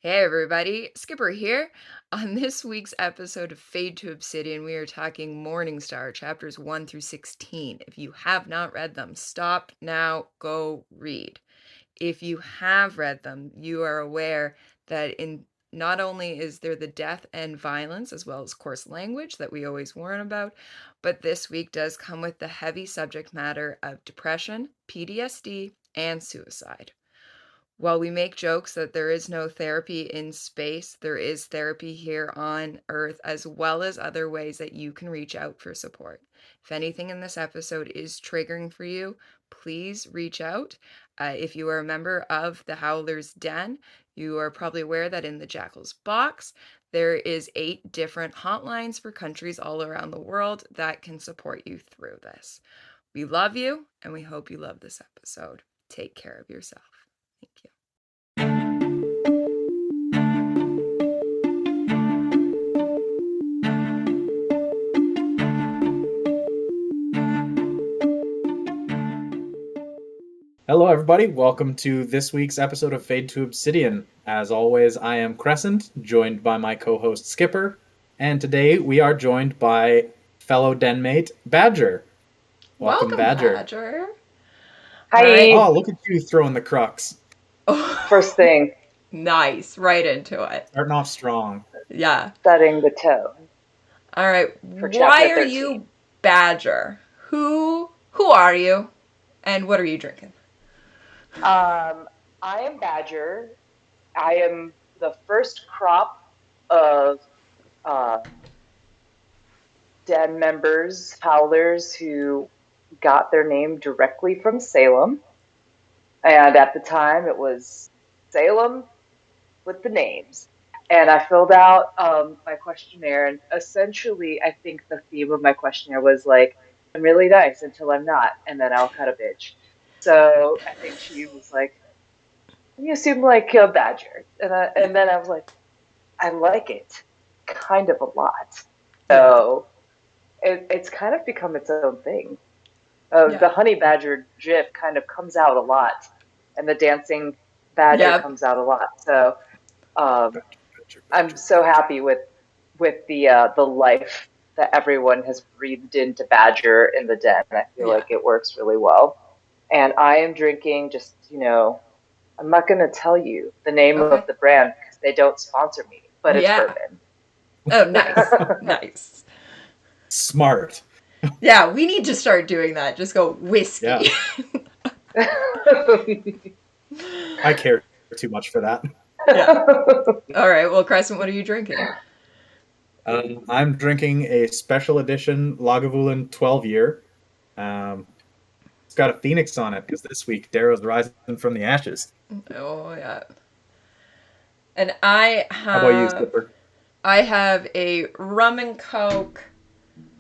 Hey everybody, Skipper here. On this week's episode of Fade to Obsidian, we are talking Morningstar, chapters 1 through 16. If you have not read them, stop now, go read. If you have read them, you are aware that in not only is there the death and violence, as well as coarse language that we always warn about, but this week does come with the heavy subject matter of depression, PTSD, and suicide. While we make jokes that there is no therapy in space, there is therapy here on Earth, as well as other ways that you can reach out for support. If anything in this episode is triggering for you, please reach out. If you are a member of the Howler's Den, you are probably aware that in the Jackal's Box, there is 8 different hotlines for countries all around the world that can support you through this. We love you, and we hope you love this episode. Take care of yourself. Thank you. Hello, everybody. Welcome to this week's episode of Fade to Obsidian. As always, I am Crescent, joined by my co-host Skipper, and today we are joined by fellow denmate Badger. Welcome, Badger. Badger. Hi. Right. Oh, look at you throwing the crux. First thing. Nice. Right into it. Starting off strong. Yeah. Setting the tone. All right. For Why chapter are 13. you Badger? Who are you? And what are you drinking? I am Badger. I am the first crop of den members, howlers, who got their name directly from Salem. And at the time, it was Salem with the names. And I filled out my questionnaire, and essentially, I think the theme of my questionnaire was like, I'm really nice until I'm not, and then I'll cut a bitch. So I think she was like, you seem like a Badger. And then I was like, I like it kind of a lot. So it's kind of become its own thing. The honey badger gif kind of comes out a lot, and the dancing badger comes out a lot. So I'm so happy with the life that everyone has breathed into Badger in the den. I feel like it works really well. And I am drinking just, I'm not going to tell you the name of the brand because they don't sponsor me, but it's bourbon. Oh, nice. Nice. Smart. Yeah, we need to start doing that. Just go whiskey. Yeah. I care too much for that. Yeah. All right. Well, Crescent, what are you drinking? I'm drinking a special edition Lagavulin 12-year. It's got a phoenix on it because this week Darrow's rising from the ashes. Oh, yeah. And I have... How about you, Skipper? I have a rum and coke,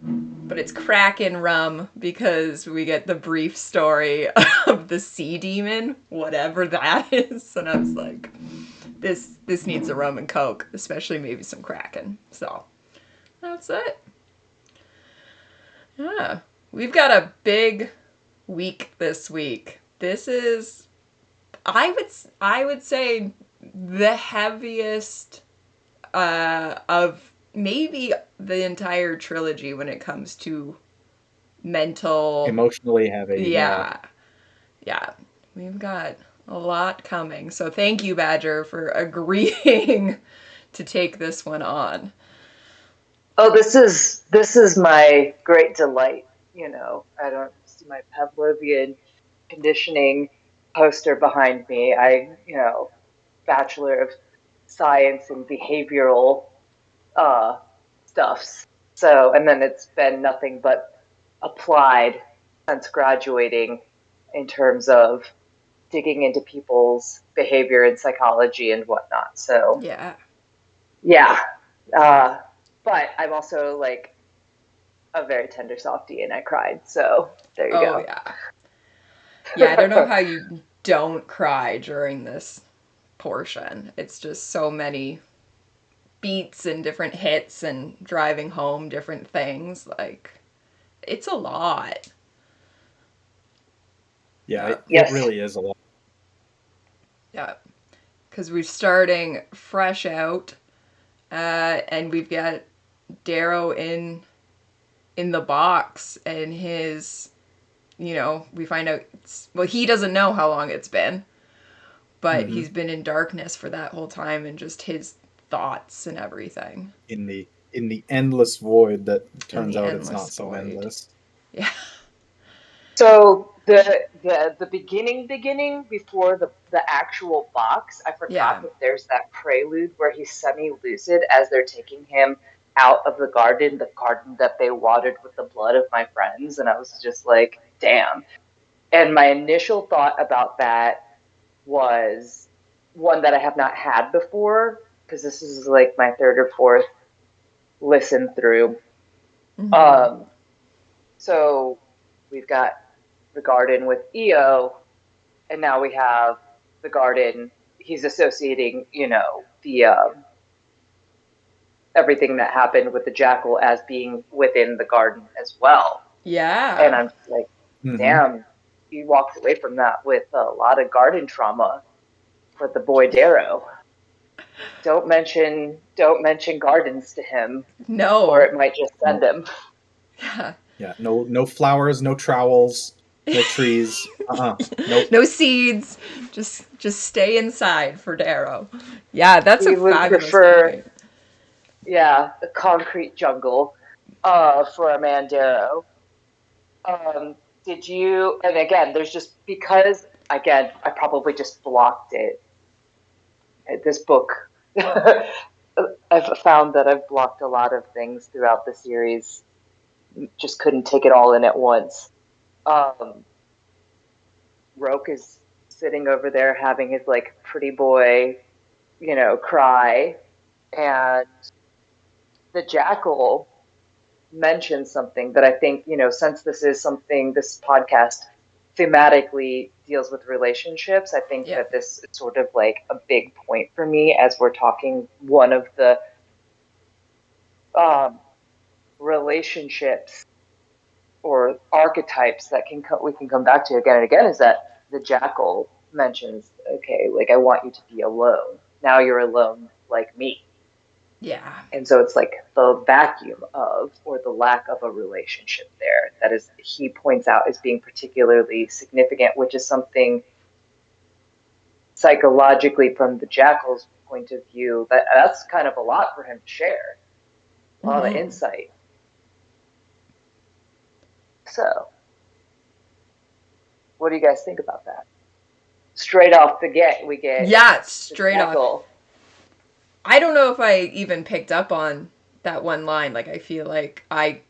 but it's Kraken rum because we get the brief story of the sea demon, whatever that is. And I was like, this needs a rum and coke, especially maybe some Kraken. So that's it. Yeah. We've got a big week this week. This is, I would say, the heaviest of maybe the entire trilogy when it comes to mental... Emotionally heavy. Yeah. We've got a lot coming. So thank you, Badger, for agreeing to take this one on. Oh, this is my great delight. I don't see my Pavlovian conditioning poster behind me. Bachelor of Science and behavioral stuffs. So, and then it's been nothing but applied since graduating in terms of digging into people's behavior and psychology and whatnot. So, yeah. But I'm also like a very tender softie, and I cried. So there you go. Yeah, I don't know how you don't cry during this portion. It's just so many beats and different hits and driving home different things. Like, it's a lot. Yeah, it really is a lot. Yeah. because we're starting fresh out, and we've got Darrow in the box, and his, we find out, well, he doesn't know how long it's been, but Hmm. he's been in darkness for that whole time, and just his thoughts and everything In the endless void that in turns the out it's endless not so void. endless. Yeah. So the beginning before the actual box, I forgot Yeah. that there's that prelude where he's semi-lucid as they're taking him out of the garden that they watered with the blood of my friends, and I was just like, damn. And my initial thought about that was one that I have not had before, because this is like my third or fourth listen through. Mm-hmm. Um, so we've got the garden with EO, and now we have the garden. He's associating, the everything that happened with the jackal as being within the garden as well. And Yeah. I'm just like, Hmm. damn, he walked away from that with a lot of garden trauma for the boy Darrow. Don't mention gardens to him, or No. it might just send No, him. Yeah. yeah, no flowers, no trowels, no trees. Nope. No seeds. Just stay inside for Darrow. Yeah, that's a He would fabulous prefer, point. the concrete jungle, for a man Darrow. Um, did you? And again, there's just because again, I probably just blocked it. This book, I've found that I've blocked a lot of things throughout the series. Just couldn't take it all in at once. Um, Roke is sitting over there having his like pretty boy, cry, and the jackal mentioned something that I think, since this is something, this podcast thematically deals with relationships, I think Yeah. that this is sort of like a big point for me as we're talking one of the um, relationships or archetypes that we can come back to again and again is that the jackal mentions, okay, like I want you to be alone. Now you're alone like me. Yeah. And so it's like the vacuum of, or the lack of a relationship there that is, he points out as being particularly significant, which is something psychologically from the jackal's point of view, that's kind of a lot for him to share, a lot of Mm-hmm. insight. So what do you guys think about that? Straight off the get, we get Yeah, the straight off. jackal. I don't know if I even picked up on that one line. Like, I feel like I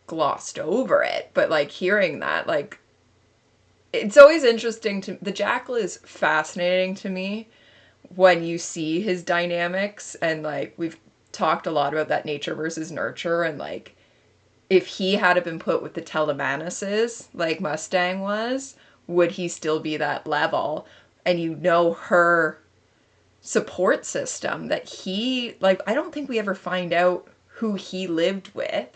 glossed over it, but like hearing that, like, it's always interesting to the jackal is fascinating to me when you see his dynamics, and like we've talked a lot about that nature versus nurture, and like if he had been put with the Telemanuses like Mustang was, would he still be that level? And her support system that he, like, I don't think we ever find out who he lived with.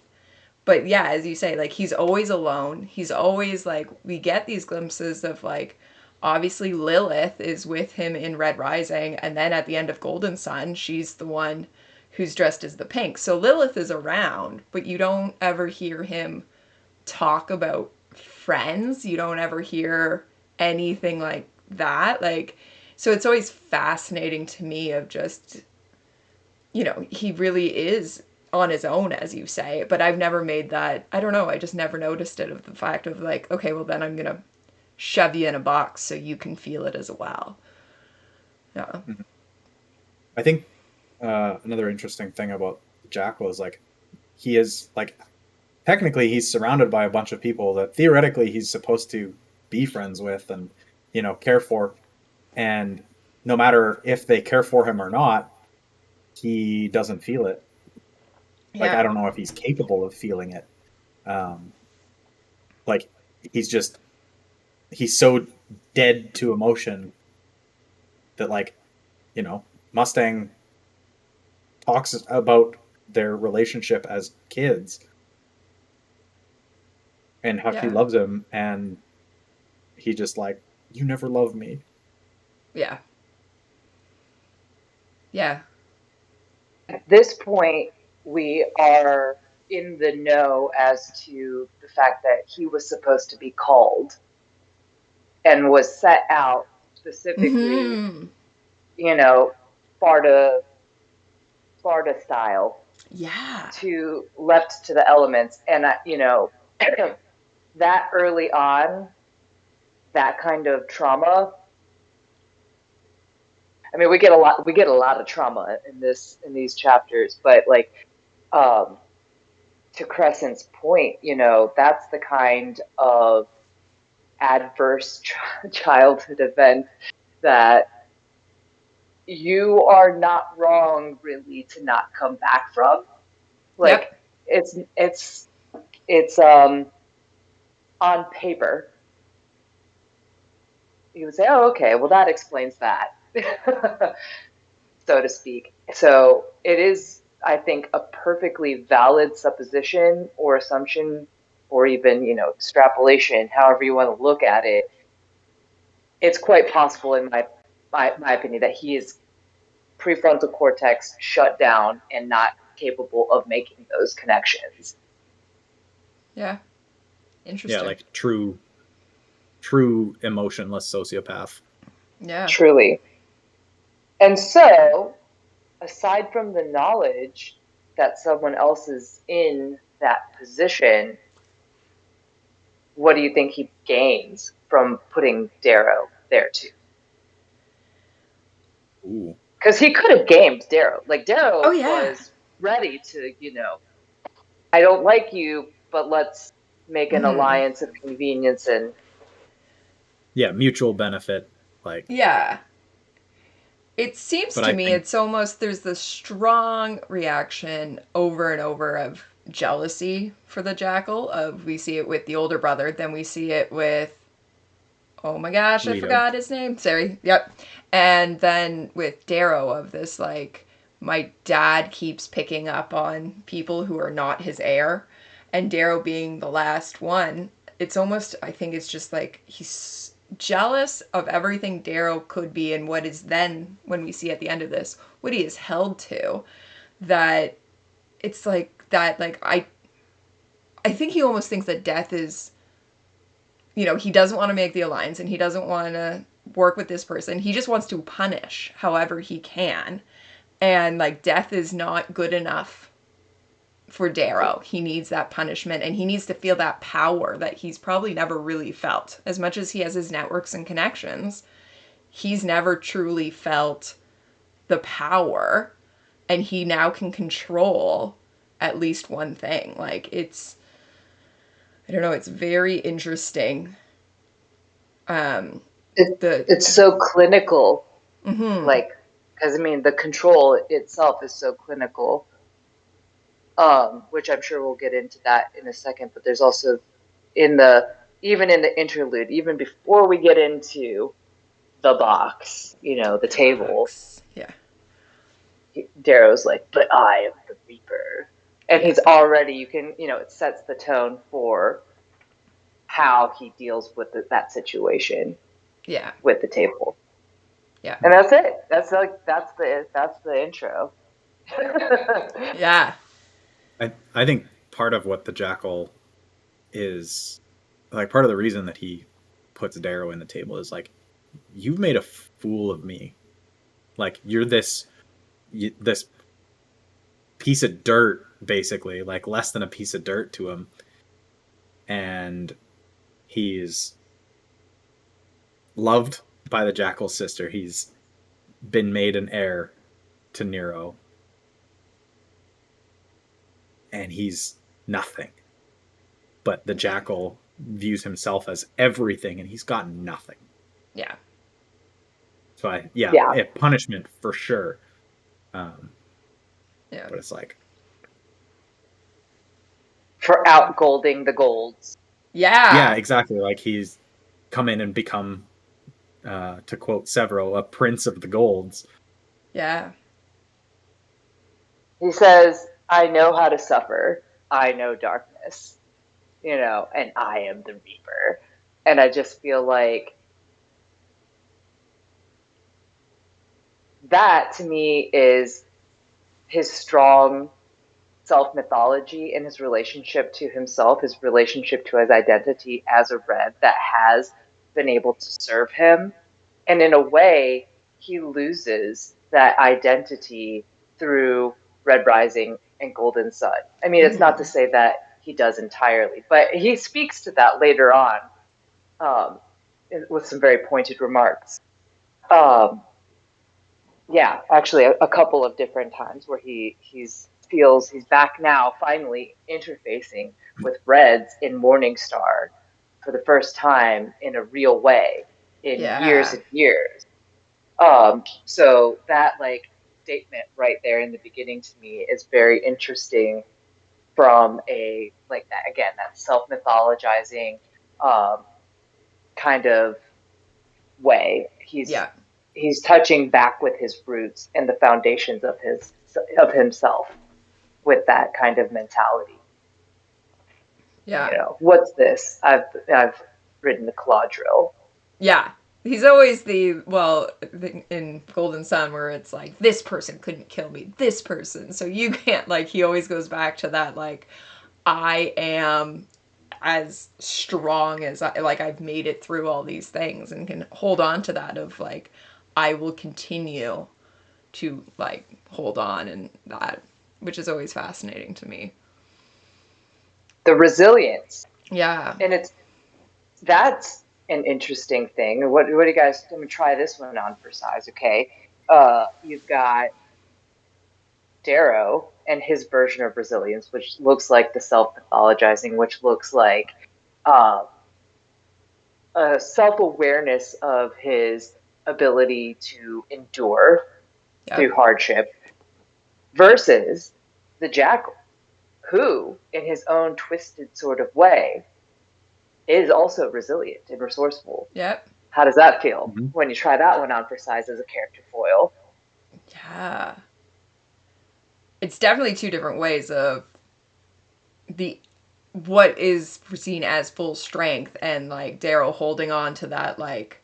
But yeah, as you say, like he's always alone. He's always like, we get these glimpses of like, obviously Lilith is with him in Red Rising, and then at the end of Golden Sun, she's the one who's dressed as the pink. So Lilith is around, but you don't ever hear him talk about friends. You don't ever hear anything like that. Like, so it's always fascinating to me of just, he really is on his own, as you say. But I've never made that, I don't know, I just never noticed it, of the fact of like, okay, well, then I'm going to shove you in a box so you can feel it as well. Yeah. Mhm. I think another interesting thing about Jackal is like he is like technically he's surrounded by a bunch of people that theoretically he's supposed to be friends with and care for, and no matter if they care for him or not, he doesn't feel it. Like I Yeah. don't know if he's capable of feeling it. Um, like he's just he's so dead to emotion that like Mustang talks about their relationship as kids and how she Yeah. loves him, and he just like, you never loved me. Yeah. Yeah. At this point, we are in the know as to the fact that he was supposed to be called and was set out specifically, Mhm. you know, Sparta Sparta style Yeah. to left to the elements. And that early on, that kind of trauma. I mean, we get a lot of trauma in these chapters, but like um to Crescent's point, that's the kind of adverse childhood event that you are not wrong really to not come back from. Like Yep. it's on paper you would say, oh, okay, well that explains that, so to speak. So it is, I think, a perfectly valid supposition or assumption, or even extrapolation, however you want to look at it. It's quite possible, in my opinion, that he is prefrontal cortex shut down and not capable of making those connections. Yeah. Yeah, Interesting. like true emotionless sociopath. Yeah. Truly. And so, aside from the knowledge that someone else is in that position, what do you think he gains from putting Darrow there too? Ooh. Because he could have gamed Darrow. Like Oh Darrow yeah. was ready to, I don't like you, but let's make an Mhm. alliance of convenience and Yeah, mutual benefit. Like, Yeah. It seems but to I me think it's almost there's this strong reaction over and over of jealousy for the jackal. Of we see it with the older brother, then we see it with, oh my gosh, I Leto. forgot his name. Sorry. Yep. And then with Darrow of this like my dad keeps picking up on people who are not his heir, and Darrow being the last one. It's almost, I think it's just like he's jealous of everything Darrow could be and what is then when we see at the end of this what he is held to, that it's like that like I think he almost thinks that death is, he doesn't want to make the alliance and he doesn't want to work with this person. He just wants to punish however he can. And like death is not good enough for Darrow. He needs that punishment and he needs to feel that power that he's probably never really felt. As much as he has his networks and connections, he's never truly felt the power, and he now can control at least one thing. Like it's, I don't know, it's very interesting. Um it, the it's so clinical. mhm. Like, because I mean, the control itself is so clinical, which I'm sure we'll get into that in a second. But there's also in the even in the interlude, even before we get into the box, the The table, box. Yeah. Darrow's like, "But I am the Reaper," and Yeah. he's already it sets the tone for how he deals with that situation Yeah. with the table, Yeah. and that's it. That's the intro. Yeah. I think part of what the Jackal is, like, part of the reason that he puts Darrow in the table is like, you've made a fool of me. Like, you're this piece of dirt, basically, like less than a piece of dirt to him, and he's loved by the Jackal's sister. He's been made an heir to Nero, and he's nothing. But the Yeah. Jackal views himself as everything, and he's got nothing. Yeah. So Yeah, punishment for sure. Um, Yeah. but it's like, for outgolding the golds. yeah, Yeah. exactly. Like he's come in and become, to quote Severo, a prince of the golds. Yeah. He says, "I know how to suffer. I know darkness, and I am the Reaper." And I just feel like that to me is his strong self mythology and his relationship to himself, his relationship to his identity as a red that has been able to serve him. And in a way, he loses that identity through Red Rising and Golden Sun. I mean, it's not to say that he does entirely, but he speaks to that later on, um, with some very pointed remarks. Um, yeah, actually, a couple of different times where he's feels he's back now, finally interfacing with Reds in Morningstar for the first time in a real way in years Yeah. and years. So that like statement right there in the beginning to me is very interesting from a like that again that self mythologizing kind of way. Yeah. He's touching back with his roots and the foundations of himself with that kind of mentality. Yeah. You know, what's this? I've written the claw drill. Yeah. He's always in Golden Sun where it's like, this person couldn't kill me, this person, so you can't, like, he always goes back to that, like, I am as strong as I've made it through all these things and can hold on to that of, like, I will continue to, like, hold on, and that, which is always fascinating to me. The resilience. Yeah. And that's an interesting thing. What do you guys? I'm gonna try this one on for size. Okay, you've got Darrow and his version of resilience, which looks like the self mythologizing, which looks like uh, a self awareness of his ability to endure through Yep. hardship, versus the Jackal, who, in his own twisted sort of way, is also resilient and resourceful. Yep. How does that feel Mhm. when you try that one on for size as a character foil? Yeah. It's definitely two different ways of the what is seen as full strength, and like Darrow holding on to that, like,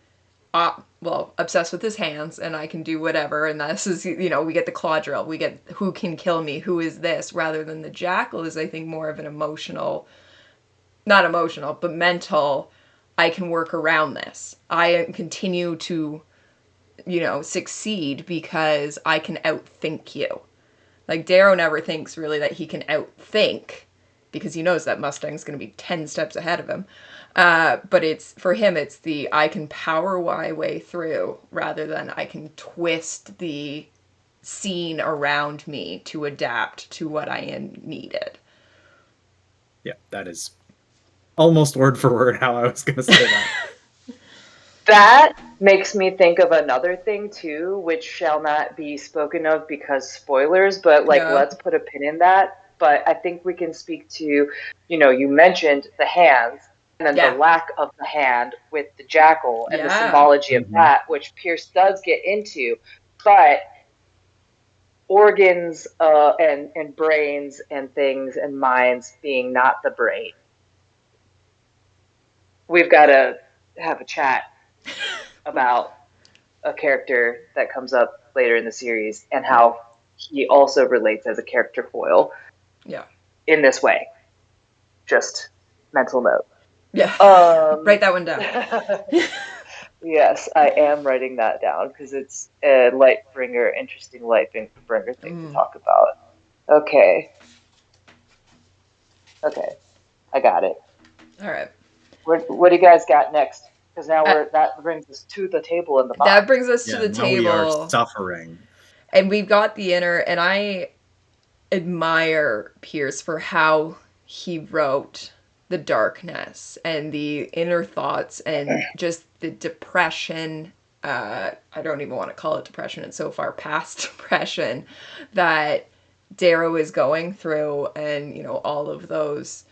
obsessed with his hands and I can do whatever, and this is, we get the claw drill, we get who can kill me, who is this, rather than the Jackal is, I think, more of an emotional, not emotional, but mental, I can work around this, I continue to, succeed because I can outthink you. Like, Darrow never thinks really that he can outthink because he knows that Mustang's going to be 10 steps ahead of him. But it's, for him, it's the I can power my way through rather than I can twist the scene around me to adapt to what I am needed. Yeah, that is almost word for word how I was going to say that. That makes me think of another thing too, which shall not be spoken of because spoilers, but like Yeah. let's put a pin in that. But I think we can speak to, you mentioned the hands and then the Yeah. lack of the hand with the Jackal and the Yeah. symbology of Mhm. that, which Pierce does get into. But organs and brains and things and minds being not the brain, we've got to have a chat about a character that comes up later in the series and Yeah. how he also relates as a character foil Yeah. in this way. Just mental note. Yeah. Um, Write that one down. yes, I am writing that down because it's a light bringer, interesting light bringer thing to talk about. Okay, okay, I got it. All right. What do you guys got next? Because now Uh, that brings us to the table in the that box. brings us to Yeah, the now we are table, suffering. and we've got the inner, and I admire Pierce for how he wrote the darkness and the inner thoughts and just the depression. I don't even want to call it depression, it's so far past depression that Darrow is going through, and all of those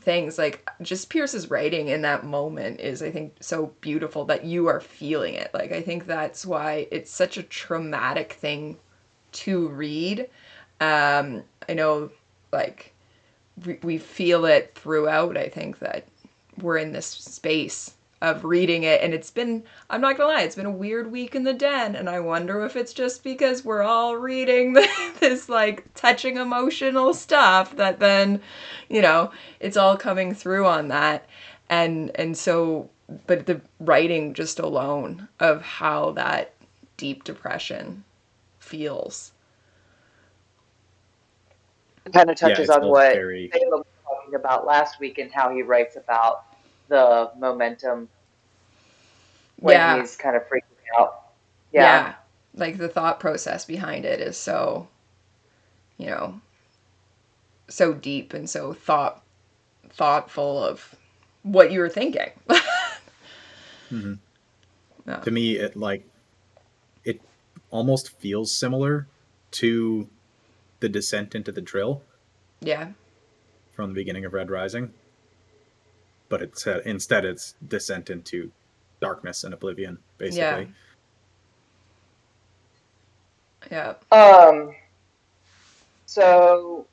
things. Like, just Pierce's writing in that moment is, I think, so beautiful that you are feeling it. Like, I think that's why it's such a traumatic thing to read. I know, like, we feel it throughout. I think that we're in this space of reading it, and I'm not gonna lie, it's been a weird week in the den, and I wonder if it's just because we're all reading this like touching emotional stuff that then, you know, it's all coming through on that. And so, but the writing just alone of how that deep depression feels. It kind of Yeah, touches it's on all what very Salem was talking about last week and how he writes about the momentum when Yeah, he's kind of freaking out. Yeah. yeah. Like the thought process behind it is so, you know, so deep and so thoughtful of what you were thinking. mhm. Yeah. To me it almost feels similar to the descent into the drill Yeah. from the beginning of Red Rising, but it's instead it's descent into darkness and oblivion, Yeah. basically. Yeah. Um, so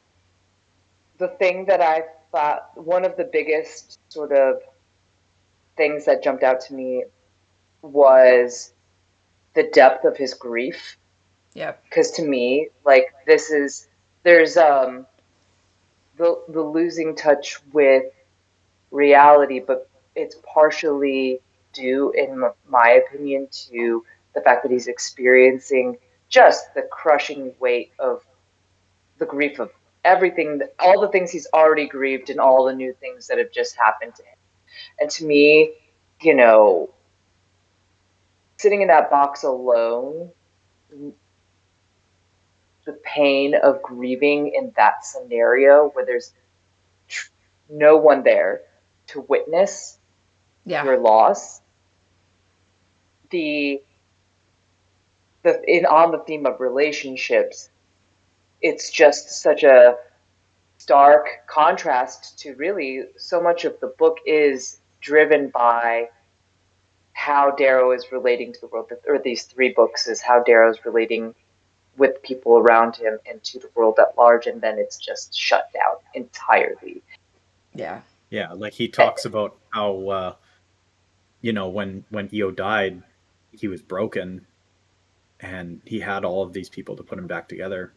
the thing that I thought one of the biggest sort of things that jumped out to me was the depth of his grief. Yep. Because to me, like this is there's the losing touch with reality, but it's partially due, in my opinion, to the fact that he's experiencing just the crushing weight of the grief of everything, all the things he's already grieved, and all the new things that have just happened to him. And to me, you know, sitting in that box alone, the pain of grieving in that scenario where there's no one there to witness Yeah. your loss, the in on the theme of relationships, it's just such a stark contrast to really so much of the book is driven by how Darrow is relating to the world, or these three books is how Darrow is relating with people around him and to the world at large, and then it's just shut down entirely. Yeah. Yeah, like he talks about how when Io died, he was broken and he had all of these people to put him back together.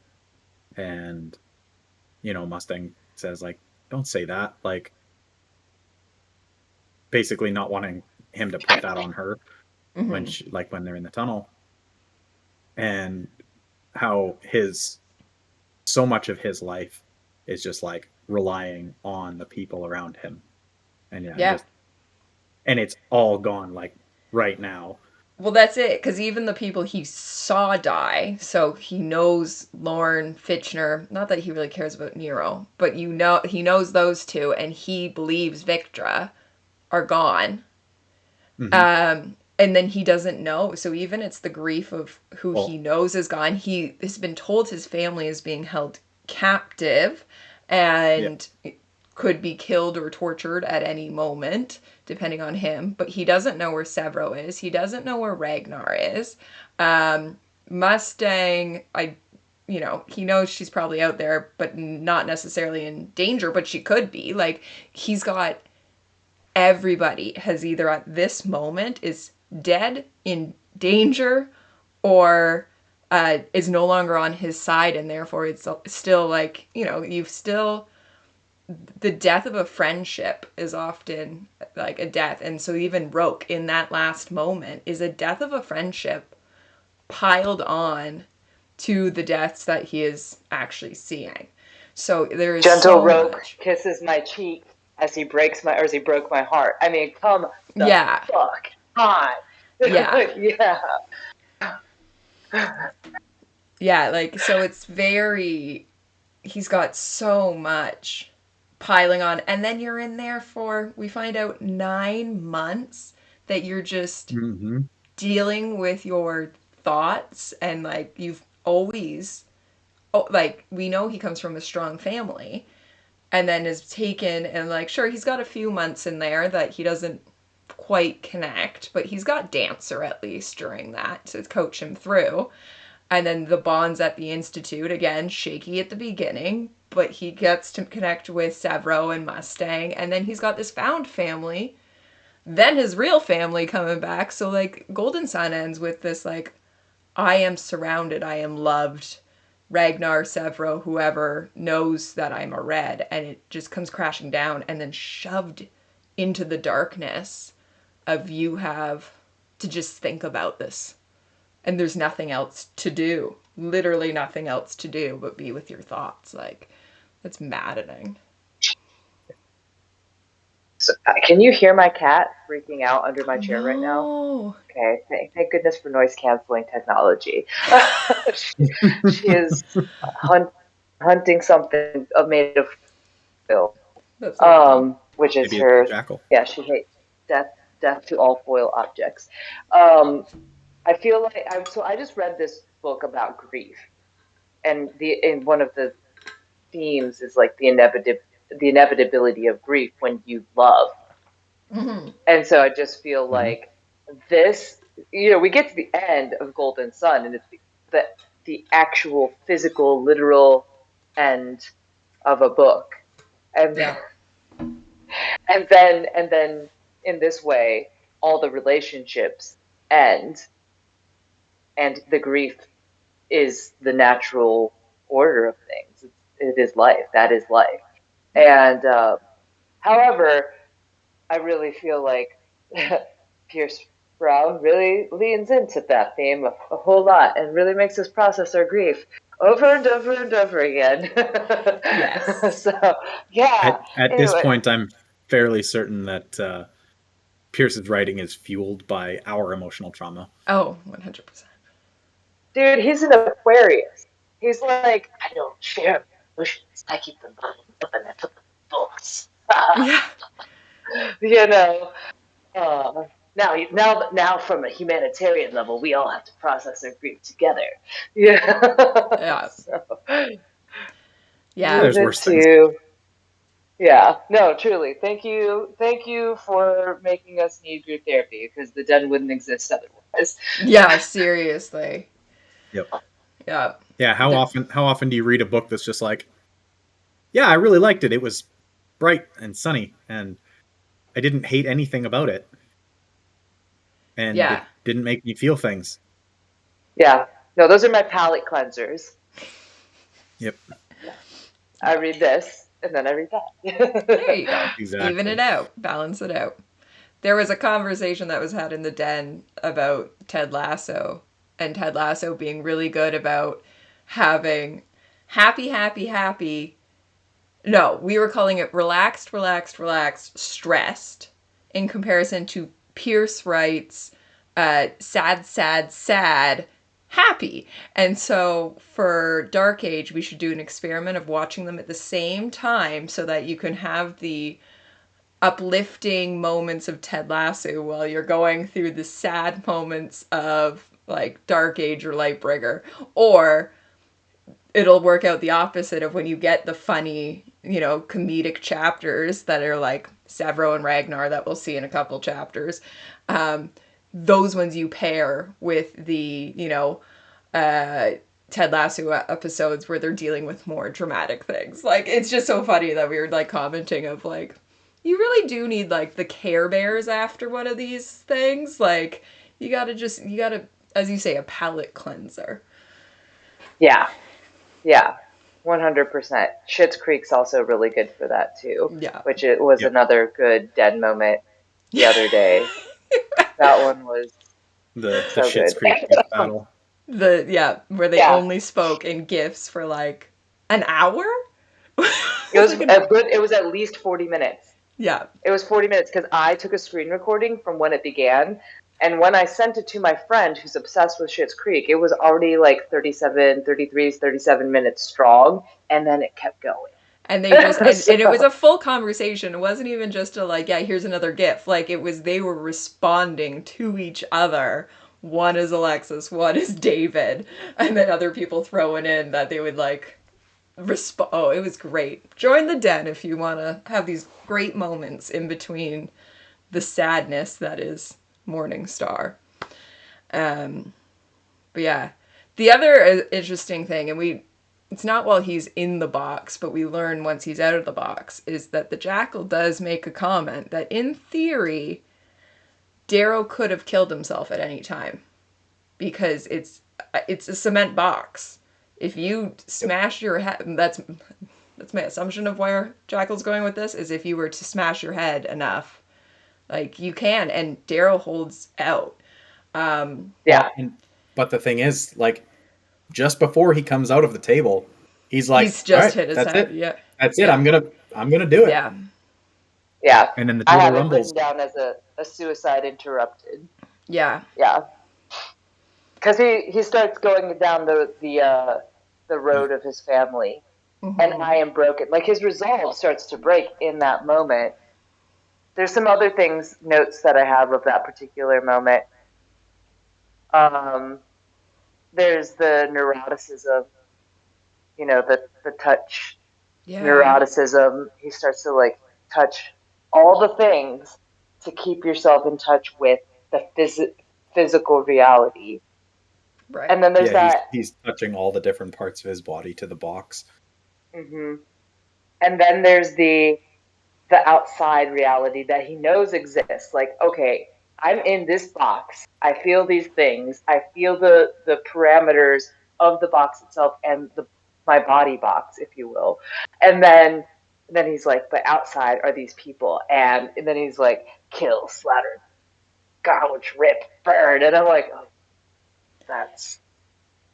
And Mustang says like, "Don't say that." Like basically not wanting him to put that on her when Mm-hmm. she, like when they're in the tunnel, and how his so much of his life is just like relying on the people around him. And yeah, Yeah. and it's all gone like right now. Well, that's it. Because even the people he saw die, so he knows Lorne, Fitchner. Not that he really cares about Nero, but he knows those two, and he believes Victra are gone. Hmm. And then he doesn't know. So even it's the grief of who he Well, knows is gone. He has been told his family is being held captive yeah. and could be killed or tortured at any moment, depending on him. But he doesn't know where Severo is. He doesn't know where Ragnar is. Mustang, he knows she's probably out there, but not necessarily in danger, but she could be. Like, he's got everybody has either at this moment is dead, in danger, or is no longer on his side, and therefore it's still like, you've still, the death of a friendship is often like a death. And so even Roke in that last moment is a death of a friendship piled on to the deaths that he is actually seeing. So there is Gentle so Roke much. kisses my cheek as he breaks my, or as he broke my heart. I mean, come the Yeah. fuck on. Yeah. Yeah. Yeah, like, so it's very, he's got so much piling on, and then you're in there for, we find out, 9 months that you're just Hmm. dealing with your thoughts. And like, you've always, oh, like, we know he comes from a strong family, and then is taken, and like, sure, he's got a few months in there that he doesn't quite connect, but he's got Dancer at least during that to coach him through. And then the bonds at the Institute, again, shaky at the beginning, but he gets to connect with Severo and Mustang. And then he's got this found family then his real family coming back. So like Golden Sun ends with this like, I am surrounded, I am loved. Ragnar, Severo, whoever knows that I'm a red, and it just comes crashing down and then shoved into the darkness of you have to just think about this. And there's nothing else to do. Literally nothing else to do but be with your thoughts. Like, that's maddening. So, can you hear my cat freaking out under my chair right now? No. Okay, thank goodness for noise canceling technology. She is hunting something made of foil, That's so funny. which is Maybe it's a her. jackal. Yeah, she hates death to all foil objects. I feel like I just read this book about grief, and one of the themes is like the inevitability of grief when you love. Mm-hmm. And so I just feel Mhm. like this, we get to the end of Golden Sun, and it's the the actual physical, literal end of a book, and Yeah. and then in this way, all the relationships end, and the grief is the natural order of things. It is life. That is life. And however, I really feel like Pierce Brown really leans into that theme a whole lot and really makes us process our grief over and over and over again. Yes. So, yeah. At this Anyway, point, I'm fairly certain that Pierce's writing is fueled by our emotional trauma. Oh, 100%. dude, he's an Aquarius. He's like, I don't share emotions. I keep them bottled up and I put them in books. Yeah. you know, Uh, now, from a humanitarian level, we all have to process our grief together. Yeah. Yeah. So, Yeah. There's needed worse things. to. Yeah. No, truly. Thank you for making us need group therapy because the den wouldn't exist otherwise. Yeah, seriously. Yep. Yeah. Yeah. The, How often do you read a book that's just like, yeah, I really liked it. It was bright and sunny, and I didn't hate anything about it, and yeah. it didn't make me feel things. Yeah. No, those are my palate cleansers. Yep. I read this and then I read There you that. go. Even it Exactly. out. Balance it out. There was a conversation that was had in the den about Ted Lasso, and Ted Lasso being really good about having happy, happy, happy. No, we were calling it relaxed, relaxed, relaxed, stressed, in comparison to Pierce Wright's sad, sad, sad, happy. And so for Dark Age, we should do an experiment of watching them at the same time so that you can have the uplifting moments of Ted Lasso while you're going through the sad moments of like Dark Age or Lightbringer. Or it'll work out the opposite of when you get the funny, comedic chapters that are like Severo and Ragnar that we'll see in a couple chapters. Um, those ones you pair with the, Ted Lasso episodes where they're dealing with more dramatic things. Like, it's just so funny that we were like commenting of like, you really do need like the Care Bears after one of these things. Like, you gotta, as you say, a palate cleanser. Yeah. Yeah. 100%. Schitt's Creek's also really good for that too, Yeah. which it was Yep. another good dead moment the other day. That one was The so Schitt's good. Creek beef battle. Where they Yeah, only spoke in gifs for like an hour. it was Like a good. It was at least 40 minutes. yeah, It was 40 minutes because I took a screen recording from when it began, and when I sent it to my friend who's obsessed with Schitt's Creek, it was already like 37, 33, 37 minutes strong, and then it kept going. and they just and it was So a full conversation. It wasn't even just a like, yeah, here's another gif. Like it was they were responding to each other. One is Alexis, one is David, and then other people throwing in that they would like respond. Oh, it was great. Join the den if you want to have these great moments in between the sadness that is Morning Star. Um, but yeah, the other interesting thing, and it's not while he's in the box, but we learn once he's out of the box, is that the jackal does make a comment that in theory, Darrow could have killed himself at any time because it's a cement box. If you Yep. smash your head, that's my assumption of where Jackal's going with this, is if you were to smash your head enough, like you can, and Darrow holds out. Yeah. But the thing is, like, just before he comes out of the table, he's like, He's "All just right, hit his that's head. it. Yeah. That's it. Yeah. I'm gonna do it." Yeah. Yeah. And then the I table have it rumbles. written down as a suicide interrupted. Yeah. Yeah. Because he starts going down the Yeah. road of his family, and Mm-hmm. I am broken. Like his resolve starts to break in that moment. There's some other things, notes that I have of that particular moment. Um, there's the neuroticism, the touch Yeah. neuroticism. He starts to like touch all the things to keep yourself in touch with the physical reality. Right. And then there's Yeah, he's that. he's touching all the different parts of his body to the box. Mhm. And then there's the outside reality that he knows exists. Like, okay, I'm in this box. I feel these things. I feel the parameters of the box itself and the my body box, if you will. And then he's like, but outside are these people. And then he's like, kill, slaughter, gouge, rip, burn. And I'm like, oh, that's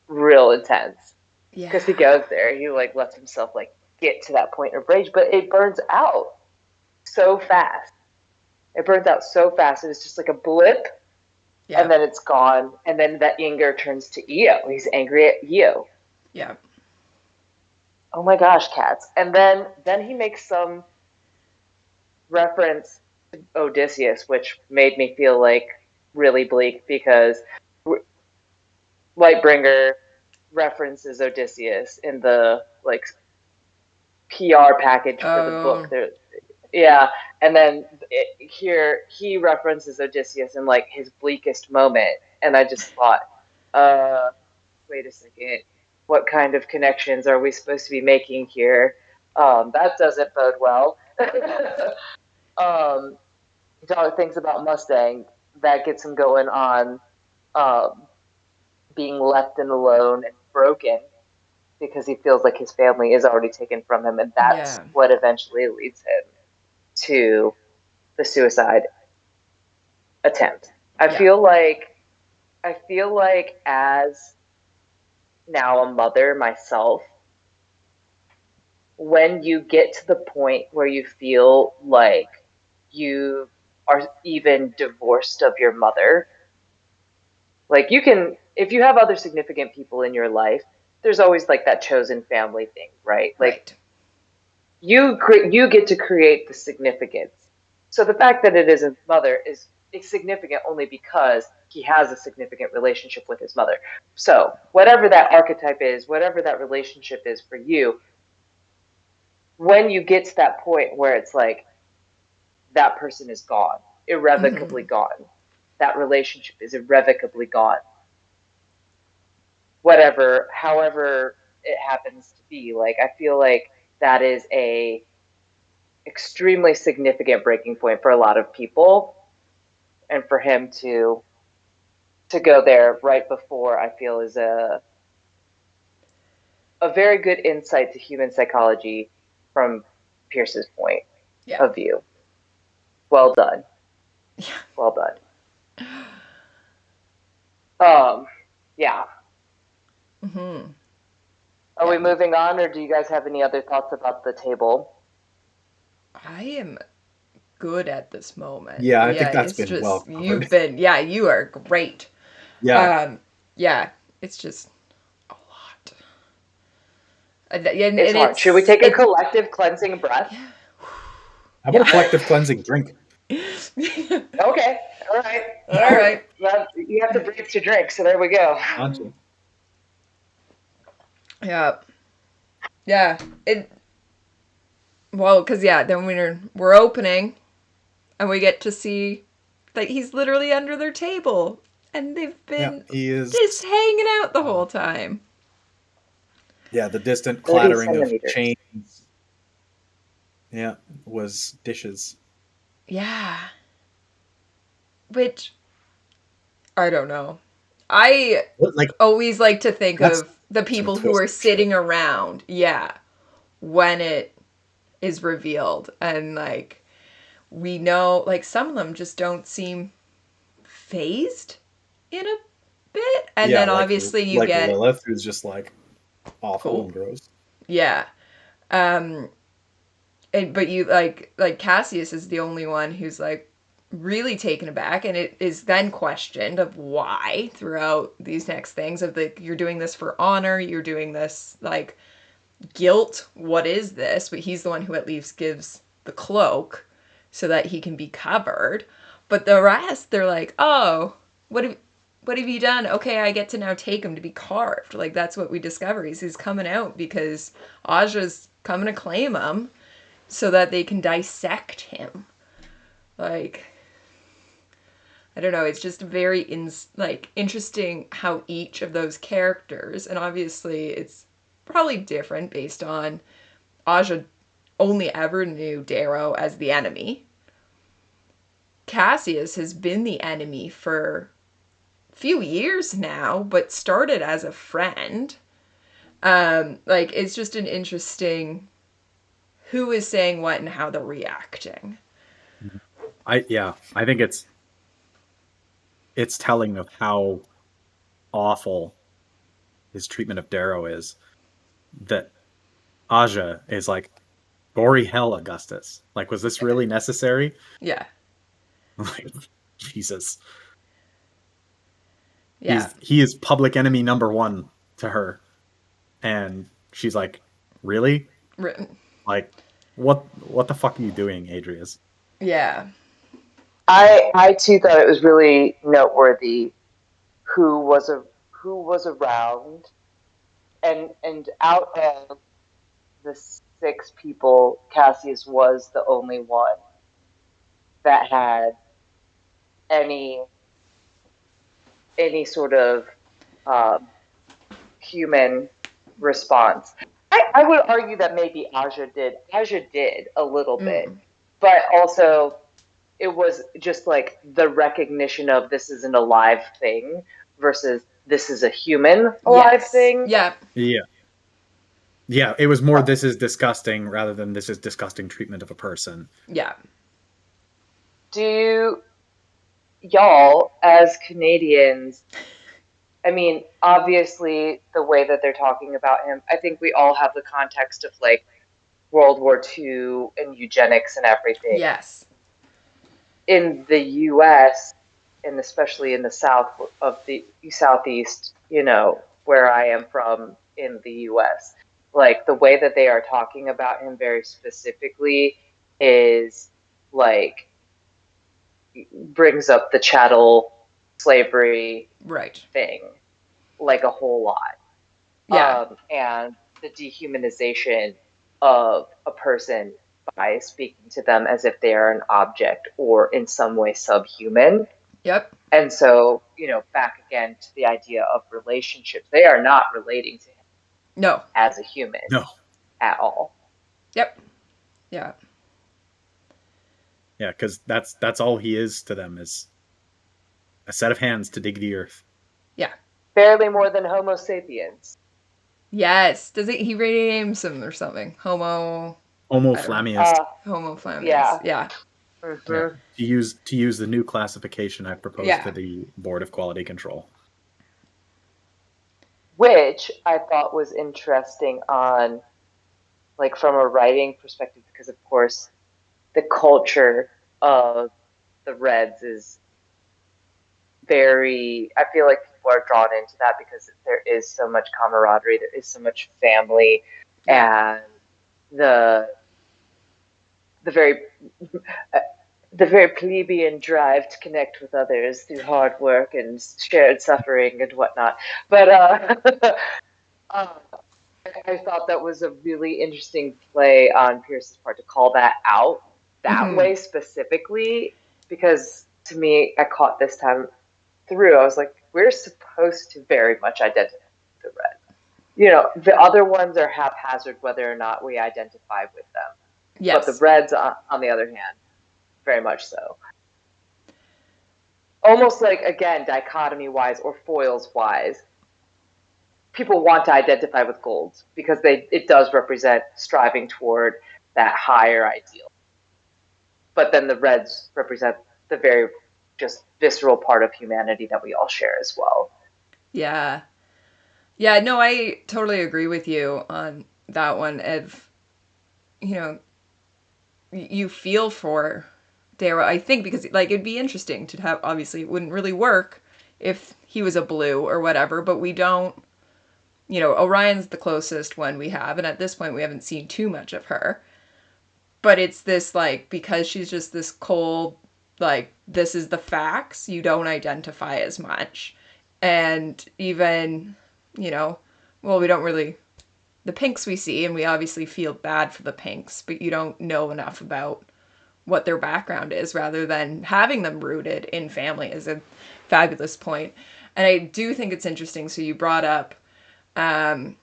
real intense. Because he Yeah. goes there, he like lets himself like get to that point of rage, but it burns out so fast. It burns out so fast, and it's just like a blip, and Yeah. then it's gone. And then that anger turns to Io. He's angry at Io. Yeah. Oh my gosh, cats! And then he makes some reference to Odysseus, which made me feel like really bleak because Lightbringer references Odysseus in the like PR package for the book. Oh. There, yeah, and then here he references Odysseus in like his bleakest moment, and I just thought, uh, wait a second, what kind of connections are we supposed to be making here? That doesn't bode well. Dog thinks about Mustang, that gets him going on um, being left and alone and broken because he feels like his family is already taken from him, and that's Yeah. what eventually leads him to the suicide attempt. I Yeah. feel like I feel like as now a mother myself, when you get to the point where you feel like you are even divorced of your mother, like you can, if you have other significant people in your life, there's always like that chosen family thing, right? Like Right. you get to create the significance. So the fact that it is a mother is significant only because he has a significant relationship with his mother. So whatever that archetype is, whatever that relationship is for you, when you get to that point where it's like that person is gone, irrevocably Mm-hmm. gone, that relationship is irrevocably gone. Whatever, however it happens to be, like I feel like that is a extremely significant breaking point for a lot of people, and for him to go there right before, I feel is a very good insight to human psychology from Pierce's point Yeah. of view. Well done. Yeah. Well done. Um, yeah. Mm-hmm. Are we Yeah. moving on, or do you guys have any other thoughts about the table? I am good at this moment. Yeah, I Yeah, think that's it's been well just covered. yeah, you are great. Yeah. Um, yeah, it's just a lot. And It's hard. Should we take a it collective cleansing breath? yeah. How about a Yeah. collective cleansing drink? Okay. All right. All right. Well, you have to breathe to drink, so there we go. Conscious. Yeah. Yeah. It well, cuz yeah, then we're opening and we get to see that he's literally under their table and they've Yeah, been he is. just hanging out the Uh, whole time. yeah, the distant 30 clattering of centimeters. chains. Yeah, was dishes. Yeah. which I don't know. I Like always like to think that's of the some people who are twisted shit. sitting around, yeah, when it is revealed. And like, we know, like, some of them just don't seem phased in a bit. And Yeah, then obviously you like get Lilith, who's just like awful cool. and gross. Yeah. Um, but you like Cassius is the only one who's like really taken aback, and it is then questioned of why throughout these next things of the you're doing this for honor, you're doing this like guilt, what is this? But he's the one who at least gives the cloak so that he can be covered. But the rest, they're like, oh, what have you done? Okay, I get to now take him to be carved. Like that's what we discover. He's coming out because Aja's coming to claim him so that they can dissect him. Like I don't know, it's just very interesting how each of those characters, and obviously it's probably different based on Aja only ever knew Darrow as the enemy. Cassius has been the enemy for a few years now, but started as a friend. Like it's just an interesting who is saying what and how they're reacting. I think it's telling of how awful his treatment of Darrow is, that Aja is like, gory hell, Augustus. Like, was this really necessary? Yeah. Like, Jesus. Yeah. He is public enemy number one to her. And she's like, really? Like, what the fuck are you doing, Adrias? Yeah. I too thought it was really noteworthy who was a who was around, and out of the six people, Cassius was the only one that had any any sort of um, human response. I would argue that maybe Aja did. Aja did a little bit, Mm. but also it was just like the recognition of this is an alive thing versus this is a human alive Yes. thing. Yeah. Yeah. Yeah, it was more Uh, this is disgusting rather than this is disgusting treatment of a person. Yeah. do y'all, as Canadians, I mean, obviously, the way that they're talking about him, I think we all have the context of like World War II and eugenics and everything. Yes. In the US, and especially in the south of the southeast, where I am from in the US, like the way that they are talking about him very specifically is like brings up the chattel slavery Right. thing like a whole lot. Yeah. And the dehumanization of a person by speaking to them as if they are an object or in some way subhuman. Yep. And so, back again to the idea of relationships, they are not relating to him No. as a human No. at all. Yep. Yeah. Yeah, because that's all he is to them, is a set of hands to dig the earth. Yeah. Barely more than Homo sapiens. Yes. Does it? He renames him or something. Homo. Homo I don't know. flamius. Uh, Homo flamius. yeah. Yeah. Yeah. Mm-hmm. To use the new classification I've proposed to Yeah. the Board of Quality Control. Which I thought was interesting on, like, from a writing perspective, because of course the culture of the Reds is very, I feel like people are drawn into that because there is so much camaraderie, there is so much family, Yeah. and the the very the very plebeian drive to connect with others through hard work and shared suffering and whatnot. But uh, I thought that was a really interesting play on Pierce's part to call that out that Mm-hmm. way specifically, because to me, I caught this time through, I was like, we're supposed to very much identify with the red. The other ones are haphazard whether or not we identify with them. But the Yes. Reds, on the other hand, very much so. almost like, again, dichotomy wise or foils wise, people want to identify with gold because it does represent striving toward that higher ideal. But then the reds represent the very just visceral part of humanity that we all share as well. Yeah. Yeah, no, I totally agree with you on that one. Of, you know, you feel for Darrow, I think, because like it'd be interesting to have. Obviously, it wouldn't really work if he was a blue or whatever, but we don't. Orion's the closest one we have, and at this point, we haven't seen too much of her. But it's this like because she's just this cold, like this is the facts. You don't identify as much, and even, you know, well, we don't really the pinks we see, and we obviously feel bad for the pinks, but you don't know enough about what their background is rather than having them rooted in family is a fabulous point. And I do think it's interesting. So you brought up um,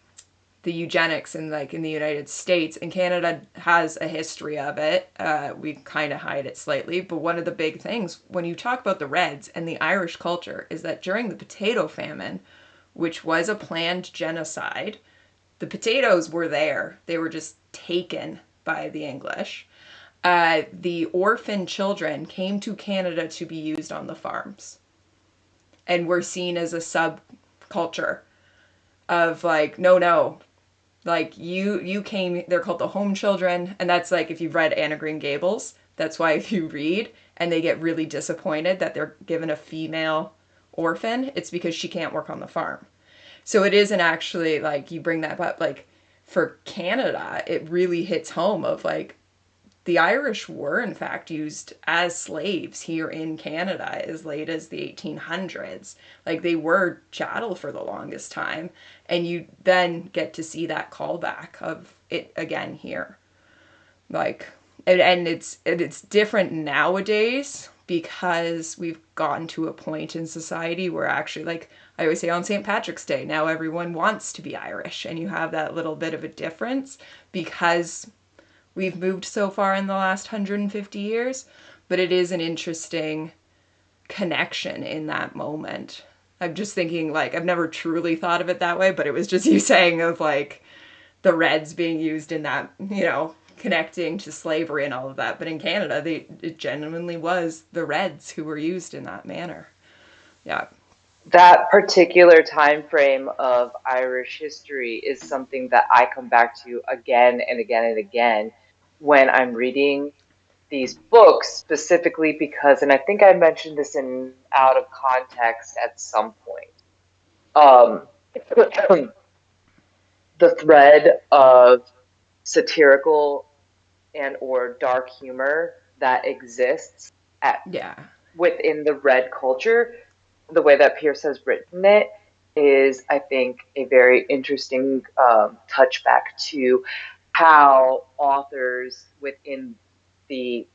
the eugenics in the United States, and Canada has a history of it. We kind of hide it slightly, but one of the big things when you talk about the Reds and the Irish culture is that during the potato famine, which was a planned genocide, the potatoes were there. They were just taken by the English. The orphan children came to Canada to be used on the farms and were seen as a subculture of like, no, no, like you came. They're called the home children, and that's like if you've read Anna Green Gables. That's why if you read and they get really disappointed that they're given a female orphan, it's because she can't work on the farm. So it isn't actually like you bring that up like for Canada, it really hits home of like the Irish were, in fact, used as slaves here in Canada as late as the 1800s. Like they were chattel for the longest time. And you then get to see that callback of it again here. Like, and it's different nowadays because we've gotten to a point in society where actually, like I always say on St. Patrick's Day, now everyone wants to be Irish. And you have that little bit of a difference because we've moved so far in the last 150 years, but it is an interesting connection in that moment. I'm just thinking, like, I've never truly thought of it that way, but it was just you saying of like the Reds being used in that, connecting to slavery and all of that. But in Canada, it genuinely was the Reds who were used in that manner. Yeah. That particular time frame of Irish history is something that I come back to again and again and again when I'm reading these books, specifically because, and I think I mentioned this in Out of Context at some point, the thread of satirical and or dark humor that exists at Yeah. within the red culture, the way that Pierce has written it is, I think, a very interesting touchback to how authors within the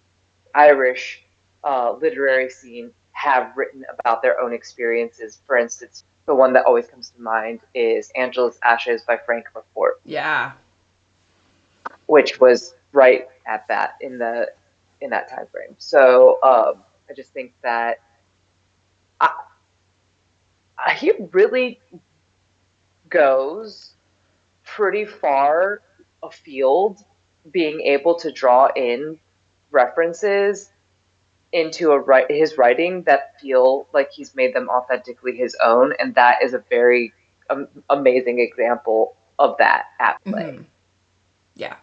Irish literary scene have written about their own experiences. For instance, the one that always comes to mind is Angela's Ashes by Frank McCourt, Yeah. which was right at that in that time frame. So I just think that I, he really goes pretty far afield, being able to draw in references into his writing that feel like he's made them authentically his own, and that is a very amazing example of that at play. Mm-hmm. Yeah.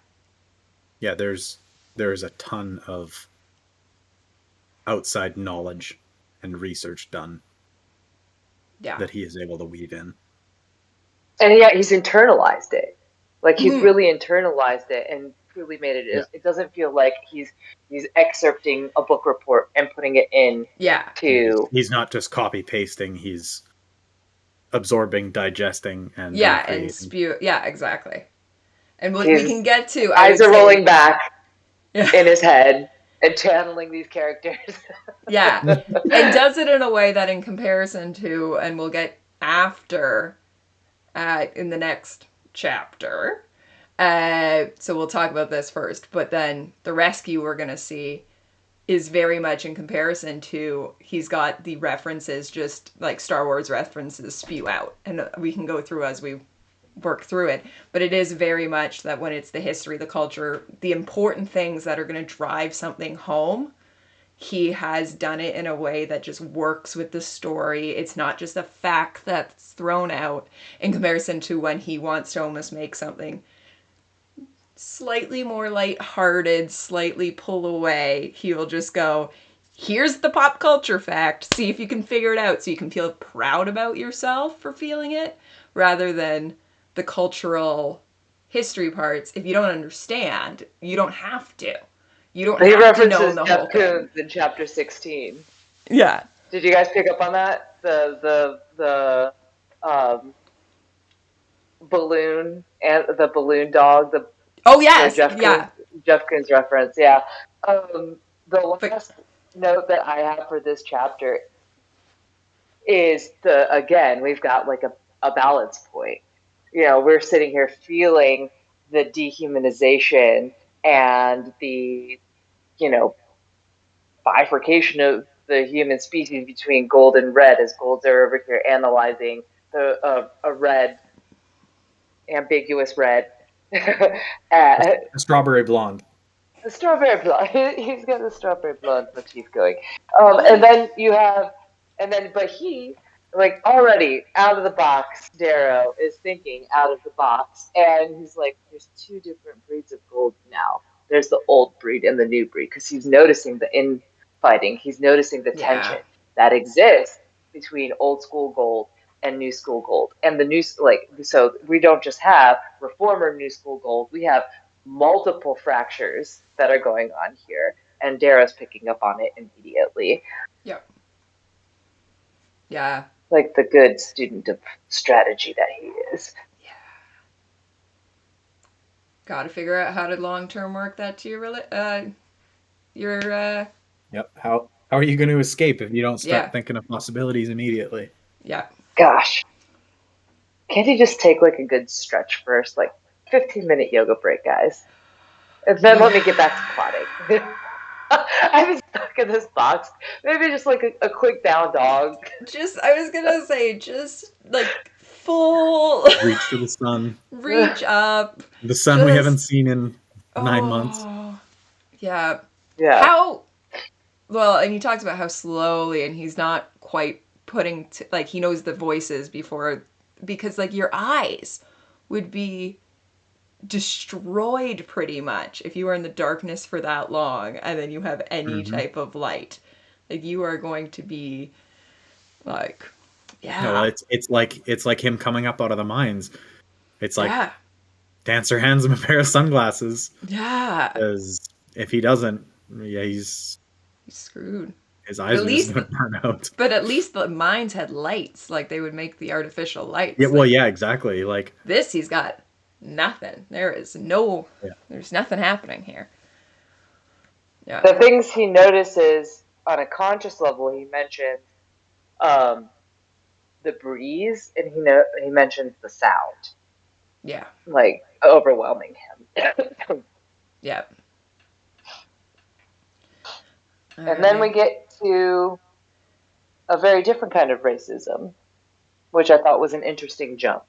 Yeah, there's a ton of outside knowledge and research done Yeah. that he is able to weave in. And yet he's internalized it. Like he's Mm-hmm. really internalized it and truly made it. Yeah. It doesn't feel like he's excerpting a book report and putting it in Yeah. Yeah, to he's not just copy pasting, he's absorbing, digesting, and Yeah. And recreating. spew. Yeah, exactly. And we can his get to, I eyes would are rolling say, back yeah. in his head and channeling these characters. Yeah. And does it in a way that, in comparison to, and we'll get after in the next chapter. So we'll talk about this first, but then the rescue we're going to see. is very much in comparison to he's got the references, just like Star Wars references spew out, and we can go through as we work through it. But it is very much that when it's the history, the culture, the important things that are going to drive something home, he has done it in a way that just works with the story. It's not just a fact that's thrown out in comparison to when he wants to almost make something slightly more lighthearted, slightly pull away. He'll just go, here's the pop culture fact. See if you can figure it out so you can feel proud about yourself for feeling it, rather than the cultural history parts. If you don't understand, you don't have to. You don't He have to know references the Jeff whole thing. Koons in chapter 16. Yeah. Did you guys pick up on that? The balloon and the balloon dog, Oh the yes. Yeah. Jeff Koons reference. Yeah. The But last note that I have for this chapter is the again we've got like a balance point. We're sitting here feeling the dehumanization and the you know bifurcation of the human species between gold and red, as golds are over here analyzing a red, ambiguous red. A strawberry blonde. The strawberry blonde. He's got the strawberry blonde motif going. oh, And then you have, but he, like, already out of the box, Darrow is thinking out of the box. And he's like, there's two different breeds of gold now. There's the old breed and the new breed. Because he's noticing the infighting, he's noticing the tension yeah. that exists between old school gold and new school gold. And the new, like, so we don't just have reformer new school gold, we have multiple fractures that are going on here, and Darrow's picking up on it immediately, Yep. Yeah. like the good student of strategy that he is. Yeah. Got to figure out how to long term work that to your Yep. How are you going to escape if you don't yeah. start thinking of possibilities immediately? Yeah. Gosh, can't you just take like a good stretch first, like 15-minute yoga break, guys, and then let Yeah. me get back to plotting. I've been stuck in this box. Maybe just like a quick down dog. Just I was gonna say, just like full Reach for the sun. reach up. The sun we haven't Just seen in 9 months. oh yeah. Yeah. How well, and he talks about how slowly, and he's not quite like he knows the voices before, because like your eyes would be destroyed pretty much if you were in the darkness for that long and then you have any Mm-hmm. type of light. Like you are going to be like, No, well, yeah, it's like him coming up out of the mines. It's like yeah, Dancer hands him a pair of sunglasses yeah. because if he doesn't, yeah, He's screwed. his But eyes at are just least, gonna burn out. but at least the mines had lights. Like they would make the artificial Yeah, lights. well, Like yeah, exactly. Like, this, he's got nothing. There is no. yeah, There's nothing happening here. Yeah. The things he notices on a conscious level, he mentioned um, the breeze, and he mentions the sound, Yeah. like overwhelming him. Yeah. All And then we right. get to a very different kind of racism, which I thought was an interesting jump.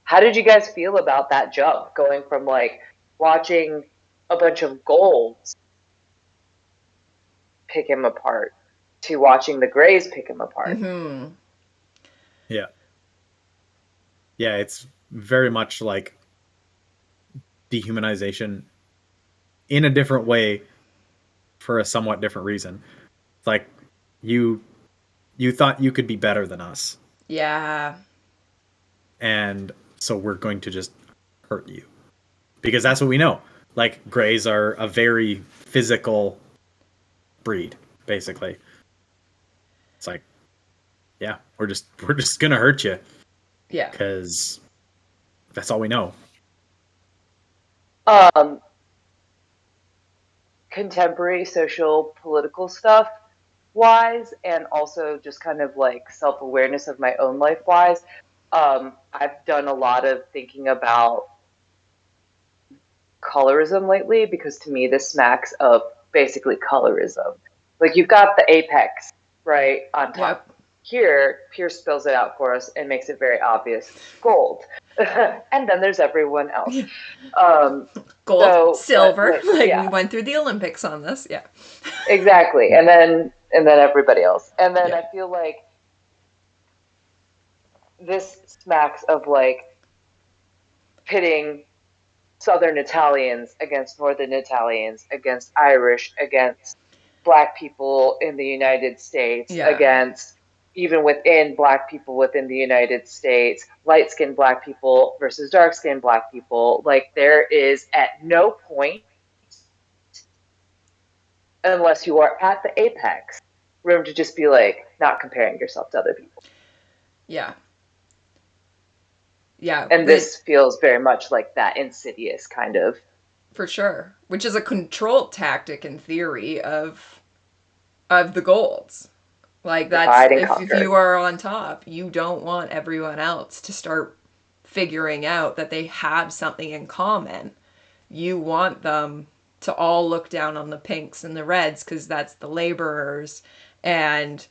How did you guys feel about that jump, going from like watching a bunch of golds pick him apart to watching the grays pick him apart? Mm-hmm. yeah, yeah. It's very much like dehumanization in a different way for a somewhat different reason. It's like you you thought you could be better than us, Yeah. and so we're going to just hurt you because that's what we know. Like grays are a very physical breed, basically. It's like, yeah, we're just gonna hurt you Yeah. because that's all we know. Um, Contemporary social political stuff wise, and also just kind of like self awareness of my own life wise. I've done a lot of thinking about colorism lately, because to me this smacks of basically colorism. Like, you've got the apex, right, on top. Yep. Here, Pierce spells it out for us and makes it very obvious. Gold. And then there's everyone else. Gold, So, silver. Like yeah, we went through the Olympics on this. Yeah. exactly. And then everybody else. And then Yeah. I feel like this smacks of like pitting Southern Italians against Northern Italians, against Irish, against Black people in the United States, Yeah. against even within Black people within the United States, light skinned Black people versus dark skinned Black people. Like, there is at no point, unless you are at the apex, room to just be like not comparing yourself to other people. Yeah. Yeah. And this feels very much like that insidious kind of. For sure. Which is a control tactic in theory of the golds. Like, that's, Divide and if conquer. you are on top, you don't want everyone else to start figuring out that they have something in common. You want them to all look down on the pinks and the reds because that's the laborers, and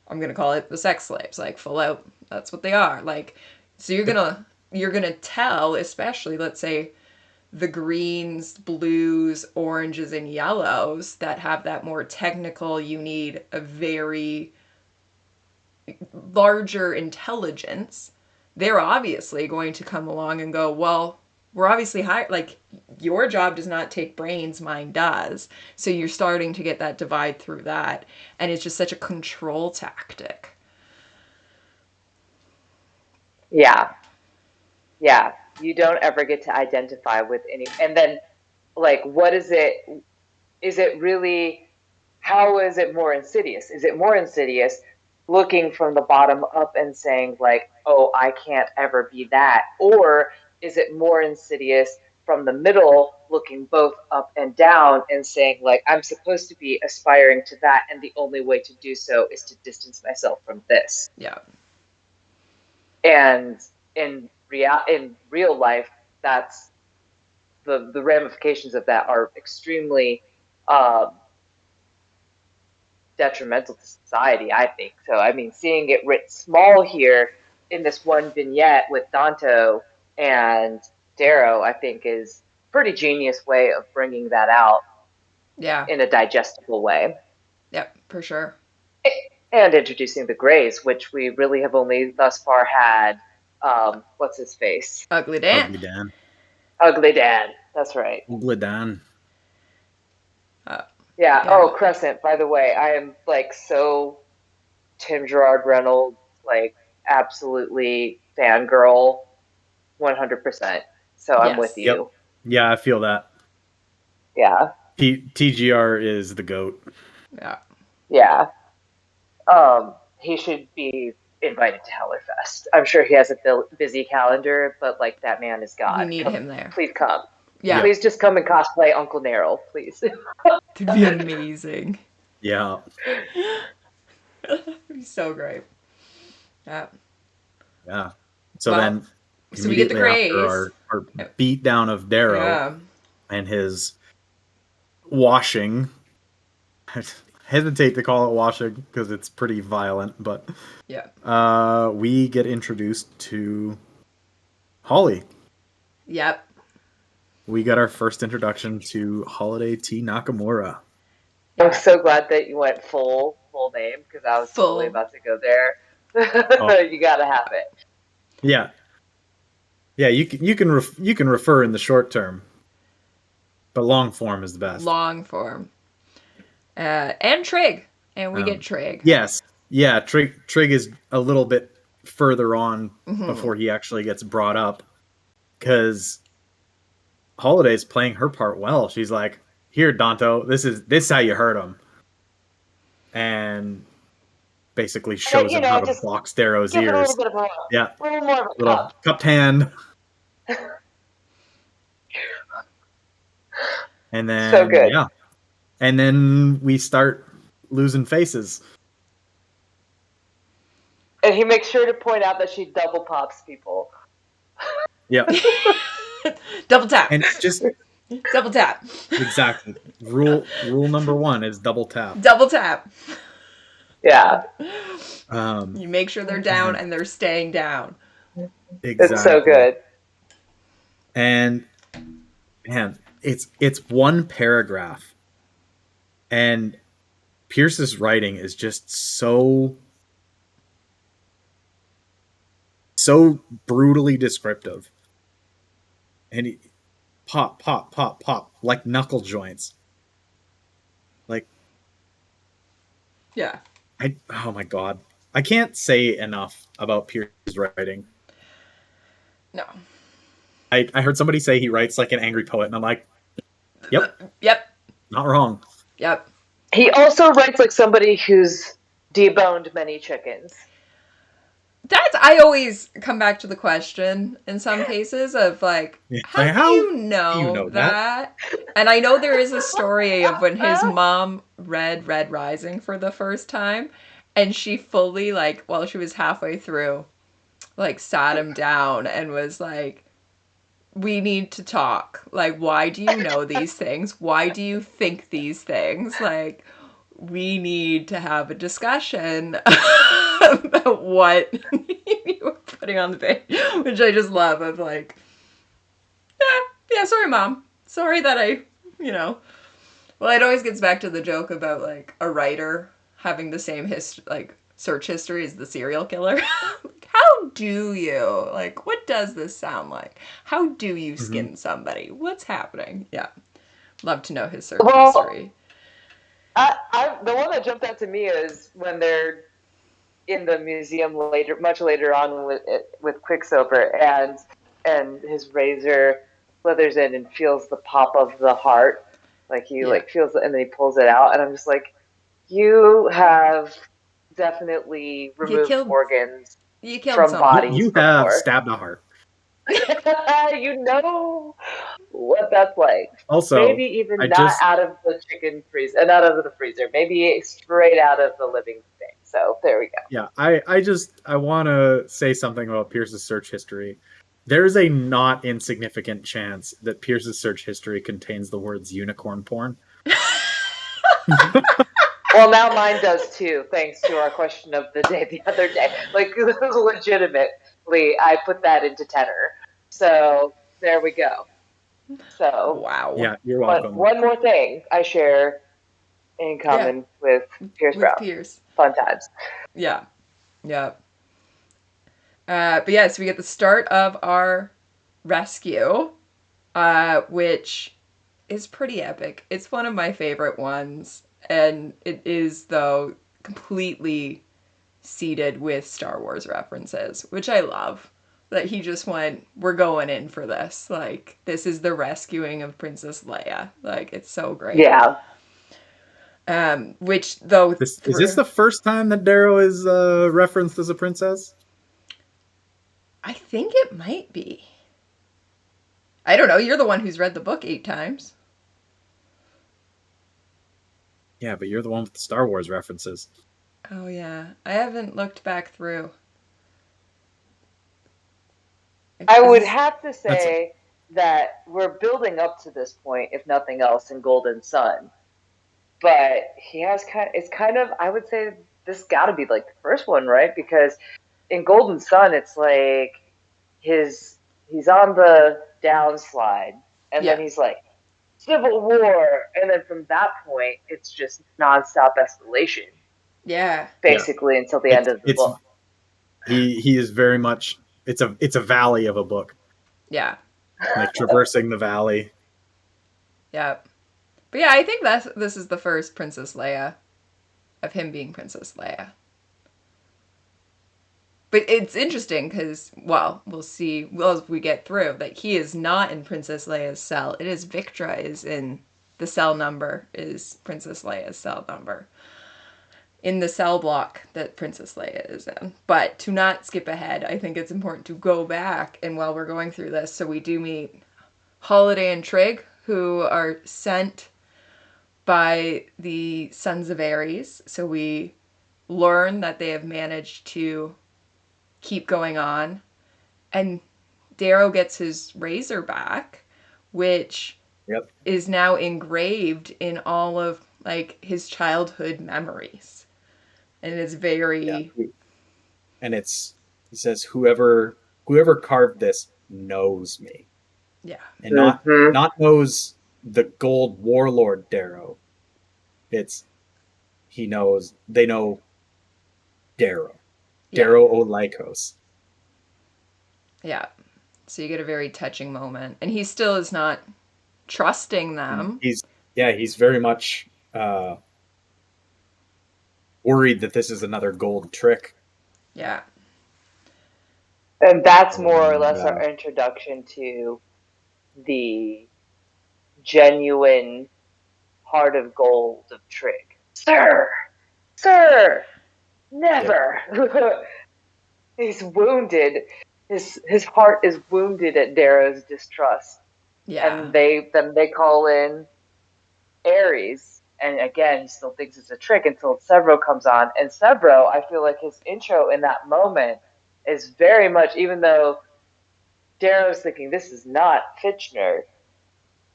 I'm gonna call it the sex slaves, like, full out. That's what they are. Like, so you're gonna tell, especially, let's say, the greens, blues, oranges, and yellows that have that more technical, you need a very larger intelligence. They're obviously going to come along and go, well, we're obviously high. Like, your job does not take brains, mine does. So you're starting to get that divide through that. And it's just such a control tactic. Yeah. Yeah. You don't ever get to identify with any. And then, like, what is it? Is it really, how is it more insidious? Is it more insidious looking from the bottom up and saying, like, oh, I can't ever be that? Or is it more insidious from the middle, looking both up and down and saying, like, I'm supposed to be aspiring to that, and the only way to do so is to distance myself from this? Yeah. And in real life, that's the ramifications of that are extremely detrimental to society, I think. So, I mean, seeing it writ small here in this one vignette with Danto and Darrow, I think, is a pretty genius way of bringing that out Yeah. in a digestible way. Yep, for sure. And introducing the Greys, which we really have only thus far had, what's his face? Ugly Dan. Ugly Dan. Ugly Dan. That's right. Ugly Dan. Yeah. Yeah. Oh, Crescent, by the way, I am like so Tim Gerard Reynolds, like, absolutely fangirl 100%. So I'm Yes. with you. Yeah, I feel that. Yeah. TGR is the GOAT. Yeah. Yeah. He should be invited to Hellerfest. I'm sure he has a busy calendar, but like, that man is God. You need him there. Please come. Yeah. Please just come and cosplay Uncle Nero, please. It'd be amazing. Yeah. It'd be so great. Yeah. Yeah. So Well, then so we get the immediately after Greys. our beat down of Darrow Yeah. and his washing. I hesitate to call it washing because it's pretty violent, but Yeah. we get introduced to Holly. Yep. We got our first introduction to Holiday T. Nakamura. I'm so glad that you went full name, because I was totally Full. about to go there. Oh. You gotta have it. Yeah. Yeah, you can refer in the short term, but long form is the best. Long form. And Trig. And we get Trig. Yes. Yeah, Trig is a little bit further on before he actually gets brought up, because Holiday's playing her part well. She's like, "Here, Danto, this is how you hurt him," and basically shows him how to box Darrow's give ears. It a little bit of a, Yeah, a little more of a little cup. cupped hand. And then So good. Yeah, and then we start losing faces. And he makes sure to point out that she double pops people. Yeah. Double tap. And Double tap. Exactly. Rule number 1 is double tap. Double tap. Yeah. You make sure they're down and they're staying down. It's so Exactly. good. And man, it's one paragraph, and Pierce's writing is just so brutally descriptive, and he, pop pop pop pop like knuckle joints. Like, Yeah. oh my god, I can't say enough about Pierce's writing. No. I heard somebody say he writes like an angry poet, and I'm like, yep, Yep. not wrong. Yep. He also writes like somebody who's deboned many chickens. I always come back to the question in some cases of like, how Like, do how you do you know know that? that? And I know there is a story of when his mom read Red Rising for the first time, and she fully, like, while she was halfway through, like, sat him down and was like, we need to talk. Like, why do you know these things? Why do you think these things? Like, we need to have a discussion about what you were putting on the page, which I just love. Of like, yeah, sorry, mom. Sorry that you know. Well, it always gets back to the joke about like a writer having the same search history as the serial killer. How do you what does this sound like? How do you Mm-hmm. skin somebody? What's happening? Yeah, love to know his search Well, history. the one that jumped out to me is when they're in the museum much later on with Quicksilver, and his razor slithers in and feels the pop of the heart, like he Yeah, feels it, and then he pulls it out, and I'm just like, you have definitely you removed killed organs you killed from something. bodies You have before. stabbed a heart. You know what that's like. Maybe Also, I even not just out of the chicken freezer, not out of the freezer. Maybe straight out of the living thing. So there we go. yeah, I want to say something about Pierce's search history. There's a not insignificant chance that Pierce's search history contains the words unicorn porn. Well, now mine does too, thanks to our question of the day the other day. Like, this is legitimately, I put that into tenor. So there we go. So, Wow. Yeah, you're but welcome. one more thing I share in Yeah, common with Pierce with Brown. Pierce. Fun times. Yeah, yeah. But yeah, so we get the start of our rescue, which is pretty epic. It's one of my favorite ones, and it is though completely seeded with Star Wars references, which I love. That he just went, we're going in for this. Like, this is the rescuing of Princess Leia. Like, it's so great. Yeah. Which though Is this through the first time that Darrow is referenced as a princess? I think it might be. I don't know. You're the one who's read the book 8 times. Yeah, but you're the one with the Star Wars references. Oh yeah, I haven't looked back through. I would Is have to That's say that we're building up to this point, if nothing else, in Golden Sun. But he has it's kind of, I would say this got to be like the first one, right? Because in Golden Sun, it's like he's on the downslide, and then yeah, he's like Civil War, and then from that point, it's just nonstop escalation, yeah, yeah. basically until the end of the It's book. he is very much it's a valley of a book, yeah, like traversing the valley. yeah. But yeah, I think this is the first Princess Leia of him being Princess Leia. But it's interesting because, well, we'll see well as we get through that he is not in Princess Leia's cell. It is Victra is in the cell number is Princess Leia's cell number in the cell block that Princess Leia is in. But to not skip ahead, I think it's important to go back and while we're going through this, so we do meet Holiday and Trig, who are sent by the Sons of Ares. So we learn that they have managed to keep going on. And Darrow gets his razor back, which Yep. is now engraved in all of like his childhood memories. And it's very And he says whoever carved this knows me. yeah. And Mhm. not knows the gold warlord Darrow. It's they know Darrow. Yeah. Darrow Olycos. Yeah. So you get a very touching moment. And he still is not trusting them. He's very much worried that this is another gold trick. Yeah. And that's more or And less our introduction to the genuine heart of gold of Trig. Sir! Sir! Never! He's wounded. His heart is wounded at Darrow's distrust. Yeah. And then they call in Ares, and again he still thinks it's a trick until Severo comes on. And Severo, I feel like his intro in that moment is very much, even though Darrow's thinking this is not Fitchner,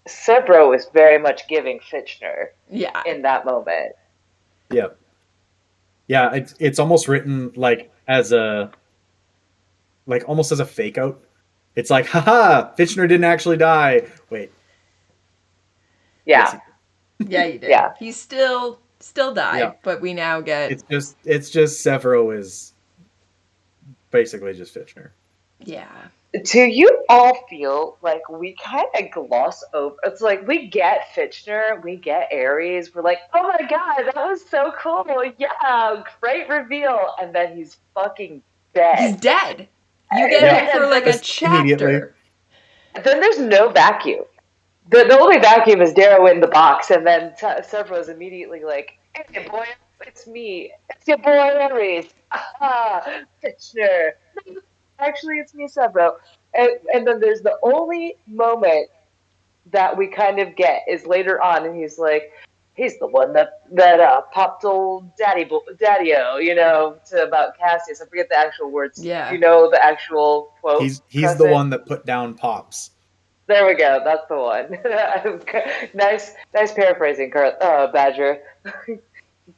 Severo is very much giving Fitchner Yeah. in that moment. Yeah. Yeah, it's almost written like almost as a fake out. It's like, haha, Fitchner didn't actually die. Wait. Yeah. Yes, Yeah, he did. Yeah. He still died, yeah. but we now get It's just Severo is basically just Fitchner. yeah. Do you all feel like we kind of gloss over? It's like we get Fitchner, we get Ares. We're like, oh my god, that was so cool. Yeah, great reveal. And then he's fucking He's dead. dead. You get Yeah. him for like a Immediately. chapter. Then there's no vacuum. The only vacuum is Darrow in the box, and then Severo's immediately like, hey boy, it's me. It's your boy Ares. Ah, Fitchner. Actually, it's me, Severo. And then there's the only moment that we kind of get is later on, and he's like, he's the one that popped old Daddy-O, to about Cassius. I forget the actual words. Yeah. Do you know the actual quote? He's the one that put down Pops. There we go. That's the one. nice paraphrasing, Badger.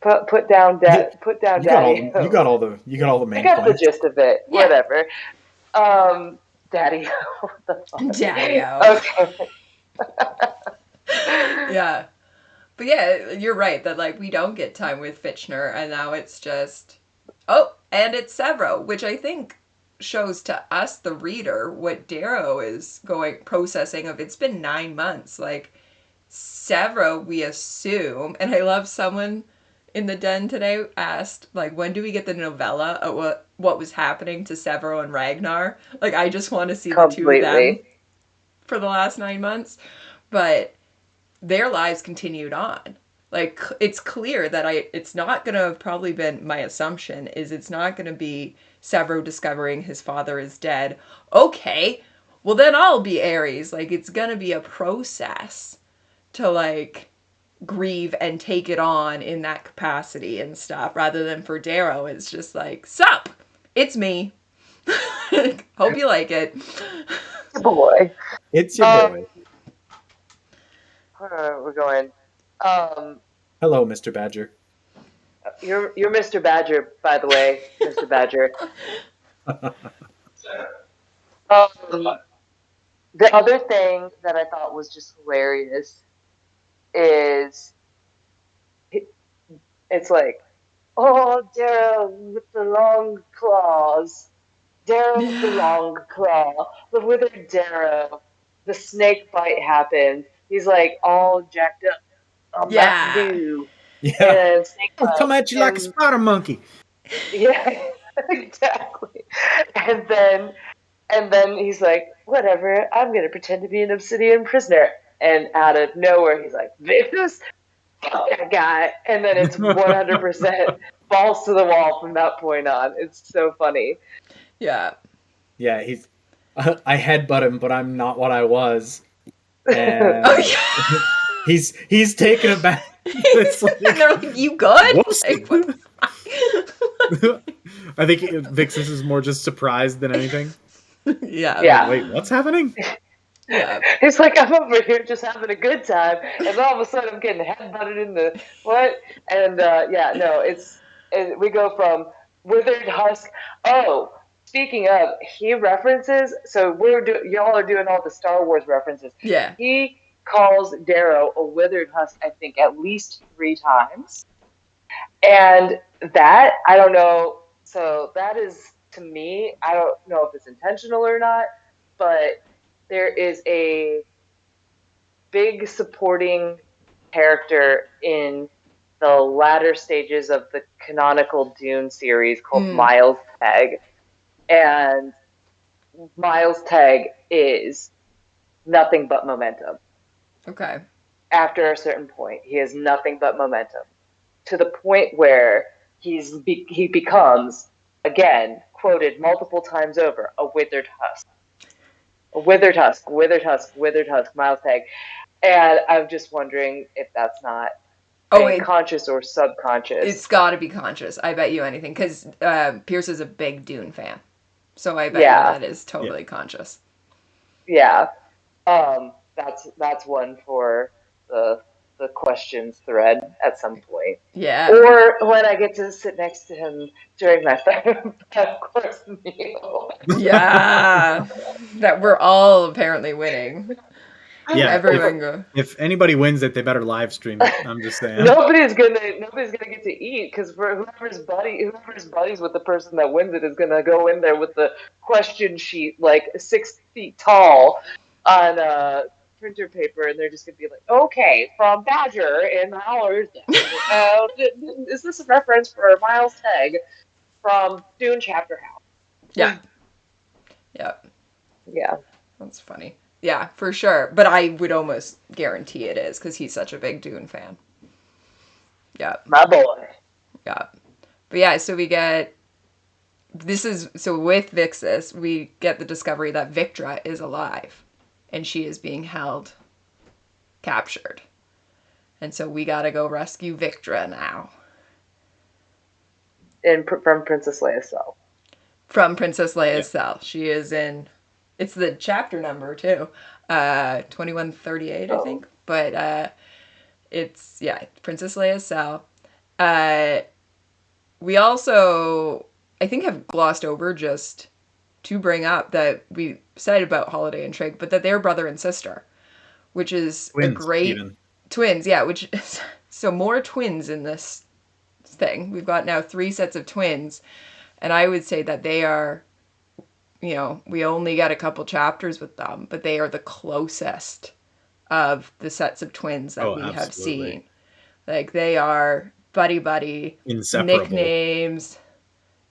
Put down, Daddy. You got all the main I got points. the gist of it. Yeah. Whatever. Daddy. What the fuck? Daddy-O. Okay. Yeah. But yeah, you're right that like we don't get time with Fitchner, and now it's just and it's Severo, which I think shows to us the reader what Darrow is processing of. It's been 9 months. Like Severo, we assume, and I love someone in the den today asked like, when do we get the novella of what was happening to Severo and Ragnar? Like I just want to see the two of them for the last 9 months, but their lives continued on. Like it's clear that it's not going to have probably been, my assumption is it's not going to be Severo discovering his father is dead. Okay, well then I'll be Ares. Like it's going to be a process to like grieve and take it on in that capacity and stuff, rather than for Darrow it's just like, sup, it's me. Hope you like it. Boy. It's your boy. We're going. Hello, Mr. Badger. You're Mr. Badger, by the way, Mr. Badger. The other thing that I thought was just hilarious is it's like, oh, Darrow with the long claws. Darrow with the long claw. The withered Darrow. The snake bite happened. He's like all jacked up. Yeah. Yeah. And snake bite. I'll come at you like a spider monkey. Yeah, exactly. And then he's like, whatever, I'm gonna pretend to be an obsidian prisoner. And out of nowhere, he's like, Victus, fuck that guy. And then it's 100% balls to the wall from that point on. It's so funny. Yeah. Yeah, I headbutt him, but I'm not what I was. And he's taken aback. It's like, and they're like, you good? Like, I think Vixus is more just surprised than anything. Yeah. Yeah. Wait, what's happening? Yeah. It's like I'm over here just having a good time, and then all of a sudden I'm getting headbutted in the what? And we go from withered husk. Oh, speaking of, he references. So y'all are doing all the Star Wars references. Yeah. He calls Darrow a withered husk, I think, at least 3 times, and that I don't know. So that is, to me, I don't know if it's intentional or not, but there is a big supporting character in the latter stages of the canonical Dune series called Miles Teg. And Miles Teg is nothing but momentum. Okay. After a certain point, he has nothing but momentum, to the point where he becomes, again, quoted multiple times over, a withered husk. A withered husk, withered husk, withered husk, Miles Teg. And I'm just wondering if that's not conscious or subconscious. It's got to be conscious. I bet you anything, because Pierce is a big Dune fan, so I bet you that is totally conscious. Yeah, that's one for the questions thread at some point. Yeah. Or when I get to sit next to him during my 5-course meal. Yeah, that we're all apparently winning. Yeah, everyone if anybody wins it, they better live stream it. I'm just saying. Nobody's gonna get to eat, because whoever's buddies with the person that wins it is gonna go in there with the question sheet like 6 feet tall on printer paper, and they're just gonna be like, okay, from Badger in Howler's is this a reference for Miles Teg from Dune Chapter House? Yeah. Yep. Yeah. That's funny. Yeah, for sure. But I would almost guarantee it is, because he's such a big Dune fan. Yeah. My boy. Yeah. But yeah, so we get... So with Vixis, we get the discovery that Victra is alive. And she is being held captured. And so we gotta go rescue Victra now. From Princess Leia's cell. From Princess Leia's cell. She is in... It's the chapter number, too. 2138, I think. But it's, Princess Leia's cell. We also, I think, have glossed over just to bring up that we said about Holiday and Trig, but that they're brother and sister, which is twins, a great... Even. Twins, yeah, which is... So more twins in this thing. We've got now 3 sets of twins, and I would say that they are... we only got a couple chapters with them, but they are the closest of the sets of twins that we have seen. Like, they are buddy, inseparable. Nicknames,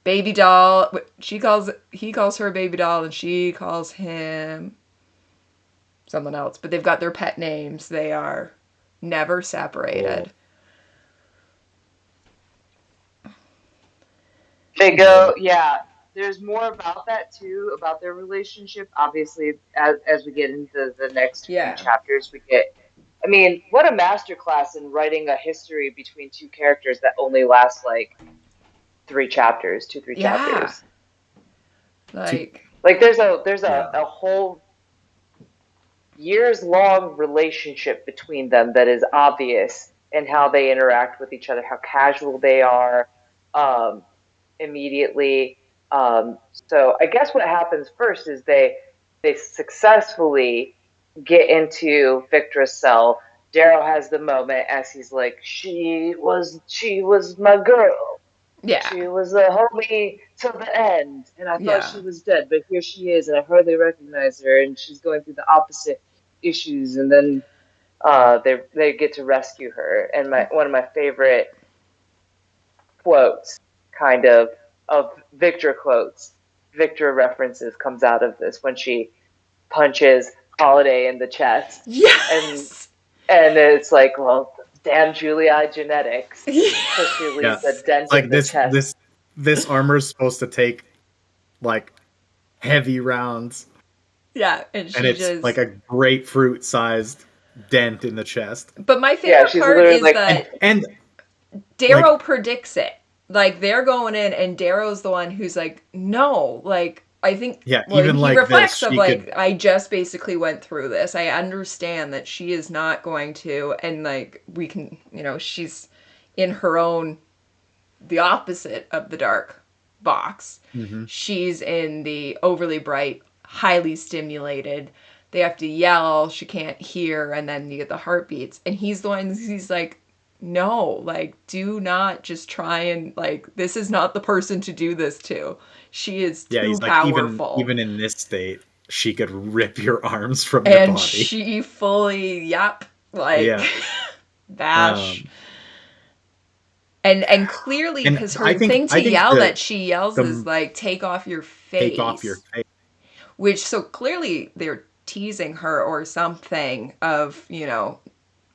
baby doll. He calls her baby doll, and she calls him someone else. But they've got their pet names. They are never separated. They go, yeah. There's more about that too, about their relationship. Obviously, as we get into the next few chapters, we get. I mean, what a masterclass in writing a history between 2 characters that only lasts like 3 chapters, 2-3 chapters. Like there's a whole years-long relationship between them that is obvious in how they interact with each other, how casual they are immediately. So I guess what happens first is they successfully get into Victra's cell. Darrow has the moment as he's like, she was my girl. Yeah. She was a homie till the end, and I thought she was dead, but here she is, and I hardly recognize her, and she's going through the opposite issues, and then they get to rescue her. And one of my favorite quotes, kind of Victra quotes, Victra references, comes out of this when she punches Holiday in the chest. Yes. And it's like, well, damn Julia genetics. Because she leaves a dent in the chest. This armor is supposed to take like heavy rounds. Yeah, and it's just like a grapefruit sized dent in the chest. But my favorite part is that and Darrow predicts it. Like, they're going in, and Darrow's the one who's like, no, like, I think, Yeah, well, even he like this, reflects of she like, could. I just basically went through this. I understand that she is not going to, and like, we can, she's in her own, the opposite of the dark box. Mhm. She's in the overly bright, highly stimulated. They have to yell, she can't hear, and then you get the heartbeats. And he's the one, he's like, no, like, do not just try and, like, this is not the person to do this to. She is Yeah, too he's like, powerful. even in this state, she could rip your arms from your And body. she fully, yep, like, Yeah. bash. Um, And clearly, and because her thing to I think yell that she yells is the like, take off your take off your face. face. Which, so clearly they're teasing her or something of,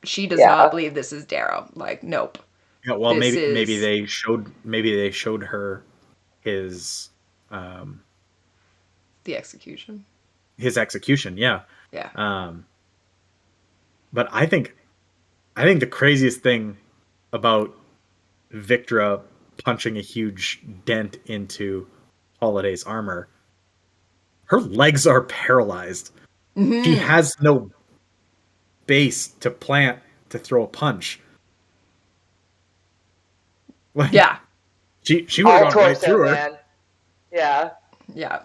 she does not Yeah. believe this is Darrow. Like, nope. Yeah, well, This is maybe they showed her his um the execution. his execution. Yeah. Yeah. Um, but I think the craziest thing about Victra punching a huge dent into Holiday's armor, her legs are paralyzed. She Mm-hmm. has no base to plant to throw a punch. Like Yeah. she would have All gone right torso, through her. man. Yeah. Yeah.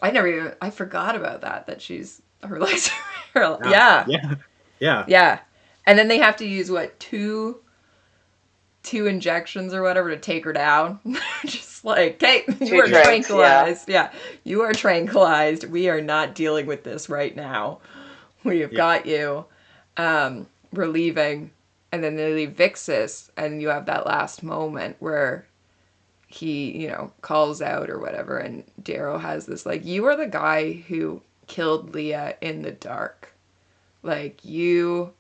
I forgot about that she's, her legs are, Yeah, yeah. yeah, yeah, Yeah. And then they have to use what, two injections or whatever to take her down. Just like, okay, you 2 are yeah, tranks, yeah. tranquilized. Yeah, you are tranquilized. We are not dealing with this right now. We have yeah. got you. We're leaving. And then they leave Vixis, and you have that last moment where he, calls out or whatever, and Darrow has this, like, you are the guy who killed Leah in the dark. Like, you,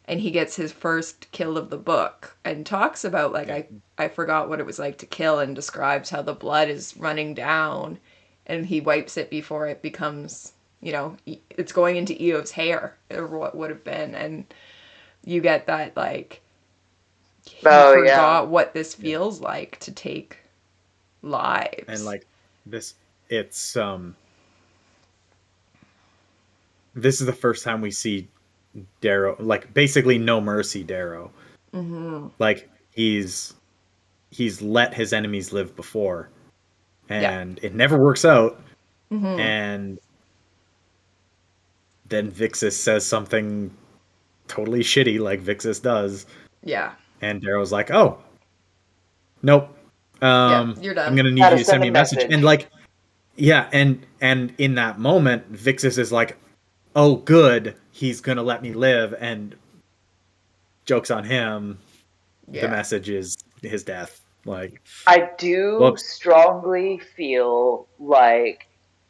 and he gets his first kill of the book and talks about, like, Yeah. I forgot what it was like to kill, and describes how the blood is running down and he wipes it before it becomes, it's going into Eo's hair, or what would have been. And you get that, like, he Oh, yeah. forgot what this Yeah. feels like to take And lives. like this, it's this is the first time we see Darrow, like basically no mercy Darrow. Mm-hmm. Like he's let his enemies live before, Yeah. and it never works out. Mm-hmm. And then Vixis says something totally shitty, like Vixis does, Yeah. and Darrow's like, "Oh, nope. Yeah. You're I'm done. gonna need Gotta you to send send me a a message." message. And like, yeah, and in that moment, Vixis is like, "Oh, good, he's gonna let me live." And joke's on him. The Yeah. message is his death. Like, I do whoops. strongly feel like,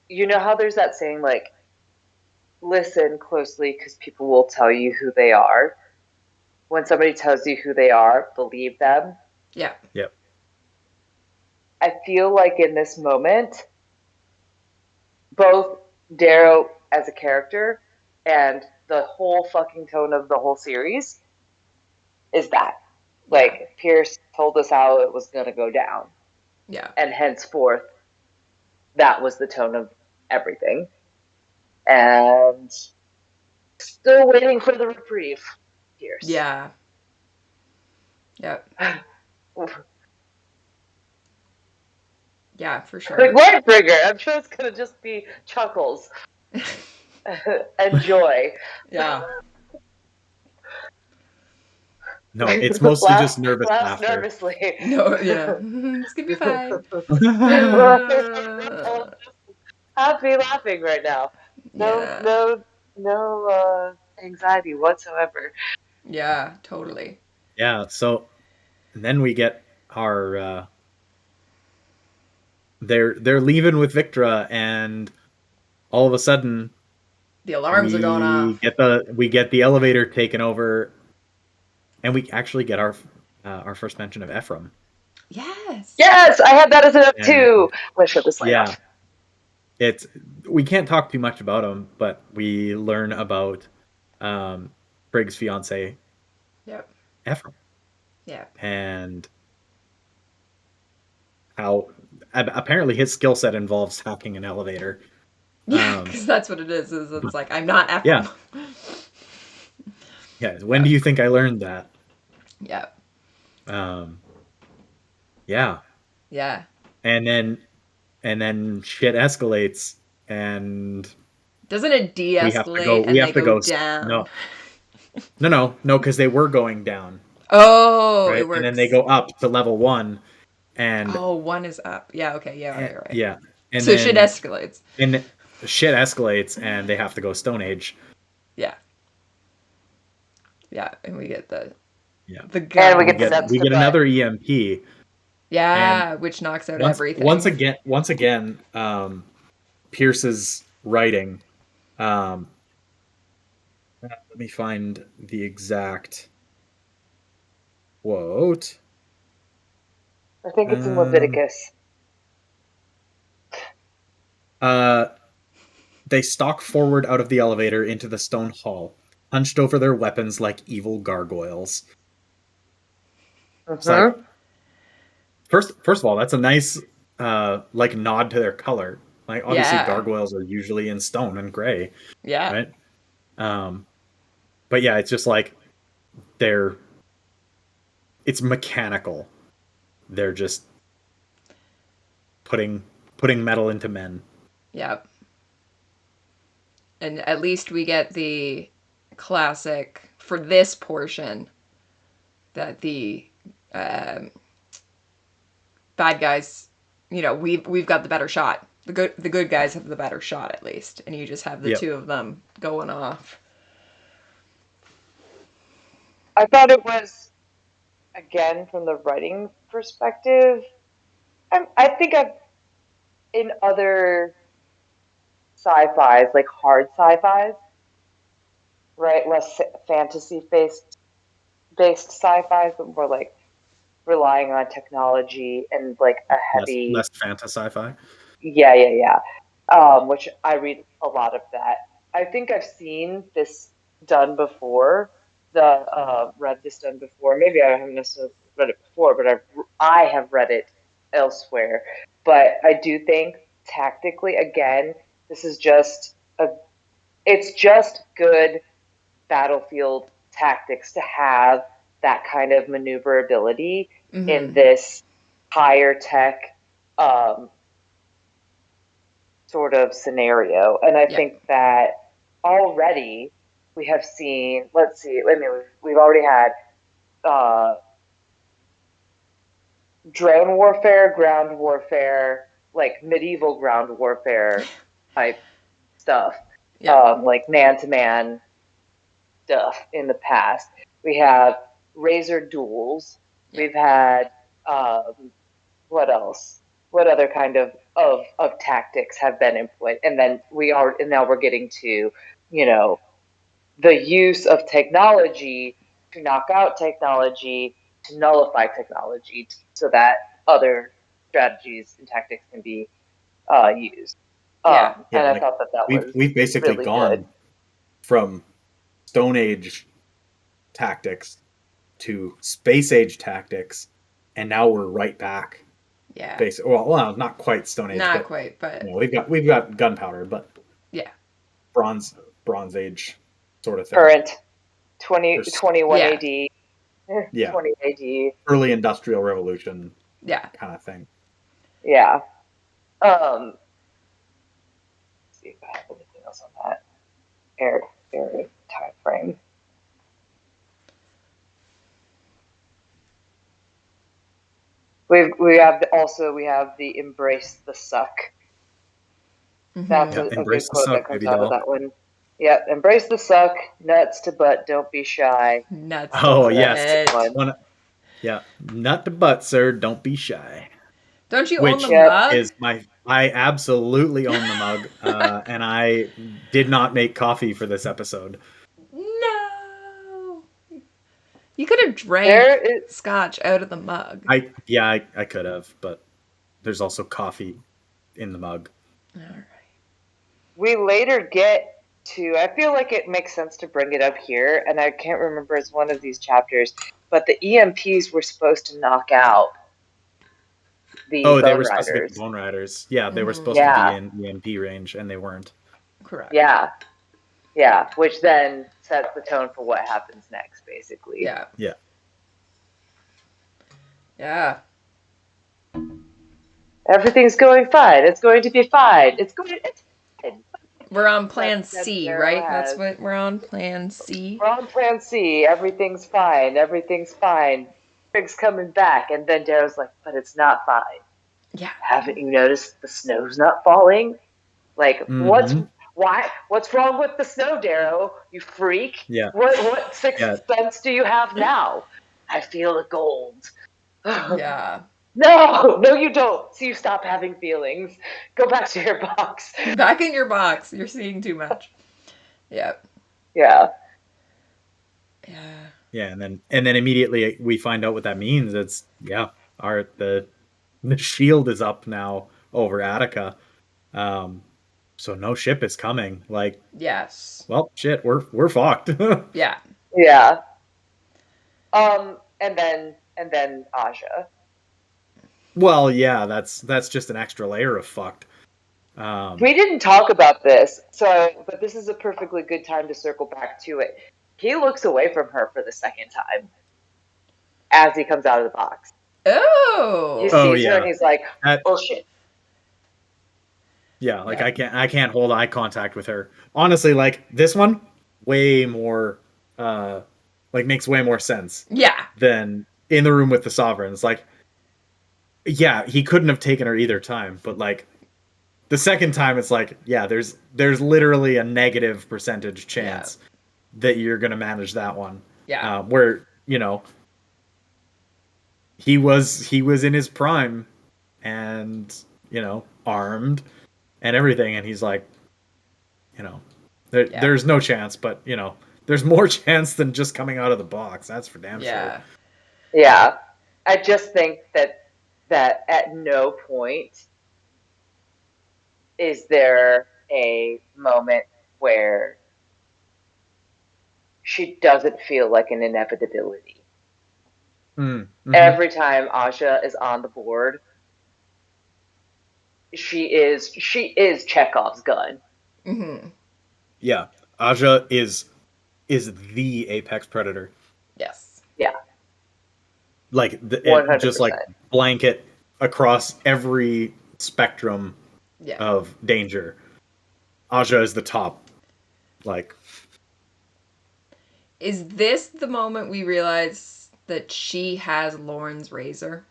you know how there's that saying, like, listen closely because people will tell you who they are. When somebody tells you who they are, believe them. Yeah. Yep. I feel like in this moment, both Darrow as a character and the whole fucking tone of the whole series is that. Yeah. Like, Pierce told us how it was going to go down. Yeah. And henceforth, that was the tone of everything. And still waiting for the reprieve, Pierce. Yeah. Yep. Yeah, for Like sure. Lightbringer, I'm sure it's going to just be chuckles and joy. Yeah. No, it's mostly just nervous Laughs laughter. nervously. No, yeah. It's gonna be fine. Happy laughing right now. No, Yeah. no, no anxiety whatsoever. Yeah, totally. Yeah. So then we get our they're leaving with Victra, and all of a sudden The alarms are going off. we get the elevator taken over, and we actually get our first mention of Ephraim. Yes. Yes, I had that as an up And too. I'm gonna shut this light yeah, off. it's we can't talk too much about him, but we learn about Briggs' fiance Yep. Ephraim, Yep. and how apparently his skill set involves hacking an elevator. Yeah, because that's what it is. It's like, I'm not Yeah. Ephraim. Yeah. When do you think I learned that? Yeah. Yeah. Yeah. And then shit escalates, and Doesn't it we have to go. de-escalate We and they have to go go. down? No, because they were going down, Oh, right? it And then they works. go up to level 1, and Oh, one is up. Yeah, okay, yeah, right, right. yeah, and So shit then escalates. and shit escalates, and they have to go Stone Age. Yeah. Yeah, and we get the Yeah, And we gun. get the nuts we to get butt. another EMP, and Yeah, which knocks out once everything. again, Pierce's writing. Let me find the exact quote. I think it's in Leviticus. They stalk forward out of the elevator into the stone hall, hunched over their weapons like evil gargoyles. It's like, Mm-hmm. first of all, that's a nice like nod to their color. Like, obviously Yeah. gargoyles are usually in stone and gray, Yeah. right? But yeah, it's just like they're it's mechanical. They're just putting metal into men. Yeah. And at least we get the classic for this portion that the um, bad guys, we've got the better shot. The good guys have the better shot at least, and you just have the Yep. two of them going off. I thought it was, again, from the writing perspective. I think I've in other sci-fis, like hard sci-fis, right? Less fantasy based sci-fis, but more like relying on technology and like a heavy. Less fantasy-fi. Yeah. Which I read a lot of that. I think I've seen this done before. Read this done before. Maybe I haven't necessarily read it before, but I have read it elsewhere. But I do think tactically, again, this is just a. It's just good battlefield tactics to have that kind of maneuverability in this higher tech um, sort of scenario. And I Yeah. think that already we have seen, let's see, I mean, we've already had drone warfare, ground warfare, like medieval ground warfare type stuff, Yeah. like man to man stuff in the past. We have razor duels. Yeah. We've had what else? What other kind of tactics have been employed? And then now we're getting to, you know, the use of technology to knock out technology, to nullify technology, so that other strategies and tactics can be used. Yeah. Yeah, And I like thought that we've was basically really good. gone from Stone Age tactics to Space Age tactics, and now we're right back. Yeah. Well, not quite Stone Age, Not but quite, but we've got gunpowder, but yeah. Bronze Age sort of thing. Current 21 Yeah. AD, Yeah, 20 AD. early Industrial Revolution Yeah. kind of thing. Yeah. Let's see if I have anything else on that air time frame. We have the embrace the suck. That's Yeah, a good embrace the quote suck, that comes baby out of doll. that one. Yep, embrace the suck, nuts to butt, don't be shy. Nuts to Oh Also, that's yes, a good butt. one. yeah, nut to butt, sir. Don't be shy. Don't you own the Which Yep. mug? is I absolutely own the mug, and I did not make coffee for this episode. No. You could have There drank is, scotch out of the mug. I could have, but there's also coffee in the mug. All right. we later get to, I feel like it makes sense to bring it up here, and I can't remember it's one of these chapters, but the EMPs were supposed to knock out the they Bone were supposed to get the Riders. Bone Riders. Yeah, they were supposed to be Yeah, in EMP range, and they weren't. Correct. yeah, yeah. Which then sets the tone for what happens next, basically. Yeah. Yeah. Yeah. Everything's going fine. It's going to be fine. It's fine. We're on plan But then C, Darrow right? That's has. what we're on, plan C. We're on plan C. Everything's fine. Everything's fine. Trig's coming back, and then Darrow's like, "But it's not fine. Yeah. Haven't you noticed the snow's not falling? Like, Mm-hmm. what's wrong with the snow, Darrow? You freak! Yeah. What sixth Yeah. sense do you have now? I feel the gold." Yeah. No, you don't. So you stop having feelings. Go back to your box. Back in your box. You're seeing too much. Yep. Yeah. Yeah. Yeah, and then immediately we find out what that means. It's the shield is up now over Attica. So no ship is coming. Like, Yes. well, shit, we're fucked. Yeah. Yeah. And then Aja. Well, yeah, that's just an extra layer of fucked. We didn't talk about this, but this is a perfectly good time to circle back to it. He looks away from her for the second time as he comes out of the box. Oh. He Oh, sees her yeah. and he's like, That- "Bullshit." Yeah, like Yeah. I can't hold eye contact with her. Honestly, like this one, way more like makes way more sense Yeah. than in the room with the sovereigns. Like, yeah, he couldn't have taken her either time, but like the second time it's like, yeah, there's literally a negative percentage chance that you're gonna manage that one. Yeah. Where, you know, he was in his prime and, you know, armed and everything, and he's like, you know, there's no chance, but you know, there's more chance than just coming out of the box. That's for damn Yeah. sure. Yeah. I just think that at no point is there a moment where she doesn't feel like an inevitability. Mm-hmm. Every time Aja is on the board, she is Chekhov's gun. Mm-hmm. Yeah, Aja is the apex predator. Yes. Yeah. Like just 100%. like blanket across every spectrum Yeah. of danger. Aja is the top. Like, Is this the moment we realize that she has Lauren's razor?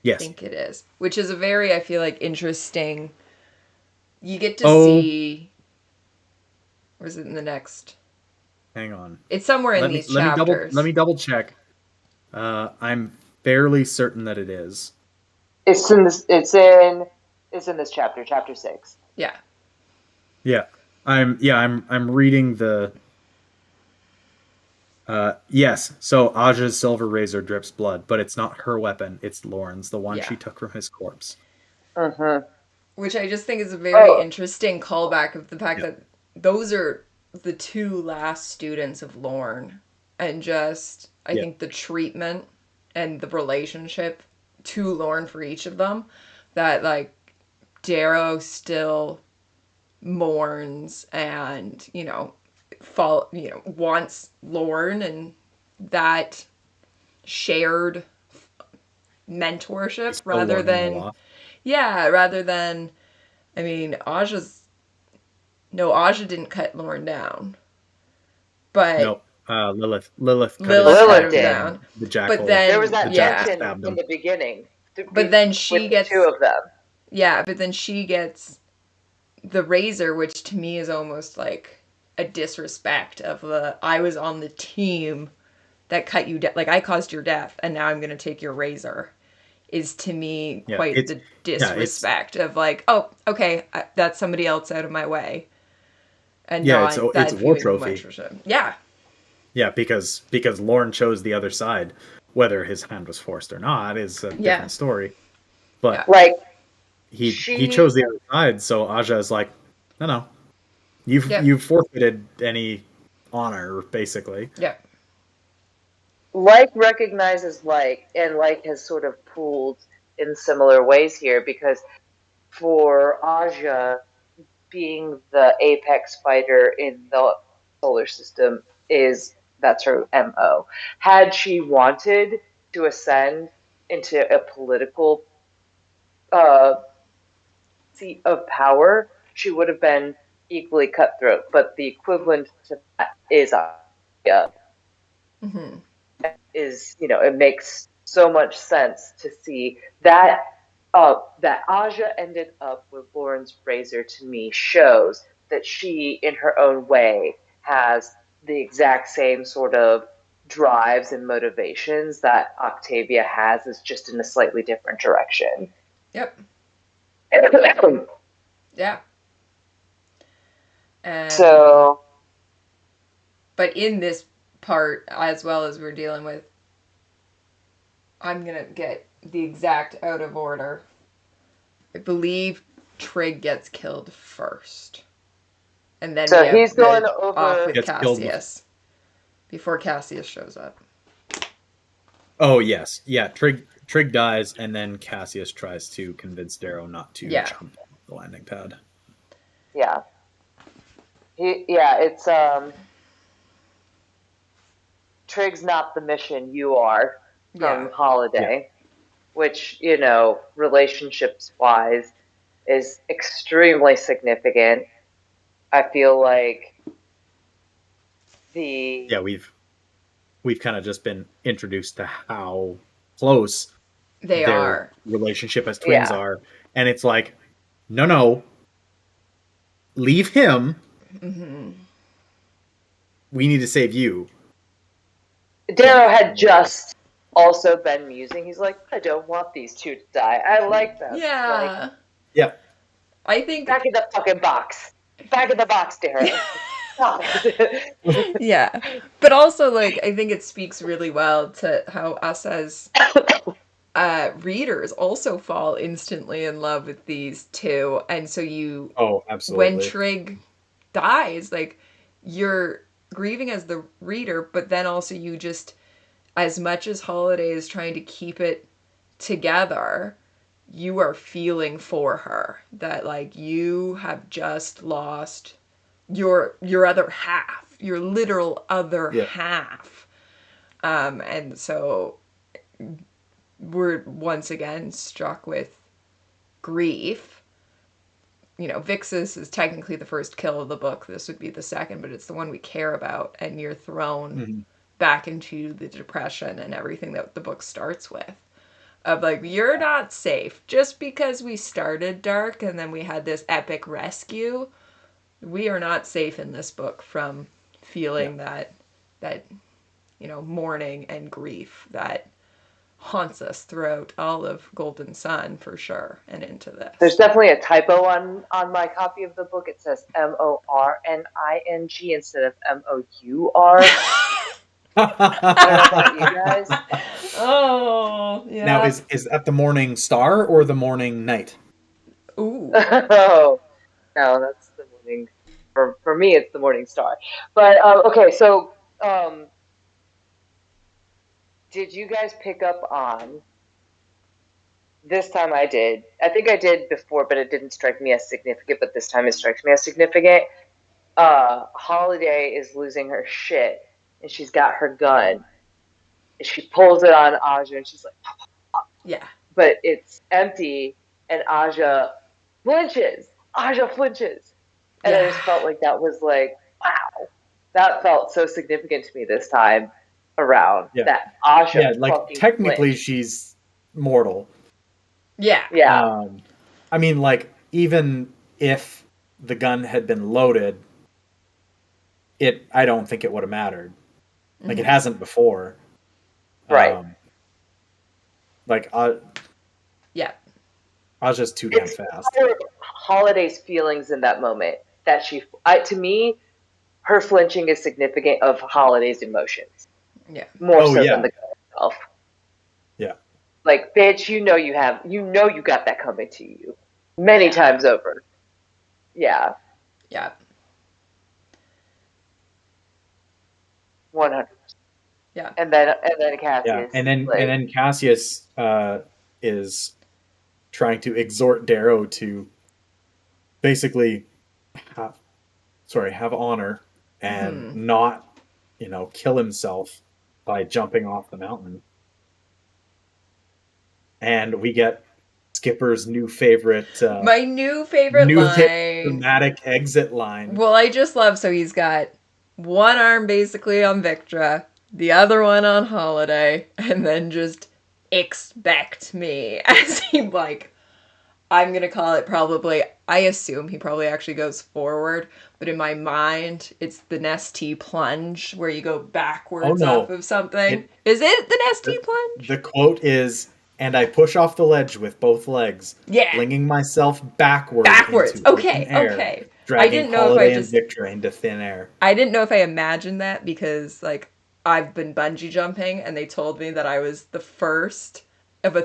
yes. I think it is. Which is a very, I feel like, interesting. You get to Oh. see. Or is it in the next? Hang on. It's somewhere in these chapters. Let me double check. I'm fairly certain that it is. It's in this chapter, chapter 6. Yeah. Yeah. I'm reading the yes, so Aja's silver razor drips blood, but it's not her weapon, it's Lauren's, the one she took from his corpse. Mm-hmm. Which I just think is a very interesting callback of the fact that those are the two last students of Lorne. And just, I think the treatment and the relationship to Lorne for each of them, that, like, Darrow still mourns and, wants Lorne, and that shared mentorship rather than I mean, Aja didn't cut Lorne down, but Lilith Cut him did. down. The jackal. But then There was that tension stabbed him. in the beginning. But then she with gets the two of them. Yeah, but then she gets the razor, which to me is almost like a disrespect of I was on the team that cut you like I caused your death, and now I'm going to take your razor. Is to me quite the disrespect of like, oh, okay, that's somebody else out of my way, and it's a war trophy. Yeah, yeah, because Lorne chose the other side. Whether his hand was forced or not is a different story. But like he chose the other side, so Aja is like, no, you've forfeited any honor, basically. Yeah. Like recognizes like, and like has sort of pooled in similar ways here, because for Aja, being the apex fighter in the solar system that's her MO. Had she wanted to ascend into a political seat of power, she would have been equally cutthroat. But the equivalent to that is Arya. Mm-hmm. Is, it makes so much sense to see that that Aja ended up with Lauren's razor, to me shows that she, in her own way, has the exact same sort of drives and motivations that Octavia has, is just in a slightly different direction. Yep. Yeah. So, but in this part, as well as we're dealing with, I'm gonna get the exact out of order. I believe Trig gets killed first, and then we so have he's going the off over. with Gets killed Cassius before Cassius shows up. Oh yes, yeah. Trig dies, and then Cassius tries to convince Darrow not to Yeah. jump on the landing pad. Yeah. It's Trig's not the mission, you are, from Yeah. Holiday, which, relationships wise is extremely significant. I feel like Yeah, we've kind of just been introduced to how close They their are. relationship as twins yeah. are, and it's like, no, leave him. Mm-hmm. We need to save you. Darrow Like, had just also been musing. He's like, I don't want these two to die. I like them. Like, Yeah. yeah, I think. back in the fucking box. Back in the box, Darrow. Stop it. Yeah. But also, like, I think it speaks really well to how us as readers also fall instantly in love with these two. And so oh, when absolutely. Trig dies, like, you're grieving as the reader, but then also you just, as much as Holiday is trying to keep it together, you are feeling for her that, like, you have just lost your other half, your literal other Yeah, half. And so we're once again struck with grief. Vixus is technically the first kill of the book. This would be the second, but it's the one we care about. And you're thrown mm-hmm. back into the depression and everything that the book starts with. Of like, you're not safe. Just because we started dark and then we had this epic rescue, we are not safe in this book from feeling that mourning and grief that haunts us throughout all of Golden Sun for sure and into There's this. definitely a typo on my copy of the book. It says Morning instead of MOUR. I don't know about you guys. Oh, Now, yeah. is that the morning star or the morning night? Ooh. Oh, no, that's the morning. For me, it's the Morning Star. But okay, so did you guys pick up on this time? I did. I think I did before, but it didn't strike me as significant. But this time, it strikes me as significant. Holiday is losing her shit, and she's got her gun. And she pulls it on Aja, and she's like, Yeah. but it's empty, and flinches. Aja flinches. And I Yeah. just felt like that was like, wow. That felt so significant to me this time around, Yeah, that Aja yeah. Like fucking technically, flinched. she's mortal. Yeah. Yeah. I mean, like even if the gun had been loaded, I don't think it would have mattered. Like it Mm-hmm. hasn't before. Right. Like Yeah. I was just too damn It's fast. Holiday's feelings in that moment that to me, her flinching is significant of Holiday's emotions Yeah. more Oh so than yeah, the gun itself. yeah, Like, bitch, you got that coming to you many Yeah. times over. Yeah, Yeah. 100. Yeah. And then yeah. Cassius, And like, then Cassius is trying to exhort Darrow to basically have honor and not, kill himself by jumping off the mountain. And we get Skipper's new favorite, My new favorite line. dramatic exit line. Well, I just love, so he's got one arm basically on Victra, the other one on Holiday, and then just expect me as he, like, I'm going to call it probably, I assume he probably actually goes forward, but in my mind, it's the Nestea plunge where you go backwards off of something. Is it the Nestea plunge? The quote is, "And I push off the ledge with both legs, flinging myself backwards into open air, dragging Holiday and Victra into thin air." I didn't know if I imagined that because, like, I've been bungee jumping and they told me that I was the first of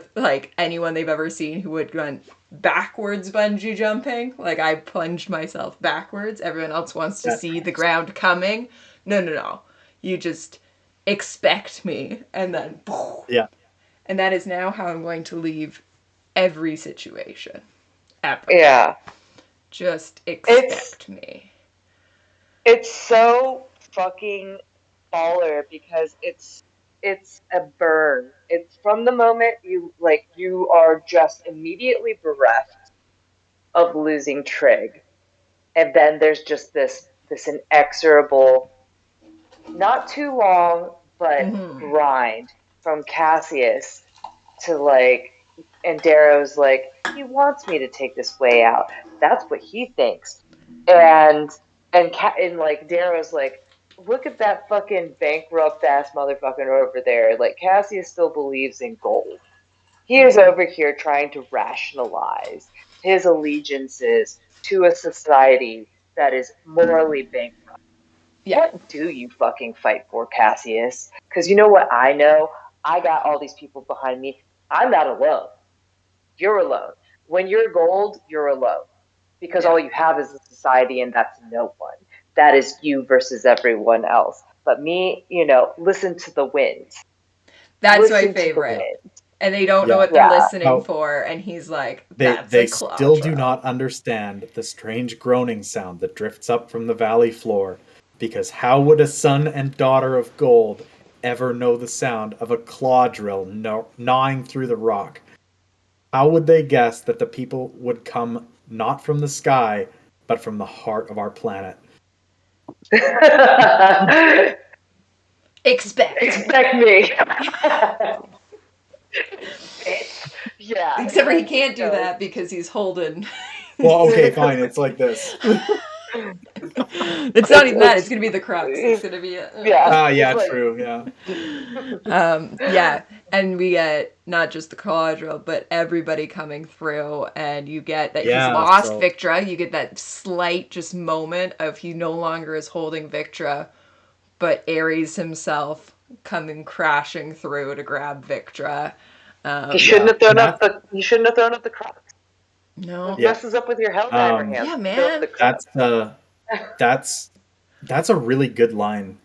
anyone they've ever seen who would go backwards bungee jumping. Like, I plunged myself backwards. Everyone else wants to see the ground coming. No. You just expect me and then yeah. And that is now how I'm going to leave every situation ever. Yeah. Just expect me. It's so fucking baller because it's a burn. It's from the moment you are just immediately bereft of losing Trig, and then there's just this inexorable, not too long, but grind from Cassius to and Darrow's like, he wants me to take this way out. That's what he thinks, and Darrow's like, look at that fucking bankrupt ass motherfucker over there. Like, Cassius still believes in gold. He is over here trying to rationalize his allegiances to a society that is morally bankrupt. Yeah. What do you fucking fight for, Cassius? Because you know what I know? I got all these people behind me. I'm not alone. You're alone. When you're gold, you're alone. Because all you have is a society, and that's no one. That is you versus everyone else. But me, listen to the wind. That's my favorite. And they don't know what they're listening for, and he's like, that's they still do not understand the strange groaning sound that drifts up from the valley floor, because how would a son and daughter of gold ever know the sound of a claw drill gnawing through the rock? How would they guess that the people would come not from the sky, but from the heart of our planet? Expect me. Yeah. Except for he can't do that because he's holding. Well, okay, fine. It's like this. It's not even that. It's going to be the crux. It's going to be true. Yeah. Yeah. And we get not just the Caladriel, but everybody coming through, and you get that he's lost Victra. You get that slight just moment of he no longer is holding Victra, but Ares himself coming crashing through to grab Victra. He shouldn't have thrown up the. He shouldn't have thrown up the crocs. No, it messes up with your Helldiver hands. Yeah, man. That's a really good line.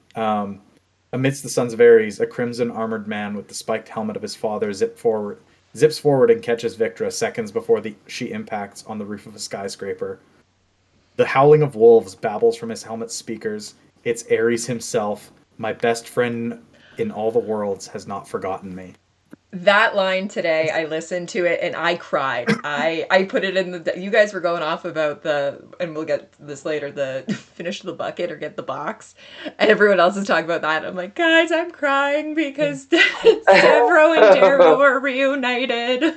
Amidst the sons of Ares, a crimson armored man with the spiked helmet of his father zips forward and catches Victra seconds before she impacts on the roof of a skyscraper. The howling of wolves babbles from his helmet's speakers. It's Ares himself. My best friend in all the worlds has not forgotten me. That line today, I listened to it and I cried. I put it in you guys were going off about and we'll get this later, the finish the bucket or get the box. And everyone else is talking about that. I'm like, guys, I'm crying because Severo and Darrow are reunited.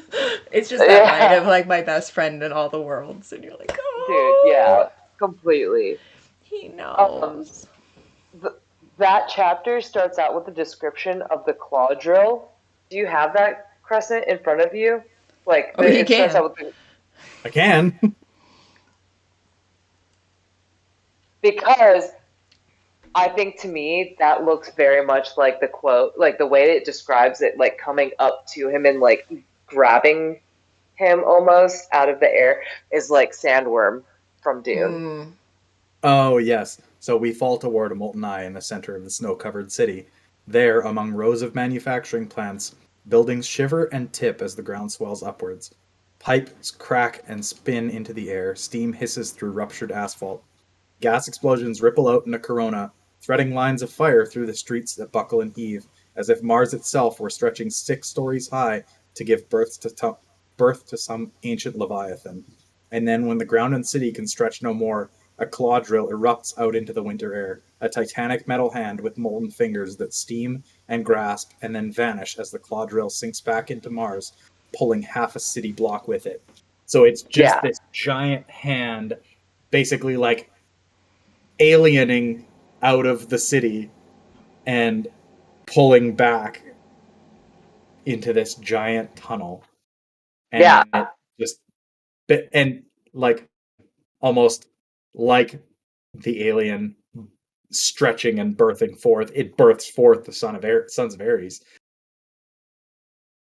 It's just that line of like, my best friend in all the worlds. And you're like, oh. Dude, yeah, completely. He knows. That chapter starts out with a description of the claw drill. Do you have that, Crescent, in front of you? It starts out with I can. Because I think to me that looks very much like the quote, like the way it describes it, like coming up to him and like grabbing him almost out of the air is like Sandworm from Dune. Oh, yes. So we fall toward a molten eye in the center of the snow-covered city. There, among rows of manufacturing plants, buildings shiver and tip as the ground swells upwards. Pipes crack and spin into the air. Steam hisses through ruptured asphalt. Gas explosions ripple out in a corona, threading lines of fire through the streets that buckle and heave, as if Mars itself were stretching 6 stories high to give birth to some ancient leviathan. And then, when the ground and city can stretch no more, a claw drill erupts out into the winter air, a titanic metal hand with molten fingers that steam and grasp and then vanish as the claw drill sinks back into Mars, pulling half a city block with it. So it's just this giant hand, basically like aliening out of the city and pulling back into this giant tunnel. And it just, and like almost like the alien stretching and birthing forth, it births forth the sons of Ares.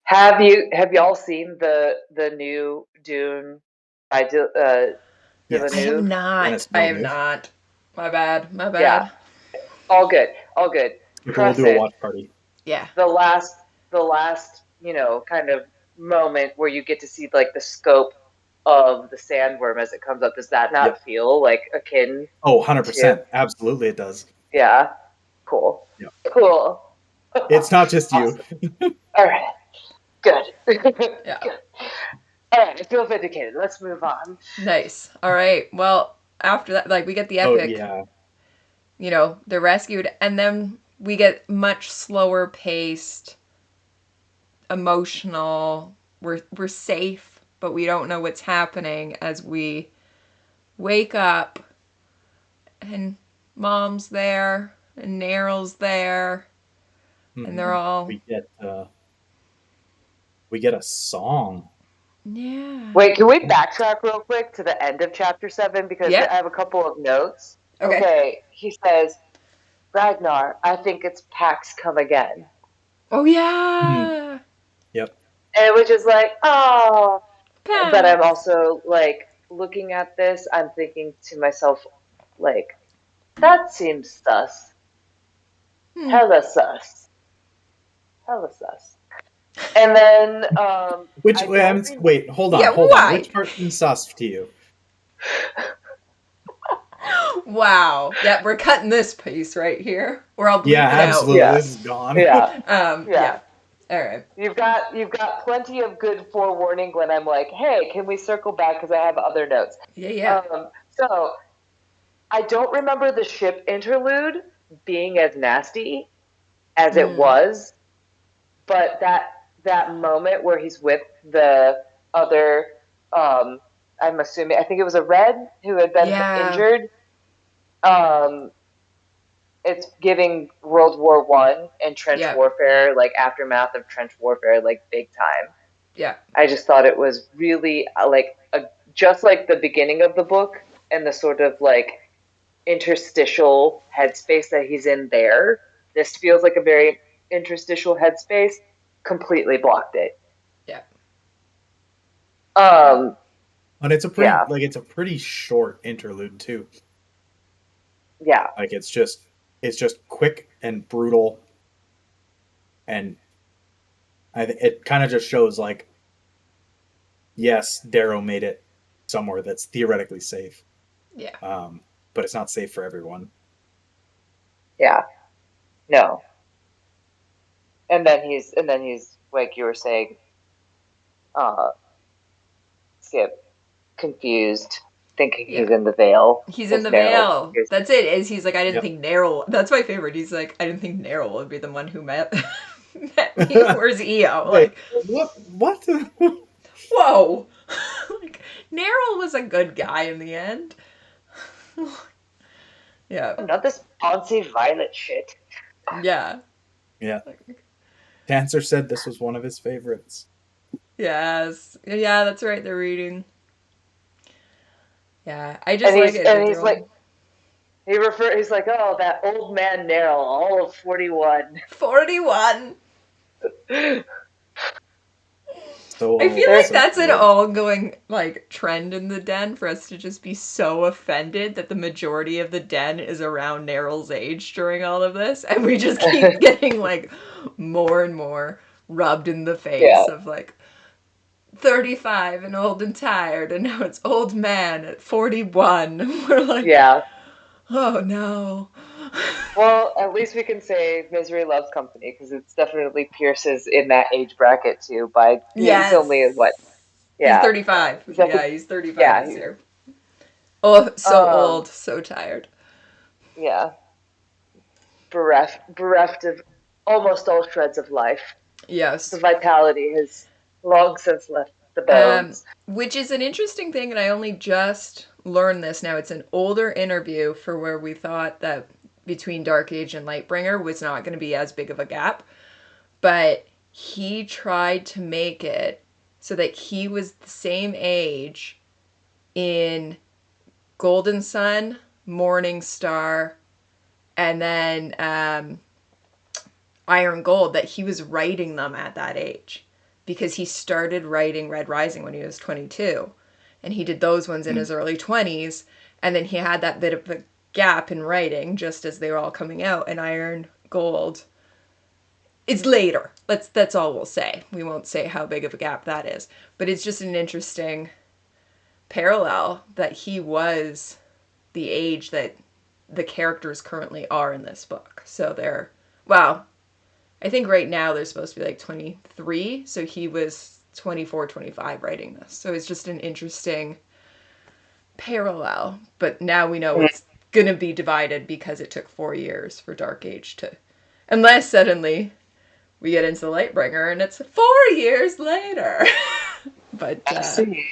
Have y'all seen the new Dune by Yes. I have Villeneuve? not. I have not. My bad. My Yeah, bad. all good, all good. We'll do a Crescent, watch party. Yeah. the last kind of moment where you get to see like the scope of the sandworm as it comes up. Does that not feel like akin? Oh, 100%. Absolutely it does. Yeah. Cool. Yeah. Cool. It's not just awesome. you. All right. Good. Yeah. Good. All right. I feel vindicated. Let's move on. Nice. All right. Well, after that, like, we get the epic. Oh, yeah. You know, they're rescued, and then we get much slower paced, emotional. We're safe, but we don't know what's happening as we wake up, and Mom's there, and Neryl's there, and they're all. We get a song. Yeah. Wait, can we backtrack real quick to the end of chapter 7 because I have a couple of notes. Okay, he says, Ragnar, I think it's Pax come again. Oh yeah. Yep. And it was just like, oh. Pax. But I'm also like looking at this, I'm thinking to myself, like, that seems sus. Hella sus. Hella sus. And then wait, hold on. Which part seems sus to you? Wow. Yeah, we're cutting this piece right here. Or I'll bleep it absolutely. out. This is gone. Yeah. All right. You've got plenty of good forewarning when I'm like, hey, can we circle back because I have other notes. Yeah. So I don't remember the ship interlude being as nasty as it was, but that moment where he's with the other, I'm assuming, I think it was a Red who had been injured. It's giving World War I and trench warfare, like aftermath of trench warfare, like big time. Yeah. I just thought it was really just like the beginning of the book and the sort of like interstitial headspace that he's in there. This feels like a very interstitial headspace. Completely blocked it. Yeah. And it's a pretty short interlude too. Yeah. Like it's just quick and brutal, and it kind of just shows like, yes, Darrow made it somewhere that's theoretically safe. Yeah. But it's not safe for everyone. Yeah. No. And then he's like you were saying, Skip, confused, thinking he's in the Vale. He's in the Vale. That's it. Is he's like, I didn't think Nerl. That's my favorite. He's like, I didn't think Nerl would be the one who met me. Where's Eo? Like, what? Whoa! Like, Nerl was a good guy in the end. Yeah. Not this bouncy violet shit. Yeah. Yeah. Dancer said this was one of his favorites. Yes. Yeah, that's right. They're reading. Yeah, I just like it. And he's like, he's like, oh, that old man Nerl, all of 41. 41. So I feel like that's an ongoing like trend in the den for us to just be so offended that the majority of the den is around Neryl's age during all of this, and we just keep getting like more and more rubbed in the face of like 35 and old and tired, and now it's old man at 41. We're like, Yeah. oh no. Well, at least we can say Misery Loves Company because it's definitely Pierce's in that age bracket too. By he's Yes. only what? He's Yeah, 35. he's Yeah, definitely he's 35 yeah. this year. Oh, so Um, old, so tired. yeah, bereft of almost all shreds of life. The Yes. vitality has long since left the bones. Which is an interesting thing, and I only just learned this now. It's an older interview for where we thought that between Dark Age and Lightbringer was not going to be as big of a gap. But he tried to make it so that he was the same age in Golden Sun, Morning Star, and then Iron Gold, that he was writing them at that age because he started writing Red Rising when he was 22 and he did those ones in his early 20s, and then he had that bit of a gap in writing just as they were all coming out, and Iron Gold is later. That's all we'll say. We won't say how big of a gap that is, but it's just an interesting parallel that he was the age that the characters currently are in this book. So they're, wow, I think right now they're supposed to be like 23, so he was 24, 25 writing this. So it's just an interesting parallel, but now we know it's going to be divided because it took 4 years for Dark Age to, unless suddenly we get into the Lightbringer and it's 4 years later. But See,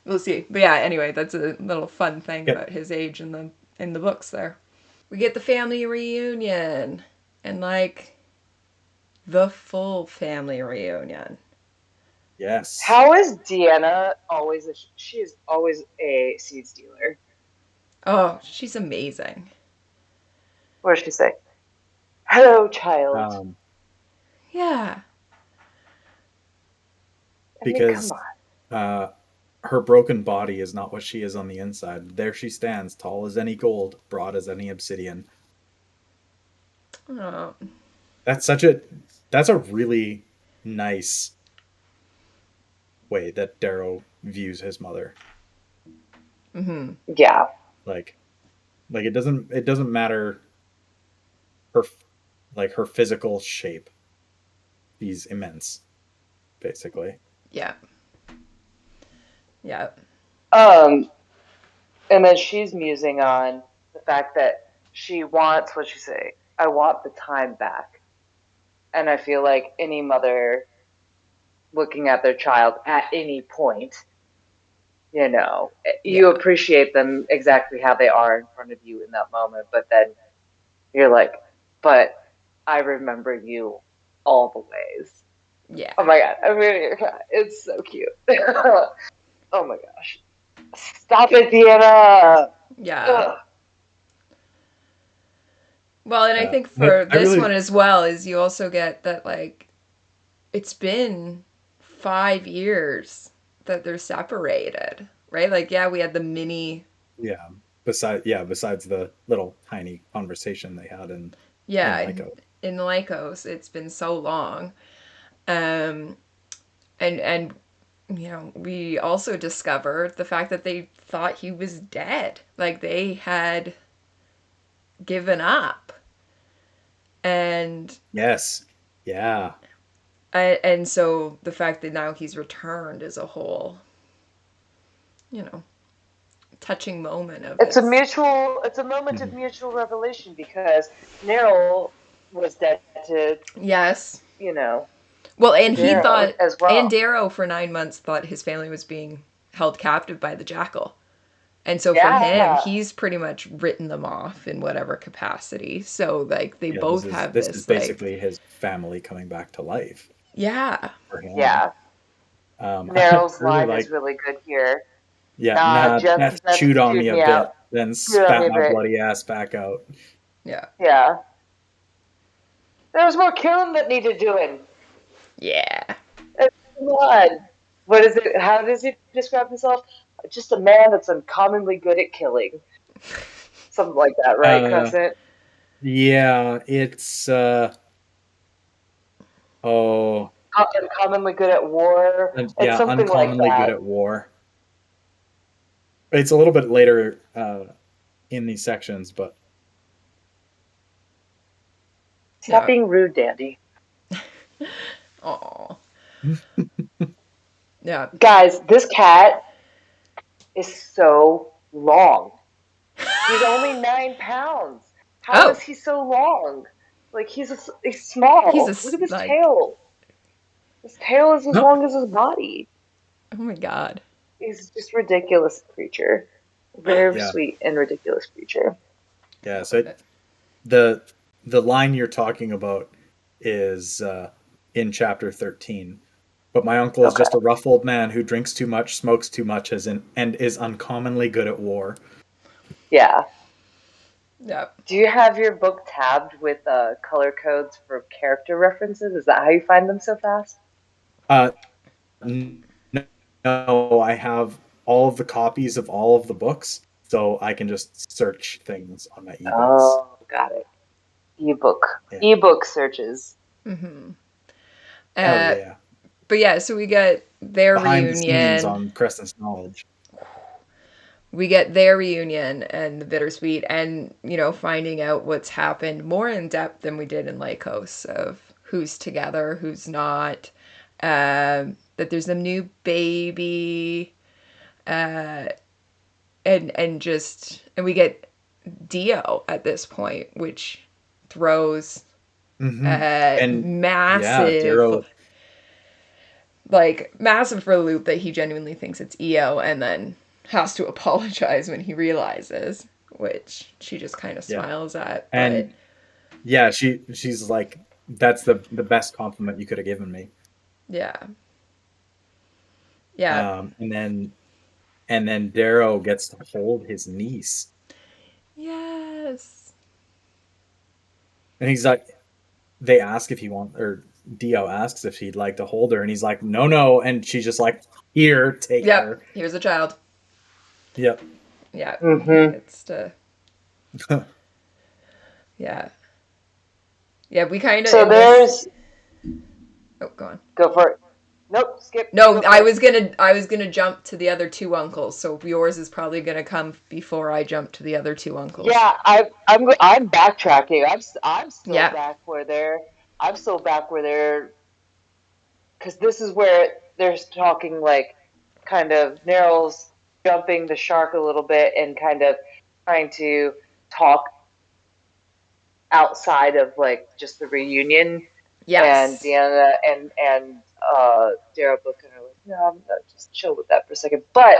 we'll see. But yeah, anyway, that's a little fun thing Yeah. about his age in the books there. We get the family reunion and like the full family reunion. Yes. how is Deanna always? She is always a seed stealer. Oh, she's amazing. What does she say? Hello, child. Um, Yeah. I mean, come because on. uh, her broken body is not what she is on the inside. There she stands, tall as any gold, broad as any obsidian. Oh, That's such a that's a really nice way that Darrow views his mother. Yeah. Like it doesn't matter her like her physical shape. He's immense, basically. yeah. Yeah. Um, and then she's musing on the fact that she wants what she say. I want the time back, and I feel like any mother looking at their child at any point, you know, you Yeah. appreciate them exactly how they are in front of you in that moment, but then you're like, but I remember you all the ways. Yeah. Oh my god, I'm really it's so cute. Oh my gosh. Stop it, Deanna. Yeah. Ugh. Well, and I Uh, think I, for I this one really as well is you also get that like it's been 5 years that they're separated, right? Like, yeah, we had the mini, yeah. Besides the little tiny conversation they had in yeah, Lyco. in Lycos, it's been so long. Um, and we also discovered the fact that they thought he was dead, like they had given up, and Yes. Yeah. and so the fact that now he's returned is a whole, you know, touching moment of his. It's a moment of Mhm. mutual revelation because Neryl was dead to, Yes. you know, Well, to and he Darrow thought, as and well. Darrow for 9 months thought his family was being held captive by the jackal. And so for him, Yeah. he's pretty much written them off in whatever capacity. So like they Yeah, this both is have this is this like, basically his family coming back to life yeah, for him. Yeah. I Neryl's really line is like, really good here. yeah, Nah, nah, Jeff Jeff chewed on chewed me a me out. bit, then Chewed on me spat a my bit. bloody ass back out. yeah, Yeah. There was more killing that needed doing. yeah, Come on. What is it? How does he describe himself? Just a man that's uncommonly good at killing. Something like that, right, Uh, Crescent? yeah, it's oh. uncommonly good at war. And It's yeah, something like uncommonly good that. at war. It's a little bit later in these sections, but Stop Yeah. being rude, Dandy. Oh. Yeah. Guys, this cat is so long. He's only 9 pounds. How is Oh, he so long? Like he's he's a small. Look at this like. tail. His tail is as no, long as his body. Oh my god. He's just ridiculous creature. Very yeah, sweet and ridiculous creature. yeah. So the the line you're talking about is in chapter 13. But my uncle is Okay. just a rough old man who drinks too much, smokes too much, and is uncommonly good at war. Yeah. Yeah. Do you have your book tabbed with color codes for character references? Is that how you find them so fast? Uh, no, I have all of the copies of all of the books, so I can just search things on my ebooks. Oh, got it. Ebook. Yeah. Ebook searches. Mm-hmm. Hell Uh, yeah. but yeah, so we get their Behind the scenes reunion. on Crescent's Knowledge. We get their reunion and the bittersweet, and finding out what's happened more in depth than we did in Lycos, of who's together, who's not. That there's a new baby, uh, and we get Dio at this point, which throws Mm-hmm. a And yeah, massive, Darrow. massive for a loop that he genuinely thinks it's EO, and then has to apologize when he realizes, which she just kind of Yeah. smiles at. But And yeah, she's like, that's the best compliment you could have given me. yeah, yeah, And then Darrow gets to hold his niece. yes, And he's like, they ask if he wants, or Dio asks if he'd like to hold her, and he's like, no, no. And she's just like, here, take yep. her. Here's a child. Yep. Yeah, he Mm-hmm. gets to. Yeah, yeah. We kind of So in this. there's Oh, go on. go for it. Nope, skip. You No, go for it. I was gonna jump to the other two uncles. So yours is probably gonna come before I jump to the other two uncles. Yeah, I'm backtracking. I'm still Yeah. back where they're. I'm still back where they're because this is where they're talking like kind of Neryl's jumping the shark a little bit and kind of trying to talk outside of like just the reunion, and Yes. Deanna and Darrow both kind of like, no, I'm gonna just chill with that for a second. But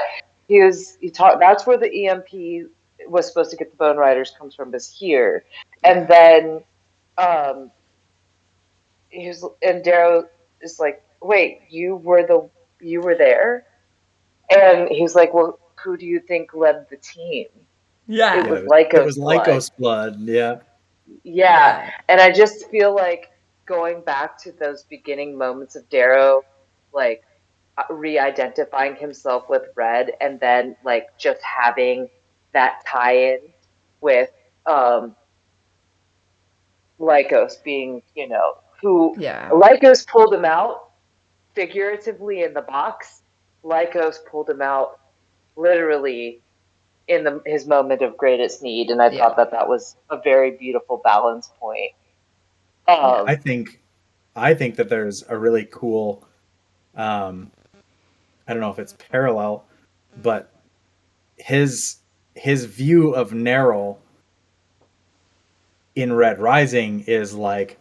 he talked. That's where the EMP was supposed to get the Bone Riders comes from, is here, and Yeah. then um, and Darrow is like, wait, you were there, and he's like, well, who do you think led the team? It Yeah. Yeah, was it Lycos was blood. Lycos blood. Yeah. Yeah, Yeah. and I just feel like going back to those beginning moments of Darrow, like re-identifying himself with Red, and then like just having that tie-in with um Lycos being, who Yeah. Lycos pulled him out figuratively in the box. Lycos pulled him out literally in his moment of greatest need, and I Yeah. thought that was a very beautiful balance point. Yeah. I think I think that there's a really cool um I don't know if it's parallel, but his his view of Neryl in Red Rising is like,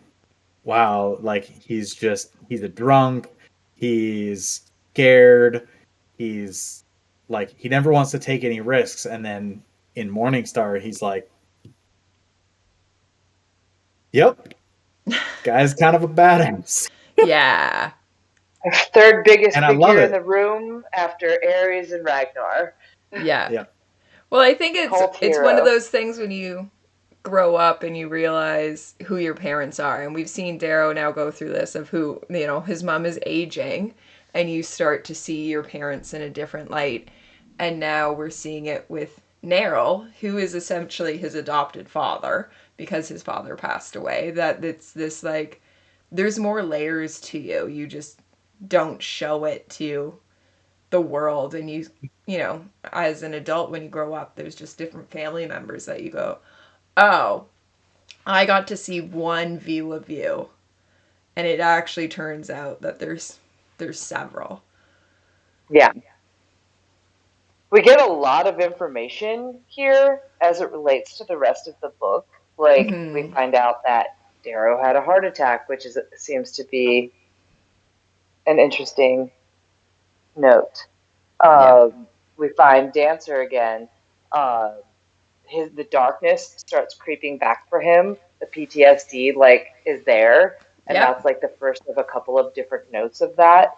wow, like he's a drunk, he's scared, he's like he never wants to take any risks, and then in Morningstar he's like, yep, guy's kind of a badass. Yeah. Third biggest And I love figure in it. the room after Ares and Ragnar. Yeah. Yeah. Well, I think Cult it's one of hero. those things when you grow up and you realize who your parents are. And we've seen Darrow now go through this of who, his mom is aging, and you start to see your parents in a different light. And now we're seeing it with Neryl, who is essentially his adopted father because his father passed away. That it's this like there's more layers to you. You just don't show it to the world. And you know, as an adult, when you grow up, there's just different family members that you go, oh, I got to see one view of you. And it actually turns out that there's several. Yeah. We get a lot of information here as it relates to the rest of the book. Like, we find out that Darrow had a heart attack, which seems to be an interesting note. Yeah. We find Dancer again. The darkness starts creeping back for him. The PTSD is there, and Yep. that's like the first of a couple of different notes of that.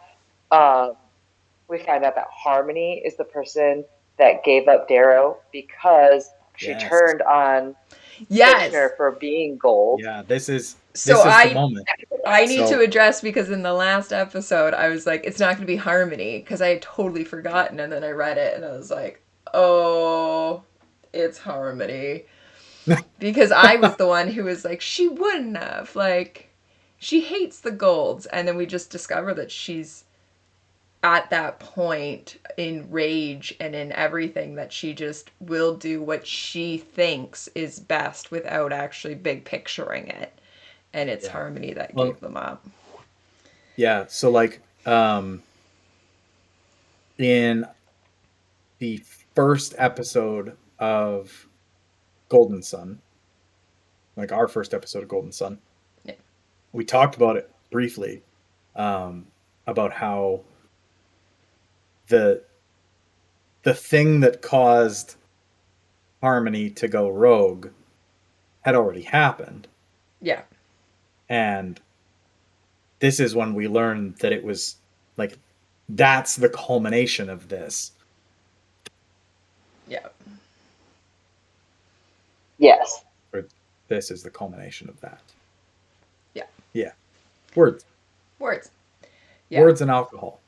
We find out that Harmony is the person that gave up Darrow because she Yes. turned on Yes. Kitchener for being gold. Yeah, this is So the moment. I need to address, because in the last episode I was like, it's not going to be Harmony, because I had totally forgotten, and then I read it and I was like, oh, it's Harmony. Because I was the one who was like, she wouldn't have, like, she hates the golds, and then we just discover that she's at that point in rage and in everything, that she just will do what she thinks is best without actually big picturing it. And it's Harmony that gave them up. Yeah, so like in the first episode of Golden Sun, like our first episode of Golden Sun, we talked about it briefly, about how the thing that caused Harmony to go rogue had already happened. Yeah. And this is when we learned that it was like, that's the culmination of this. Yeah. Yes. Or this is the culmination of that. Yeah. Yeah. Words. Yeah. Words and alcohol.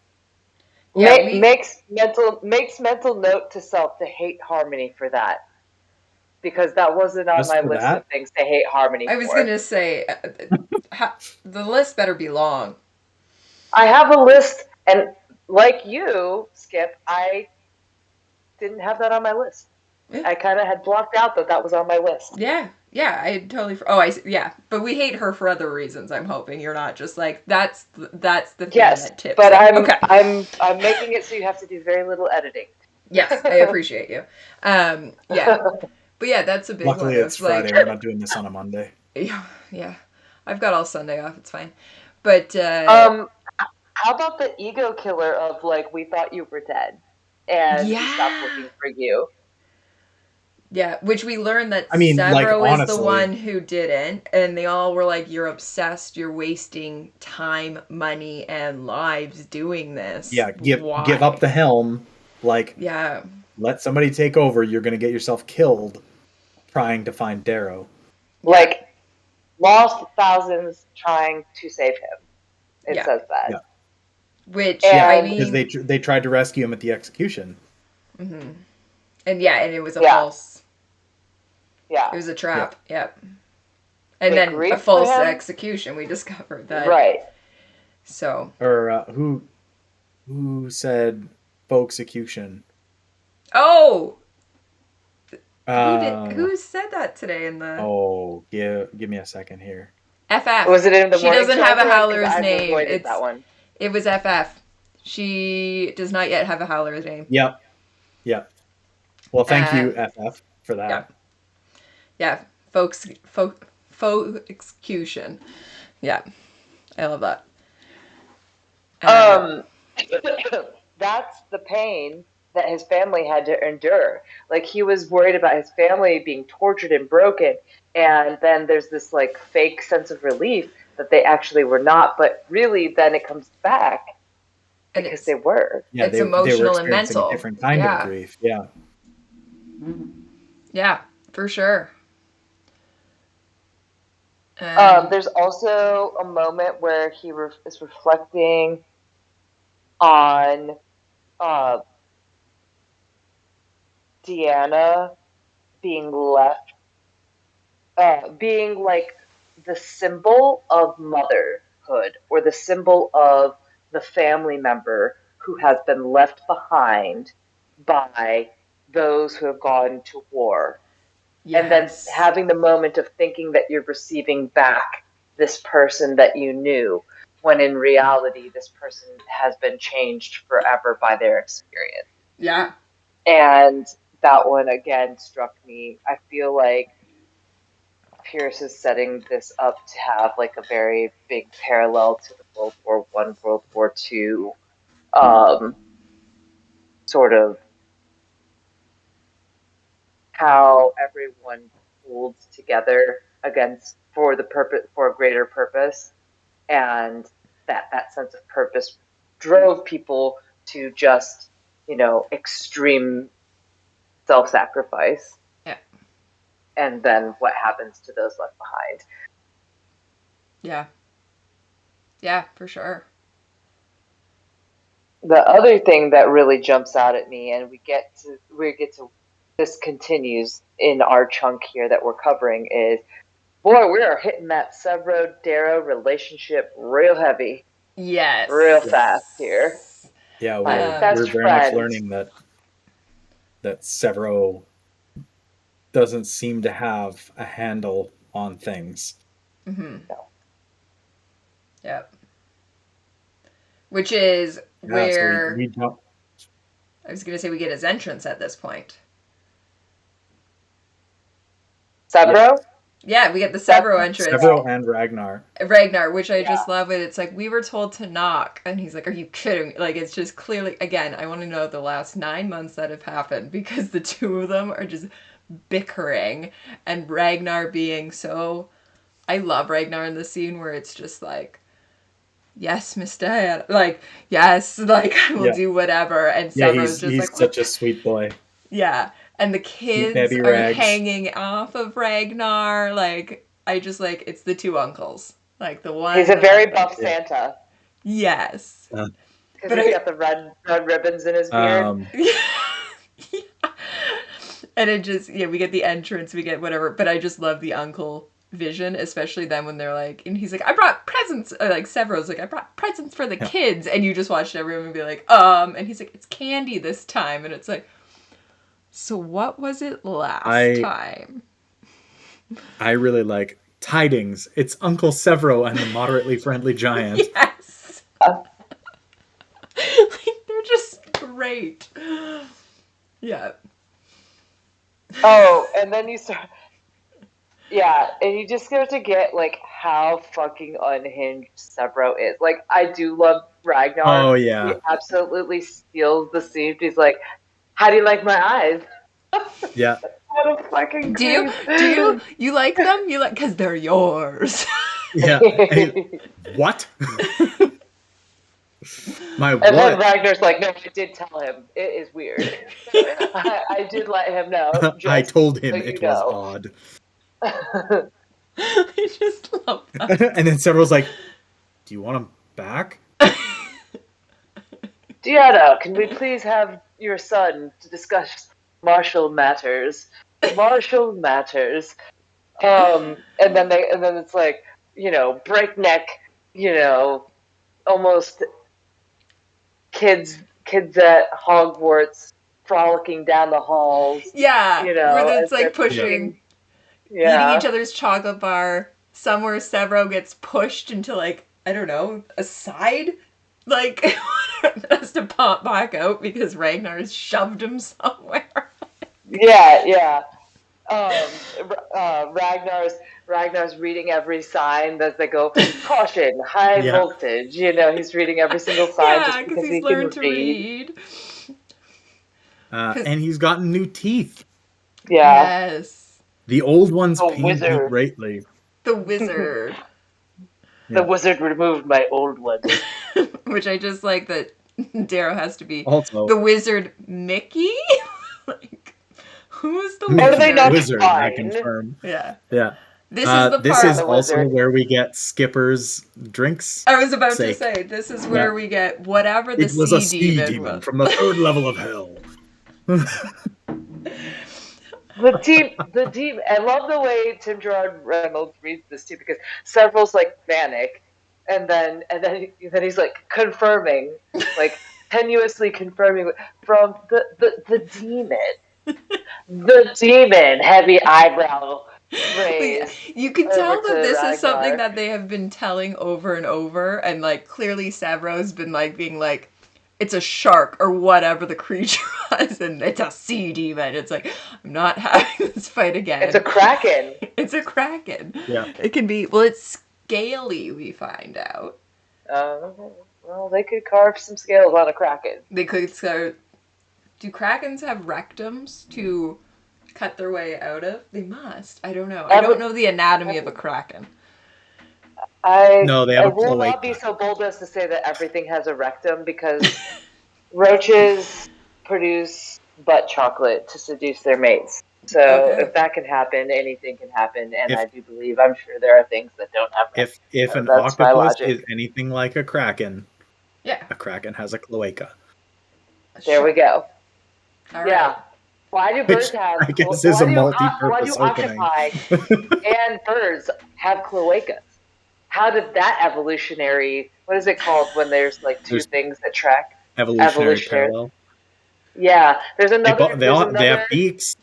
Yeah, makes mental note to self to hate Harmony for that, because that wasn't on my list of things to hate Harmony for. I was gonna say, the list better be long. I have a list, and like you, Skip, I didn't have that on my list. Yeah. I kind of had blocked out that was on my list. Yeah, I totally. But we hate her for other reasons. I'm hoping you're not just like that's the thing that tips. But I'm making it so you have to do very little editing. Yes, I appreciate you. Yeah, but yeah, that's a big one. Luckily, it's Friday. We're not doing this on a Monday. Yeah, I've got all Sunday off. It's fine. But how about the ego killer of like, we thought you were dead, and we stopped looking for you. Yeah, which we learned that Severo is the one who didn't, and they all were like, you're obsessed, you're wasting time, money, and lives doing this. Yeah, give up the helm. Like, let somebody take over. You're going to get yourself killed trying to find Darrow. Like, lost thousands trying to save him. It says that. Yeah. Which, I mean... Because they tried to rescue him at the execution. Mm-hmm. And it was a false... Yeah. It was a trap. Yep. And then a false execution. We discovered that. Right. So. Or who said folksecution? Oh. Who said that today in the? Oh, give me a second here. FF. Was it in the? She doesn't have a Howler's name. It's that one. It was FF. She does not yet have a Howler's name. Yep. Well, thank you, FF, for that. Yeah, folks execution. Yeah, I love that. That's the pain that his family had to endure. Like, he was worried about his family being tortured and broken, and then there's this like fake sense of relief that they actually were not, but really then it comes back because they were. Yeah, it's emotional and mental. A different kind of grief. Yeah. Yeah, for sure. There's also a moment where he is reflecting on Deanna being left, being like the symbol of mother victimhood or the symbol of the family member who has been left behind by those who have gone to war. And then having the moment of thinking that you're receiving back this person that you knew, when in reality, this person has been changed forever by their experience. Yeah. And that one, again, struck me. I feel like Pierce is setting this up to have like a very big parallel to the World War I, World War II sort of how everyone pulled together against for the purpose, for a greater purpose, and that sense of purpose drove people to just, extreme self-sacrifice. Yeah. And then what happens to those left behind. Yeah. Yeah, for sure. The other thing that really jumps out at me, and we get to this continues in our chunk here that we're covering, is boy, we are hitting that Severo-Darrow relationship real heavy. Yes. Real fast here. Yeah, Best we're very friend. much learning that Severo doesn't seem to have a handle on things. Mm-hmm. No. Yep. Which is where so we don't. I was going to say we get his entrance at this point. Severo? Yeah, we get the Severo entrance. Severo and Ragnar. Which I just love it. It's like, we were told to knock. And he's like, are you kidding me? Like, it's just clearly, again, I want to know the last 9 months that have happened, because the two of them are just bickering. And Ragnar being so... I love Ragnar in the scene where it's just like, yes, Miss Dad. Like, yes, like, I will do whatever. And Severo's just he's like... such a sweet boy. Yeah. And the kids are hanging off of Ragnar. Like, I just like, it's the two uncles. Like the one. He's a very buff Santa. Yes. Because he's got the red ribbons in his beard. Yeah. And it just, we get the entrance, we get whatever. But I just love the uncle vision, especially then when they're like, and he's like, I brought presents. Like Severo's like, I brought presents for the kids. And you just watched everyone be like, and he's like, it's candy this time. And it's like, so what was it last time? I really like tidings. It's Uncle Severo and the moderately friendly giant. Yes. Like, they're just great. Yeah. Oh, and then you start... Yeah, and you just start to get, like, how fucking unhinged Severo is. Like, I do love Ragnar. Oh, yeah. He absolutely steals the scene. He's like, how do you like my eyes? Yeah. What a fucking Do you like them? You like, because they're yours. Yeah. Hey, what? My what? And then Ragnar's like, no, I did tell him. It is weird. I did let him know. I told him so it was odd. I just love that. And then Severo's like, do you want him back? Darrow, can we please have your son to discuss martial matters? Martial matters. And then it's like, breakneck, almost kids at Hogwarts frolicking down the halls. Yeah, where it's like pushing, eating each other's chocolate bar. Somewhere Severo gets pushed into, like, I don't know, a side? Like, has to pop back out because Ragnar has shoved him somewhere. Yeah. Ragnar's reading every sign as they go, caution, high voltage. He's reading every single sign just because he learned can to read. And he's gotten new teeth. Yeah. Yes. The old ones pained me greatly. The wizard. The wizard removed my old one. Which I just like that Darrow has to be also the wizard Mickey? Like, who's the wizard? Are they not wizard? fine? I confirm. Yeah. Yeah. This is the part. This is also where we get Skipper's drinks. I was about to say, this is where we get whatever the sea demon from the third level of hell. The team. I love the way Tim Gerard Reynolds reads this too, because Several's like manic, and then he's like confirming, like tenuously confirming from the demon, heavy eyebrow raise. You can over tell that to this is something Ragnar. that they have been telling over and over, and like clearly Savro's been like being like, it's a shark or whatever the creature was, and it's a sea demon. It's like, I'm not having this fight again. It's a kraken. It's a kraken. Yeah. It can be, well, it's scaly, we find out. Well, they could carve some scales on a kraken. They could start. Do krakens have rectums to cut their way out of? They must. I don't know. I don't know the anatomy of a kraken. No, they have I a will not be cloaca. so bold as to say that everything has a rectum, because roaches produce butt chocolate to seduce their mates. So Okay. if that can happen, anything can happen, and If- I do believe, I'm sure there are things that don't have rectums. If an That's my octopus logic. is anything like a kraken, Yeah. a kraken has a cloaca. There we go. All Yeah. right. Why do birds Which have? I guess is a multi-purpose why do opening. octopi and birds have cloacas? How did that evolutionary? What is it called when there's like two There's things that track? evolutionary parallel. Yeah, there's another. They have beaks.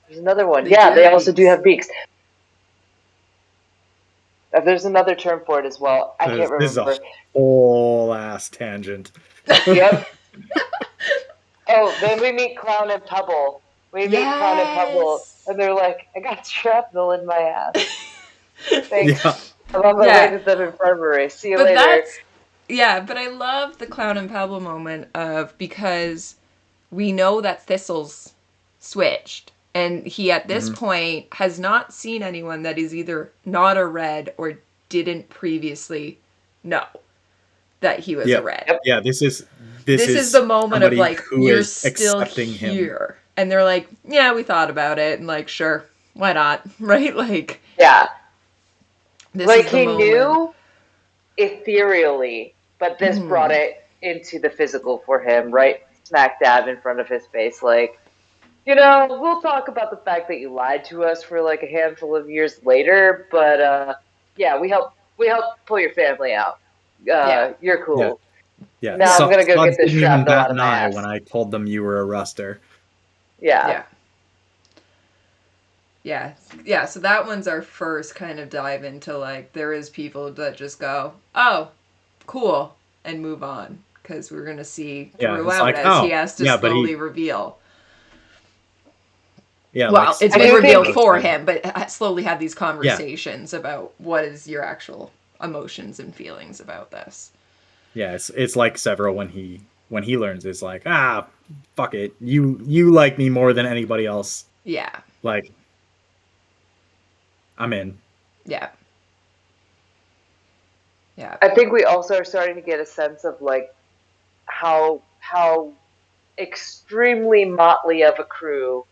There's another one. They Yeah, do they have also do beaks. have beaks. There's another term for it as well. I can't This is a remember. whole ass tangent. Yep. Oh, then we meet Clown and Pebble. We meet Clown and Pebble, and they're like, "I got shrapnel in my ass." Thanks. Yeah. I'm on my Yeah. way to the infirmary. See you But later. that's, yeah, but I love the Clown and Pebble moment because we know that Thistle's switched. And he, at this point, has not seen anyone that is either not a red or didn't previously know that he was a red. Yep. Yeah, this is the moment of somebody like, who you're is still accepting him. here. And they're like, yeah, we thought about it. And like, sure, why not? Right? Like, Yeah. this Like is the he moment. knew ethereally, but this brought it into the physical for him, right smack dab in front of his face. Like, we'll talk about the fact that you lied to us for like a handful of years later, but yeah, we helped pull your family out. You're cool. Yeah. Now I'm gonna go Suds get this didn't even shrapnel bat out of an my eye ass. when I told them you were a ruster. Yeah. Yeah, so that one's our first kind of dive into like, there is people that just go, oh, cool, and move on. Because we're going to see throughout like, as he has to slowly reveal. Yeah, well, like, it's I been do revealed think- for him, but slowly have these conversations about what is your actual emotions and feelings about this. Yeah, it's like Severo when he learns, it's like, fuck it, you like me more than anybody else. Yeah. Like, I'm in. Yeah. Yeah. I think we also are starting to get a sense of like how extremely motley of a crew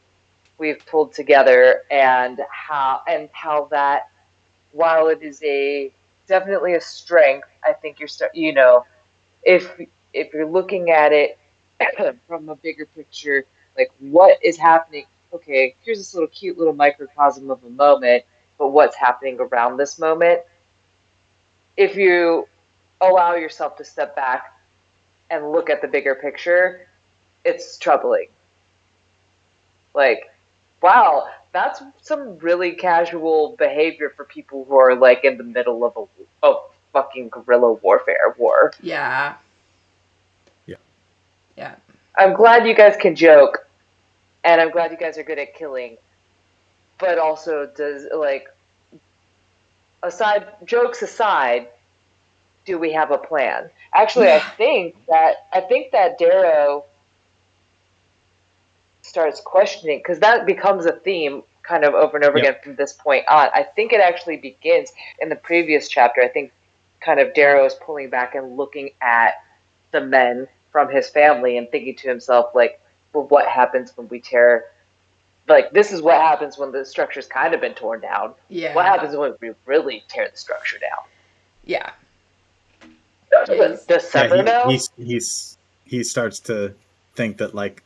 we've pulled together, and how that, while it is definitely a strength, I think if you're looking at it from a bigger picture, like what is happening. Okay, here's this little cute little microcosm of a moment, but what's happening around this moment? If you allow yourself to step back and look at the bigger picture, it's troubling. Like, wow, that's some really casual behavior for people who are like in the middle of a fucking guerrilla warfare war. Yeah. Yeah. Yeah. I'm glad you guys can joke, and I'm glad you guys are good at killing. But also, jokes aside, do we have a plan? Actually, I think that Darrow starts questioning, because that becomes a theme kind of over and over again from this point on. I think it actually begins in the previous chapter. I think kind of Darrow is pulling back and looking at the men from his family and thinking to himself, like, well, what happens when we tear? Like, this is what happens when the structure's kind of been torn down. Yeah. What happens when we really tear the structure down? Yeah. Does Sever know? He starts to think that, like,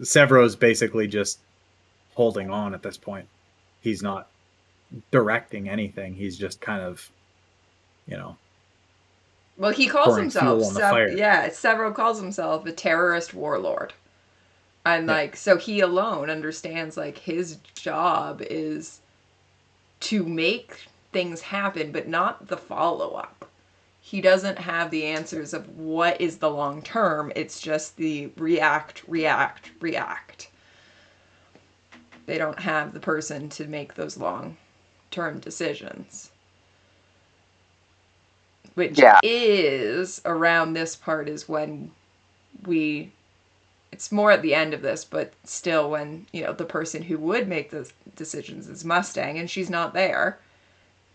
Severo's basically just holding on at this point. He's not directing anything. He's just kind of, you know, well, he calls pouring himself fuel on the fire. several calls himself a terrorist warlord. And Yeah. like so he alone understands like his job is to make things happen but not the follow up. He doesn't have the answers of what is the long term. It's just the react, react, react. They don't have the person to make those long term decisions. Which Yeah. is around this part is when we it's more at the end of this, but still when, the person who would make those decisions is Mustang and she's not there.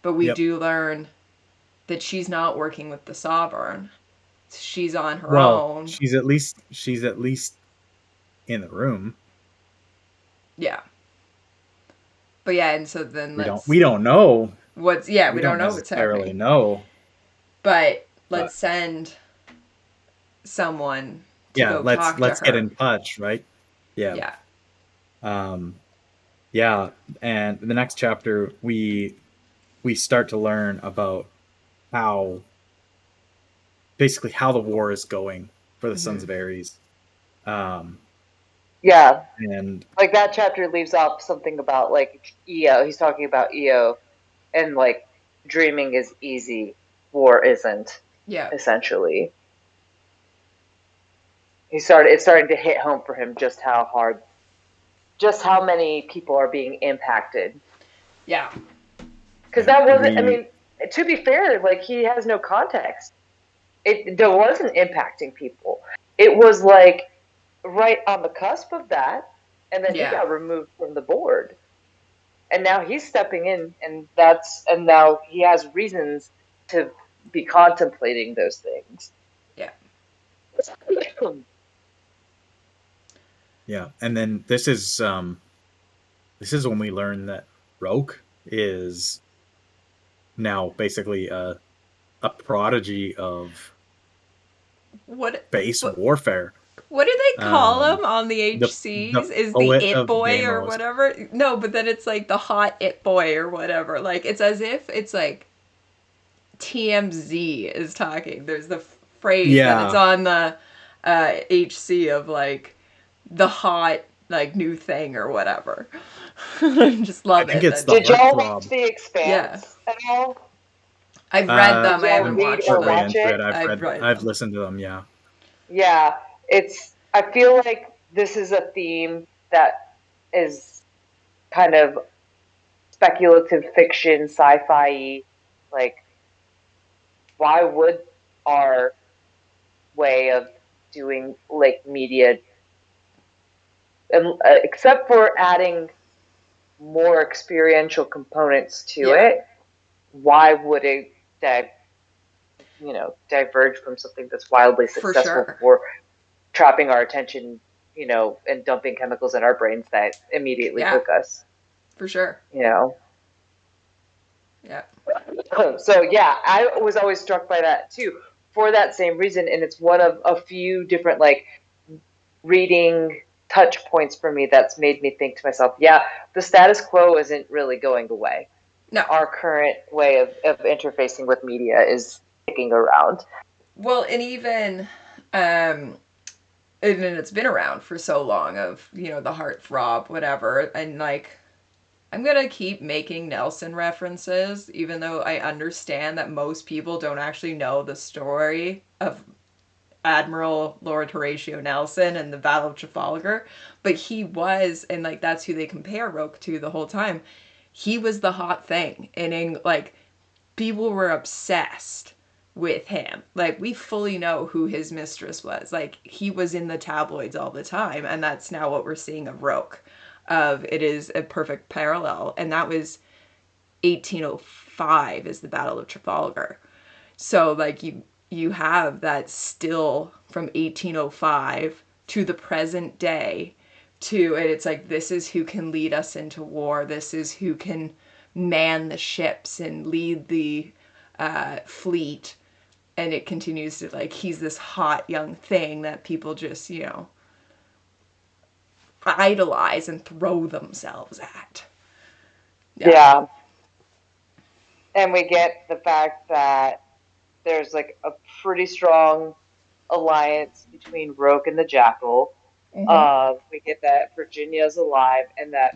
But we Yep. do learn that she's not working with the Sovereign. She's on her Well, own. she's at least in the room. Yeah. But yeah, and so then We let's don't know. we We don't don't know what's necessarily happening. know. But But let's send someone to yeah, go talk to let's get her. in touch, right? Yeah. Yeah. Um yeah, and in the next chapter we start to learn about how basically how the war is going for the Sons of Ares. Yeah. And Like that chapter leaves off something about like EO. He's talking about EO and like dreaming is easy, war isn't, Yeah. essentially. It's starting to hit home for him just how many people are being impacted. Yeah. Because yeah, that wasn't, I mean, to be fair, like he has no context. There wasn't impacting people. It was like right on the cusp of that, and then he Yeah. got removed from the board. And now he's stepping in, and now he has reasons to be contemplating those things. Yeah. yeah, and then this is when we learn that Roke is now basically a prodigy of What base what warfare. what do they call him on the The HCs? Is the poet it of boy or Deimos. whatever? No, but then it's like the hot it boy or whatever. Like it's as if it's like TMZ is talking. There's the phrase that it's Yeah, on the HC of like the hot like new thing or whatever. I just I love think it. it's the Did That's y'all heartthrob. watch The yeah. Expanse at all? I've read Did them. I y'all haven't I'm read watched or partway them. watch into it? it. I've read I've them. listened to them. Yeah, Yeah, I feel like this is a theme that is kind of speculative fiction, sci-fi. Like, why would our way of doing like media, except for adding more experiential components to Yeah, it, why would it diverge from something that's wildly for successful sure. for trapping our attention, and dumping chemicals in our brains that immediately Yeah, hook us, for sure. you know? Yeah. So yeah, I was always struck by that too, for that same reason, and it's one of a few different like reading touch points for me that's made me think to myself, yeah, the status quo isn't really going away. No. Our current way of interfacing with media is sticking around. Well, and even and it's been around for so long of, the heartthrob, whatever. And like I'm gonna keep making Nelson references, even though I understand that most people don't actually know the story of Admiral Lord Horatio Nelson and the Battle of Trafalgar. But he was, and like that's who they compare Roke to the whole time. He was the hot thing. And in like people were obsessed with him. Like we fully know who his mistress was. Like he was in the tabloids all the time, and that's now what we're seeing of Roke. Of it is a perfect parallel, and that was 1805 is the Battle of Trafalgar. So like you have that still from 1805 to the present day to and it's like this is who can lead us into war. This is who can man the ships and lead the fleet. And it continues to like he's this hot young thing that people just idolize and throw themselves at. Yeah. Yeah. And we get the fact that there's like a pretty strong alliance between Roke and the Jackal. We get that Virginia's alive and that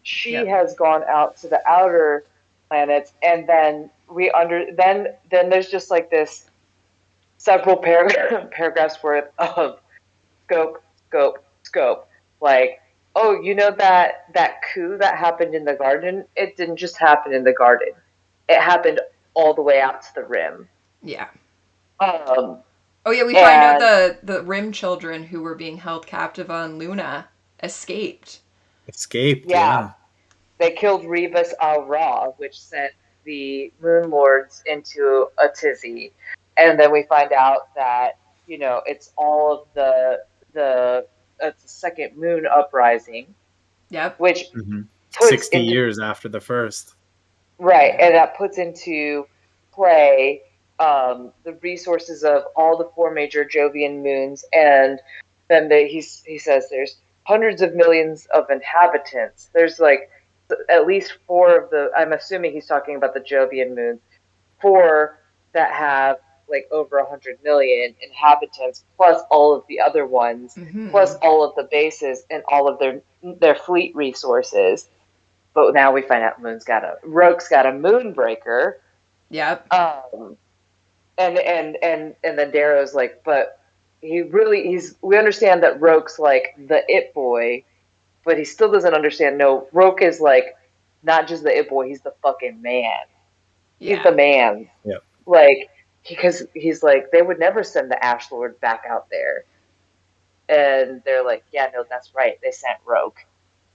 she has gone out to the outer planets, and then then there's just like this several paragraphs worth of scope, scope, scope. Like, oh, you know that coup that happened in the garden? It didn't just happen in the garden. It happened all the way out to the rim. Yeah. Um, Oh yeah, we find out the Rim children who were being held captive on Luna escaped. Yeah. They killed Rebus Al Ra, which sent the Moon Lords into a tizzy. And then we find out that, you know, it's all of the second moon uprising. Yep. Which puts 60 years after the first. Right, and that puts into play the resources of all the four major Jovian moons, and then he says there's hundreds of millions of inhabitants. There's like at least four of the. I'm assuming he's talking about the Jovian moons, four that have like over 100 million inhabitants, plus all of the other ones, plus all of the bases and all of their fleet resources. But now we find out Roke's got a moonbreaker. Yep. And then Darrow's like, but we understand that Roke's like the it boy, but he still doesn't understand. No, Roke is like not just the it boy, he's the fucking man. Yeah. He's the man. Yeah. Like, because he's like, they would never send the Ash Lord back out there. And they're like, yeah, no, that's right. They sent Roke,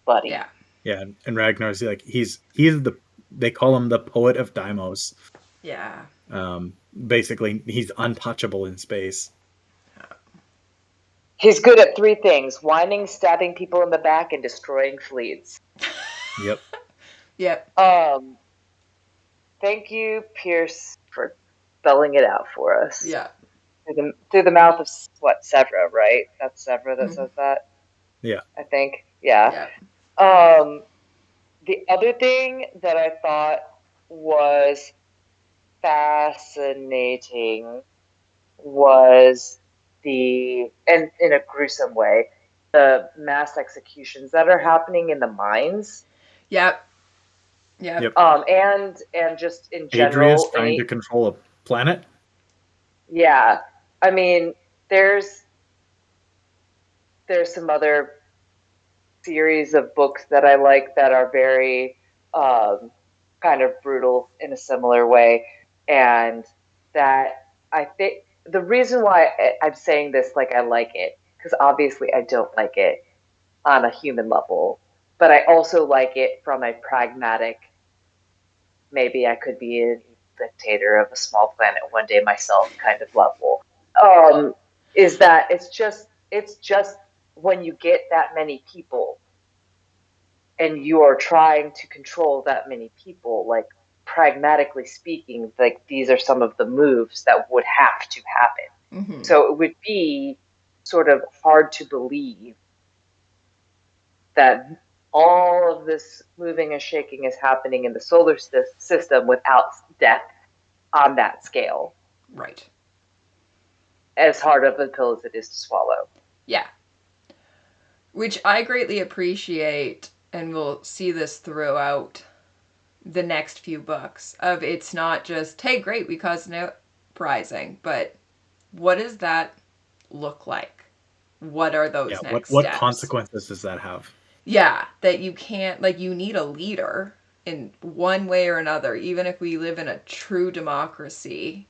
buddy. Yeah. Yeah, and Ragnar's like he's they call him the poet of Deimos. Yeah. Basically, he's untouchable in space. He's good at three things: whining, stabbing people in the back, and destroying fleets. Yep. Yep. Thank you, Pierce, for spelling it out for us. Yeah. Through the mouth of Sevra, right? That's Sevra that says that. Yeah. I think. Yeah. Yeah. The other thing that I thought was fascinating was and in a gruesome way, the mass executions that are happening in the mines. Yep. Yep. And just in general, Adria's trying to control a planet. Yeah, I mean, there's some other series of books that I like that are very kind of brutal in a similar way, and that I think the reason why I'm saying this like I like it, because obviously I don't like it on a human level, but I also like it from a pragmatic, maybe I could be a dictator of a small planet one day myself kind of level. Is that it's just when you get that many people and you are trying to control that many people, like pragmatically speaking, like these are some of the moves that would have to happen. So it would be sort of hard to believe that all of this moving and shaking is happening in the solar system without death on that scale. Right. As hard of a pill as it is to swallow. Yeah. Which I greatly appreciate, and we'll see this throughout the next few books, of it's not just, hey, great, we caused an uprising, but what does that look like? What are those next steps? What consequences does that have? Yeah, that you can't, like, you need a leader in one way or another, even if we live in a true democracy.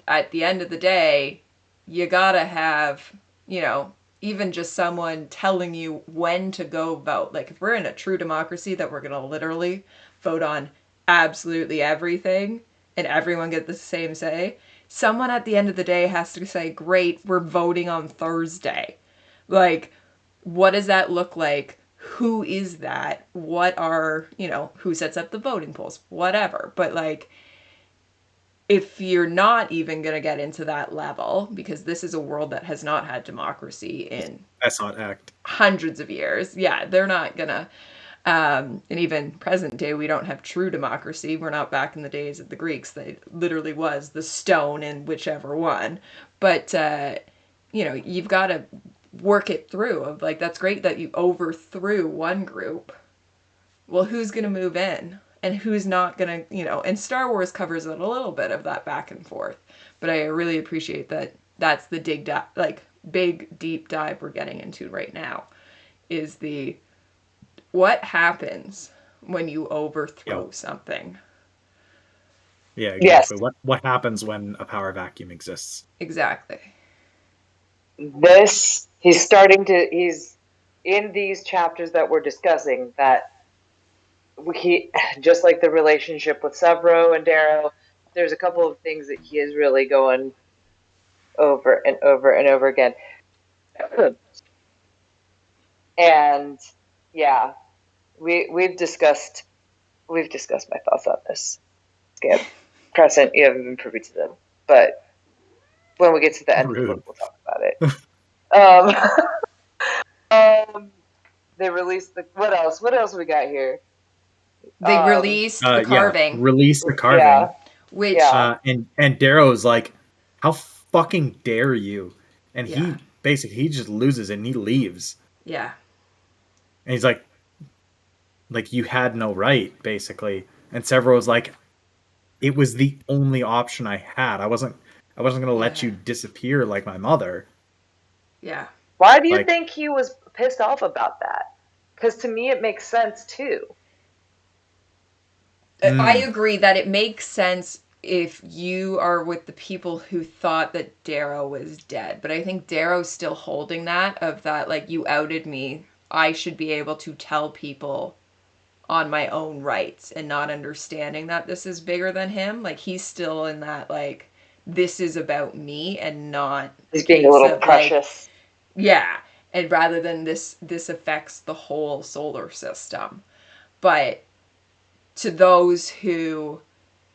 At the end of the day, you gotta have, you know, even just someone telling you when to go vote. Like, if we're in a true democracy that we're gonna literally vote on absolutely everything and everyone get the same say, someone at the end of the day has to say, great, we're voting on Thursday. Like, what does that look like? Who is that? What are, you know, who sets up the voting polls? Whatever. But, like, if you're not even going to get into that level, because this is a world that has not had democracy in that's not act hundreds of years. Yeah, they're not going to. And even present day, we don't have true democracy. We're not back in the days of the Greeks. They literally was the stone in whichever one. But, you've got to work it through. Of like, that's great that you overthrew one group. Well, who's going to move in? And who's not going to, and Star Wars covers a little bit of that back and forth. But I really appreciate that that's the big deep dive we're getting into right now is the what happens when you overthrow something. Yeah, Yes. exactly. What happens when a power vacuum exists? Exactly. He's in these chapters that we're discussing that he, just like the relationship with Severo and Darrow, there's a couple of things that he is really going over and over and over again. And yeah, we've discussed my thoughts on this. Skip, Crescent, you haven't been privy to them, but when we get to the end Rude. of the book, we'll talk about it. They released what else? What else we got here? They released the carving. Release the carving. Yeah. Which and Darrow's like, how fucking dare you? And Yeah. he just loses and he leaves. Yeah. And he's like you had no right, basically. And Severo's like, it was the only option I had. I wasn't gonna let you disappear like my mother. Yeah. Why do you think he was pissed off about that? Because to me, it makes sense too. I agree that it makes sense if you are with the people who thought that Darrow was dead. But I think Darrow's still holding that of that, like, you outed me. I should be able to tell people on my own rights and not understanding that this is bigger than him. Like, he's still in that, like, this is about me and not he's being a little precious. Like, yeah. And rather than this affects the whole solar system. But to those who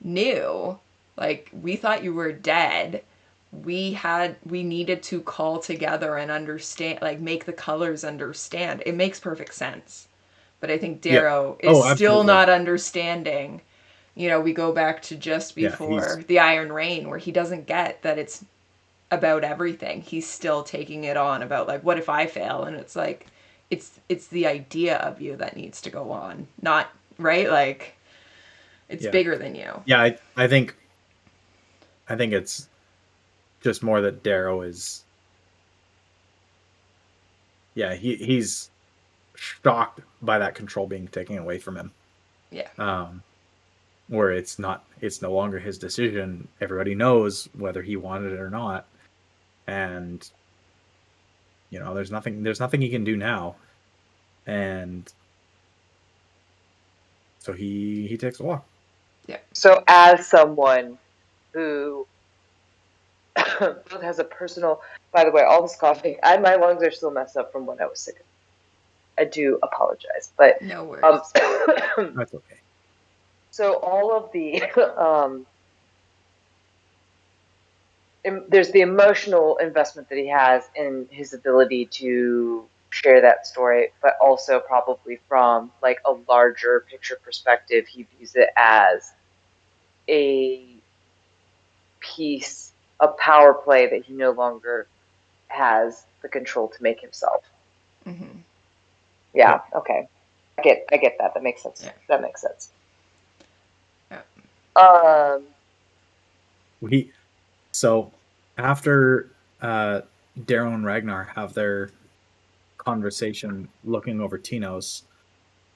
knew, like, we thought you were dead, we needed to call together and understand, like, make the colors understand. It makes perfect sense. But I think Darrow is still not understanding. We go back to just before the Iron Rain, where he doesn't get that it's about everything. He's still taking it on about, like, what if I fail? And it's like, it's the idea of you that needs to go on, not right. Like, it's bigger than you. Yeah, I think it's just more that Darrow is. Yeah, he's shocked by that control being taken away from him. Yeah. Where it's no longer his decision. Everybody knows whether he wanted it or not, and there's nothing he can do now, and so he takes a walk. Yeah. So as someone who has a personal, by the way, all this coughing, my lungs are still messed up from when I was sick. I do apologize, but no worries. That's okay. So all of the there's the emotional investment that he has in his ability to share that story, but also probably from, like, a larger picture perspective, he views it as a piece of power play that he no longer has the control to make himself. Mm-hmm. Yeah. Okay. I get that. That makes sense. Yeah. That makes sense. Yeah. So after Darrow and Ragnar have their conversation looking over Tino's,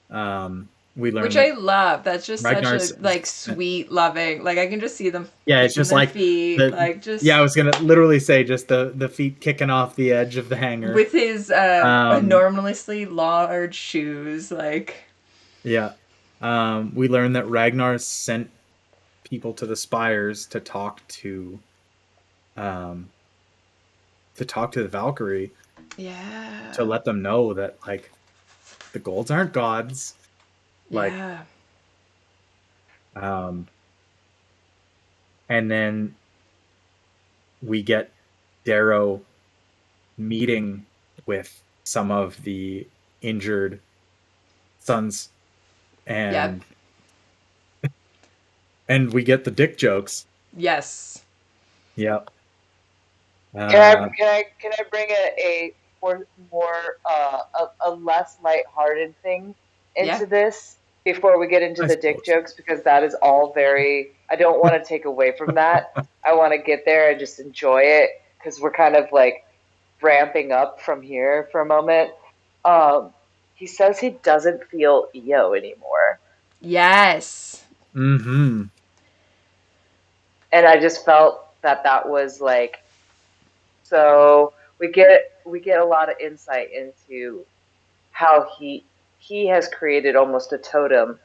we learn, which I love. That's just Ragnar's such a, like, sweet, loving. Like, I can just see them. Yeah, it's just their like feet, just. Yeah, I was gonna literally say just the feet kicking off the edge of the hanger with his enormously large shoes, like. Yeah, we learn that Ragnar sent people to the spires to talk to the Valkyrie. Yeah. To let them know that, like, the Golds aren't gods. Like, yeah. And then we get Darrow meeting with some of the injured sons, and and we get the dick jokes. Yes. Yep. Can I bring a a less lighthearted thing Yeah. into this before we get into I the dick suppose. jokes, because that is all very, I don't want to take away from that. I want to get there and just enjoy it, because we're kind of like ramping up from here for a moment. He says he doesn't feel EO anymore, Yes. Mm-hmm. and I just felt that that was like, so we get a lot of insight into how he has created almost a totem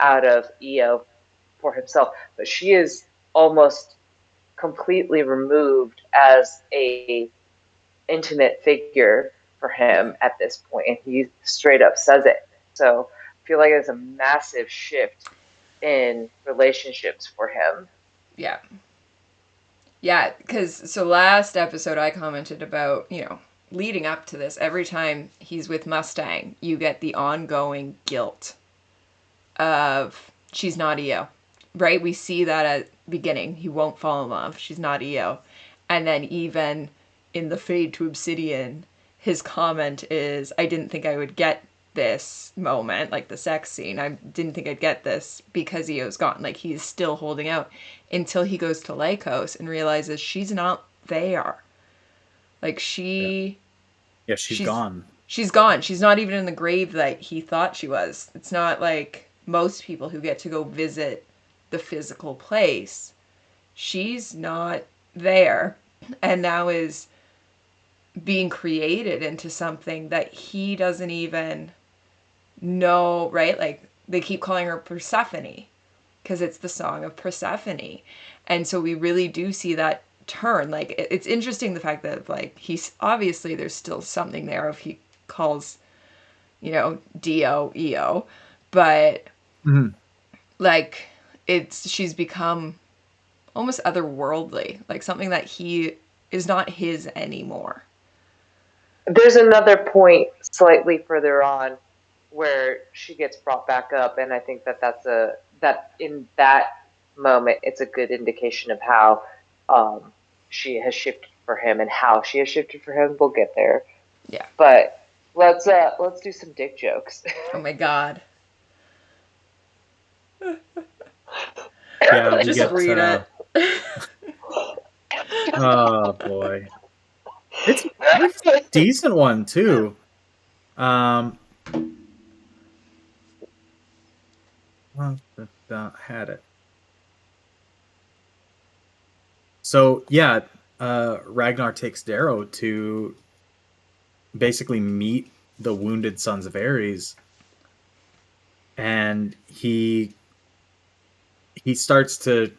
out of EO for himself, but she is almost completely removed as a intimate figure for him at this point, and he straight up says it. So I feel like it's a massive shift in relationships for him. Yeah. Yeah, because so last episode I commented about, leading up to this, every time he's with Mustang, you get the ongoing guilt of she's not EO, right? We see that at beginning. He won't fall in love. She's not EO. And then even in the Fade to Obsidian, his comment is, I didn't think I would get this moment, like the sex scene. I didn't think I'd get this because EO's gone. Like he's still holding out until he goes to Lycos and realizes she's not there. Like Yeah, she's she's gone. She's not even in the grave that he thought she was. It's not like most people who get to go visit the physical place. She's not there, and now is being created into something that he doesn't even know, right? Like they keep calling her Persephone because it's the song of Persephone. And so we really do see that turn. Like it's interesting the fact that like he's obviously there's still something there if he calls, Dio EO, but Mm-hmm. like she's become almost otherworldly, like something that he is not his anymore. There's another point slightly further on where she gets brought back up, and I think that that in that moment it's a good indication of how she has shifted for him and how she has shifted for him. We'll get there, Yeah. but let's do some dick jokes. Oh my god. Yeah, we Just get. read it. Oh boy, it's a decent one too. Well, had it. So yeah, Ragnar takes Darrow to basically meet the wounded sons of Ares, and he starts to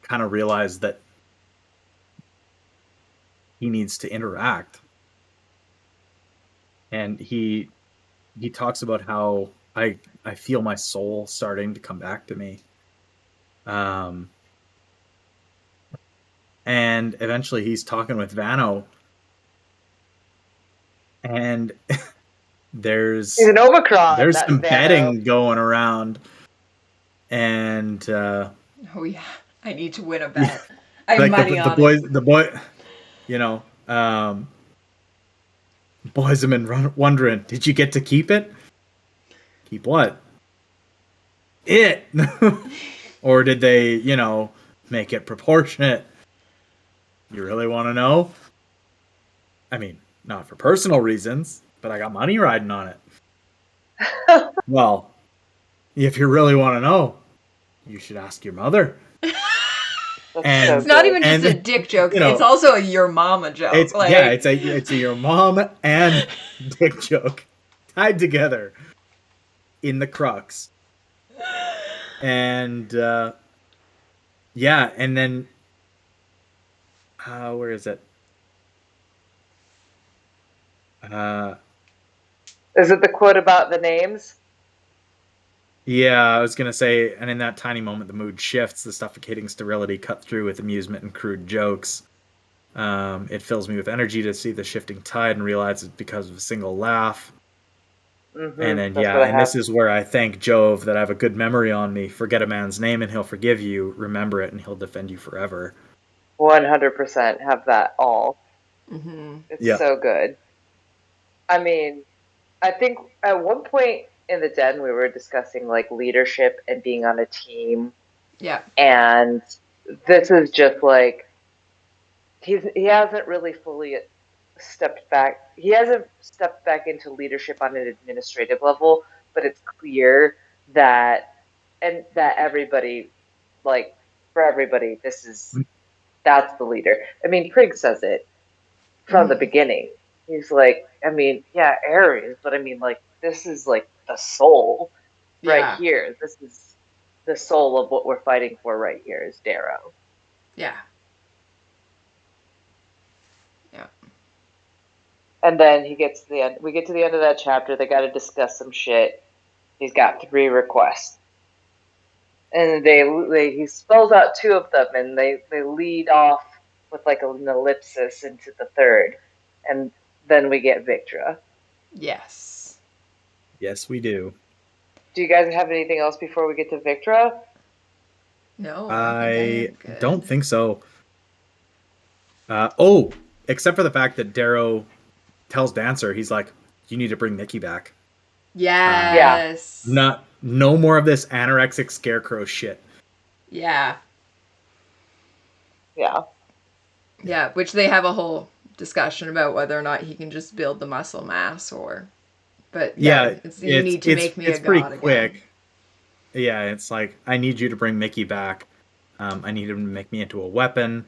kind of realize that he needs to interact, and he talks about how I feel my soul starting to come back to me. And eventually he's talking with Vano, and there's He's an Omicron, that some Vano. betting going around, and Oh yeah, I need to win a yeah, bet. I have like money on it. the boy, boys have been wondering, did you get to keep it? Keep what? It, or did they, make it proportionate? You really want to know? I mean, not for personal reasons, but I got money riding on it. Well, if you really want to know, you should ask your mother. That's so It's not good. even just a dick joke. You know, It's also a your mama joke. it's a your mom and dick joke tied together in the crux. And yeah, and then where is it? Is it the quote about the names? Yeah, I was gonna say, and in that tiny moment, the mood shifts. The suffocating sterility cut through with amusement and crude jokes. It fills me with energy to see the shifting tide and realize it's because of a single laugh. And then That's what I and have. this is where I thank Jove that I have a good memory on me. Forget a man's name and he'll forgive you. Remember it and he'll defend you forever. 100% have that all. It's Yeah. so good. I mean, I think at one point in the den we were discussing like leadership and being on a team. Yeah. And this is just like he hasn't really fully stepped back. He hasn't stepped back into leadership on an administrative level, but it's clear that everybody, like, for everybody, that's the leader. I mean, Prig says it from the beginning. He's like, I mean, yeah, Ares, but I mean, like, this is like the soul right Yeah. here. This is the soul of what we're fighting for right here is Darrow. Yeah. Yeah. And then he gets to the end. We get to the end of that chapter. They got to discuss some shit. He's got 3 requests, and he spells out 2 of them, and they lead off with like an ellipsis into the third, and then we get Victra. Yes. Yes, we do. Do you guys have anything else before we get to Victra? No, I think I I'm good. don't think so. Except for the fact that Darrow tells Dancer, he's like, "You need to bring Nikki back. Yeah, Yes. No more of this anorexic scarecrow shit." Yeah. yeah. Yeah, which they have a whole discussion about whether or not he can just build the muscle mass or but yeah, Yeah, it's you need to make me a it's pretty god again. quick. Yeah, it's like, I need you to bring Mickey back. I need him to make me into a weapon.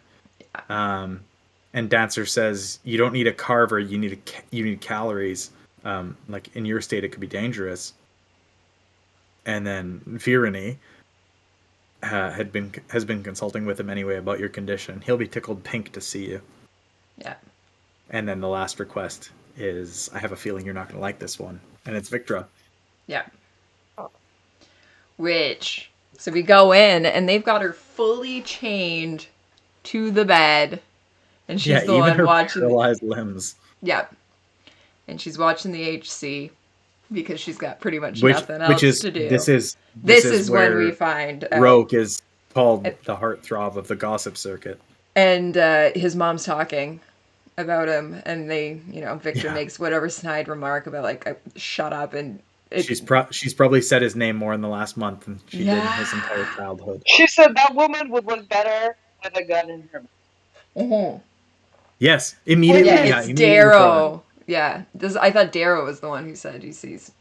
Um, and Dancer says, "You don't need a carver. You need calories. Like in your state, it could be dangerous." And then Virani has been consulting with him anyway about your condition. He'll be tickled pink to see you. Yeah. And then the last request is, "I have a feeling you're not going to like this one," and it's Victra. Yeah. Which so we go in and they've got her fully chained to the bed and Yeah, she's the even one her watching paralyzed limbs. yeah. And she's watching the HC because she's got pretty much Which nothing which else is to do. this This is is when we where find out. Roke is called the heartthrob of the gossip circuit. And his mom's talking about him, and Victor Yeah, makes whatever snide remark about like shut up, and it. she's probably said his name more in the last month than she did in his entire Yeah. childhood. She said that woman would look better with a gun in her mouth. Mhm. Yes, Yeah, immediately. Yeah, it's immediately before that. Darrow. Yeah, this I thought Darrow was the one who said he sees.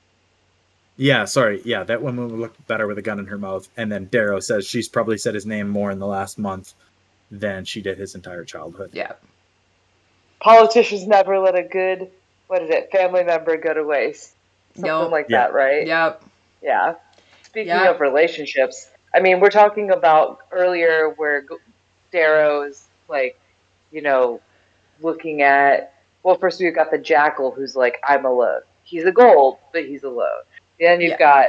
Yeah, sorry. Yeah, that woman would look better with a gun in her mouth. And then Darrow says she's probably said his name more in the last month than she did his entire childhood. Yeah. Politicians never let a good, what is it, family member go to waste. Something Nope. like Yeah, that, right? Yep. Yeah. Speaking of Yep. relationships, I mean, we're talking about earlier where Darrow is like, you know, looking at. Well, first we've got the Jackal who's like, I'm alone. He's a gold, but he's alone. Then you've Yeah. got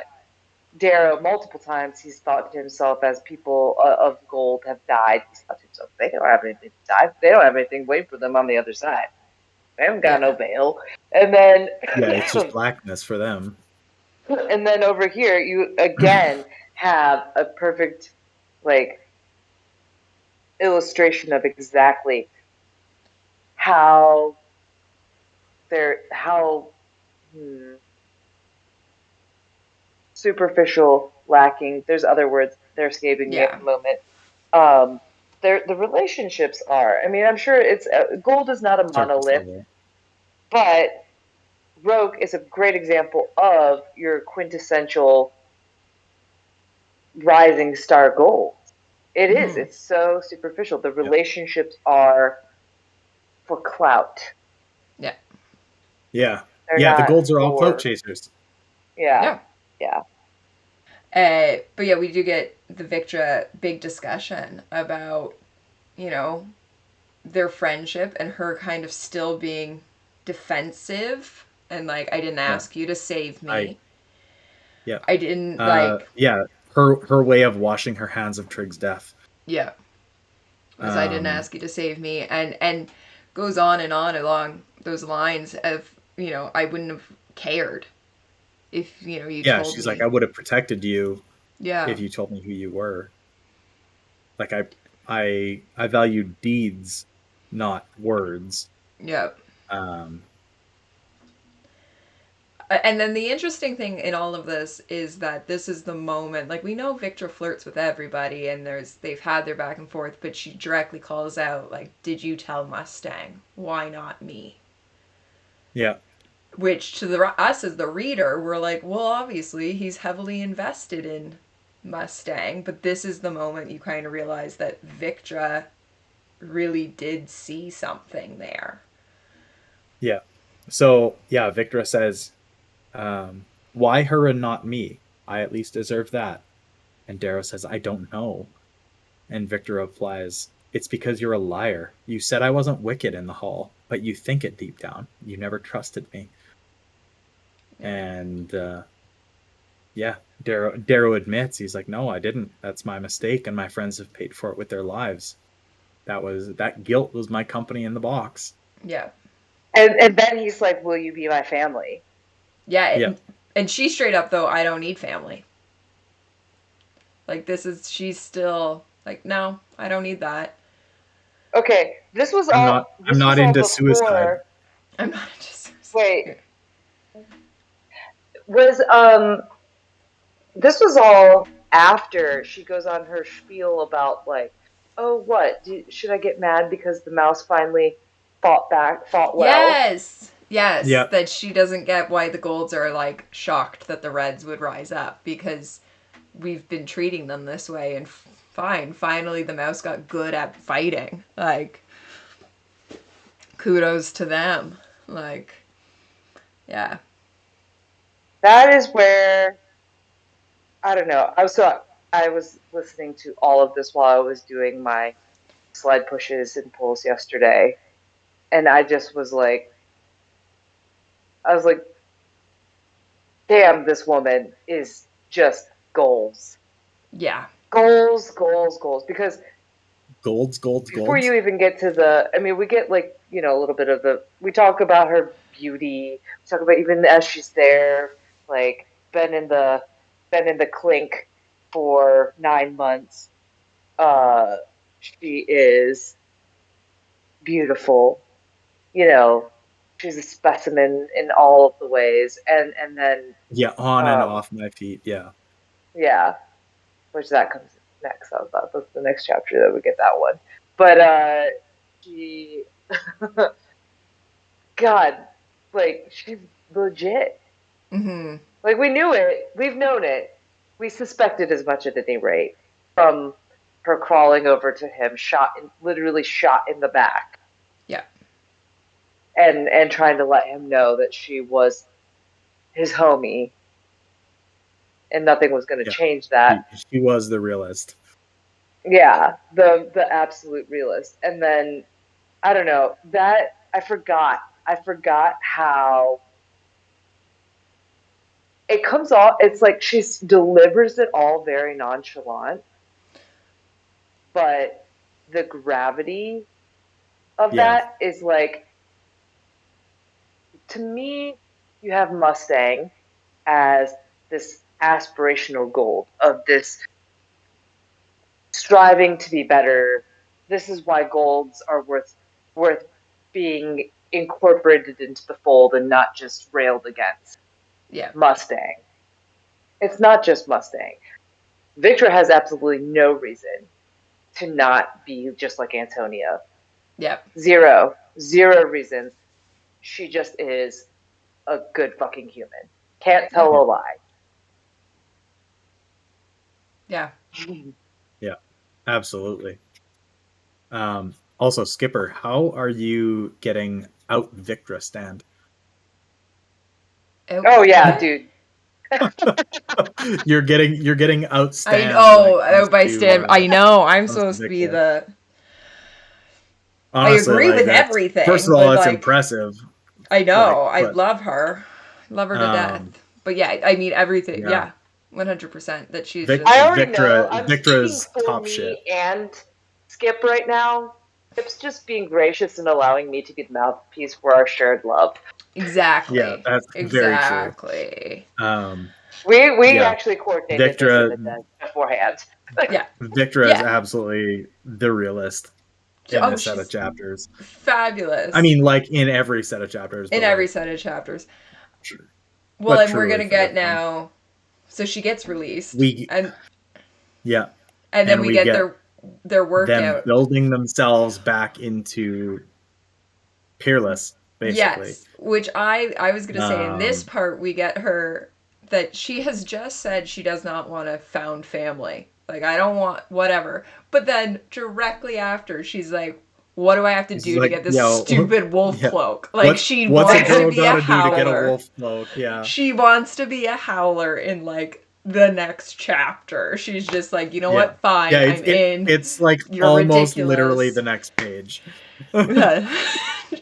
Darrow multiple times. He's thought to himself as people of gold have died. He's thought to himself, they don't have anything to die. They don't have anything waiting for them on the other side. They haven't got no Yeah. veil. And then yeah, it's just blackness for them. and then over here you again have a perfect like illustration of exactly how they're how superficial, lacking. There's other words they're escaping me at Yeah. the moment. The relationships are. I mean, I'm sure it's gold is not a Surface monolith, level. but Rogue is a great example of your quintessential rising star gold. It is. Mhm. It's so superficial. The Yep. relationships are for clout. Yeah. Yeah. They're Yeah, the not golds are all cloak for. chasers. Yeah, Yeah. yeah, But yeah, we do get the Victra big discussion about you know their friendship and her kind of still being defensive and like I didn't Yeah. ask you to save I me. yeah. I didn't like Yeah, her way of washing her hands of Trig's death. yeah, was I didn't Um ask you to save me and goes on and on along those lines of I wouldn't have cared if, you know, you Yeah, told she's like, me. I would have protected you Yeah. if you told me who you were. Like I value deeds, not words. Yep. Um, And then the interesting thing in all of this is that this is the moment, like, we know Victor flirts with everybody and they've had their back and forth, but she directly calls out, like, did you tell Mustang? Why not me? yeah, Which to us as the reader, we're like, well, obviously he's heavily invested in Mustang, but this is the moment you kind of realize that Victra really did see something there. yeah. So yeah, Victra says, "Why her and not me? I at least deserve that." And Darrow says, "I don't know." And Victor replies, "It's because you're a liar. You said I wasn't wicked in the hall, but you think it deep down. You never trusted me." Yeah. And yeah, Darrow admits, he's like, "No, I didn't. That's my mistake, and my friends have paid for it with their lives. That guilt was my company in the box." Yeah. And then he's like, "Will you be my family?" Yeah. Yeah, And she straight up, though, I don't need family. Like, she's still like, no, I don't need that. Okay, this was I'm all. not. I'm This was not all into suicide. before. I'm not just. Wait, was this was all after she goes on her spiel about like, oh, should I get mad because the mouse finally fought well? Yes. Yes. Yeah, That she doesn't get why the Golds are, like, shocked that the Reds would rise up because we've been treating them this way and fine. Finally, the mouse got good at fighting. Like, kudos to them. Like, yeah. That is where I don't know. I was listening to all of this while I was doing my sled pushes and pulls yesterday, and I just was like, I was like, damn, this woman is just goals, Yeah. goals, goals, goals. Because before you golds. even get to I mean, we get like, a little bit of we talk about her beauty. We talk about even as she's there, like been in the, clink for 9 months. Uh, she is beautiful. You know, she's a specimen in all of the ways, and then, Yeah, on and um, off my feet. Yeah, yeah, which that comes next. I thought that's the next chapter that we get that one. But she, God, like she's legit. Mm-hmm. Like we knew it, we've known it, we suspected as much at any rate from her crawling over to him, literally shot in the back, Yeah. and trying to let him know that she was his homie, and nothing was going to yeah. change that. She was the realist. Yeah, the absolute realist. And then I don't know that I forgot how it comes off. It's like she delivers it all very nonchalant, but the gravity of Yeah, that is like, to me, you have Mustang as this aspirational goal of this striving to be better. This is why golds are worth being incorporated into the fold and not just railed against. Yeah. Mustang. It's not just Mustang. Victor has absolutely no reason to not be just like Antonia. Yeah. Zero reasons. She just is a good fucking human. Can't Yeah. tell a lie. Yeah. yeah, absolutely. Also, Skipper, how are you getting out Victra stand? Oh, Oh yeah, what? dude. You're getting I outstand when it know. Oh, comes by to stand. I know. I'm comes to supposed to be Victra. the. I Honestly, agree like with that's first everything, of all, but that's like, impressive. I Like, know. I but love her to death. um, But yeah, I mean everything. yeah, Yeah, 100%. That she's I just. already know. I'm speaking Victra's for top shit. me and Skip right now. Skip's just being gracious and allowing me to be the mouthpiece for our shared love. Exactly. Yeah, that's very true. Exactly. We Yeah. actually coordinated this in the Victra, den beforehand. Yeah. Victra is Yeah. absolutely the realist in Oh, this set of she's chapters. fabulous. I mean, like in every set of chapters, in but every like, set of chapters. Well, but and we're truly gonna for this get one, now. So she gets released, we yeah, and then and we we get get their them workout. building themselves back into peerless, basically. Yes, which I was gonna say in this Um, part we get her that she has just said she does not want a found family. Like I don't want whatever. But then directly after she's like, what do I have to it's do to like, get this yo, stupid wolf yeah, cloak? Like what's she what's a wants to girl be a gotta do to get a howler. wolf cloak? Yeah, She wants to be a howler in like the next chapter. She's just like, you know yeah, what? Fine, yeah. I'm in. It's like You're almost literally ridiculous. the next page.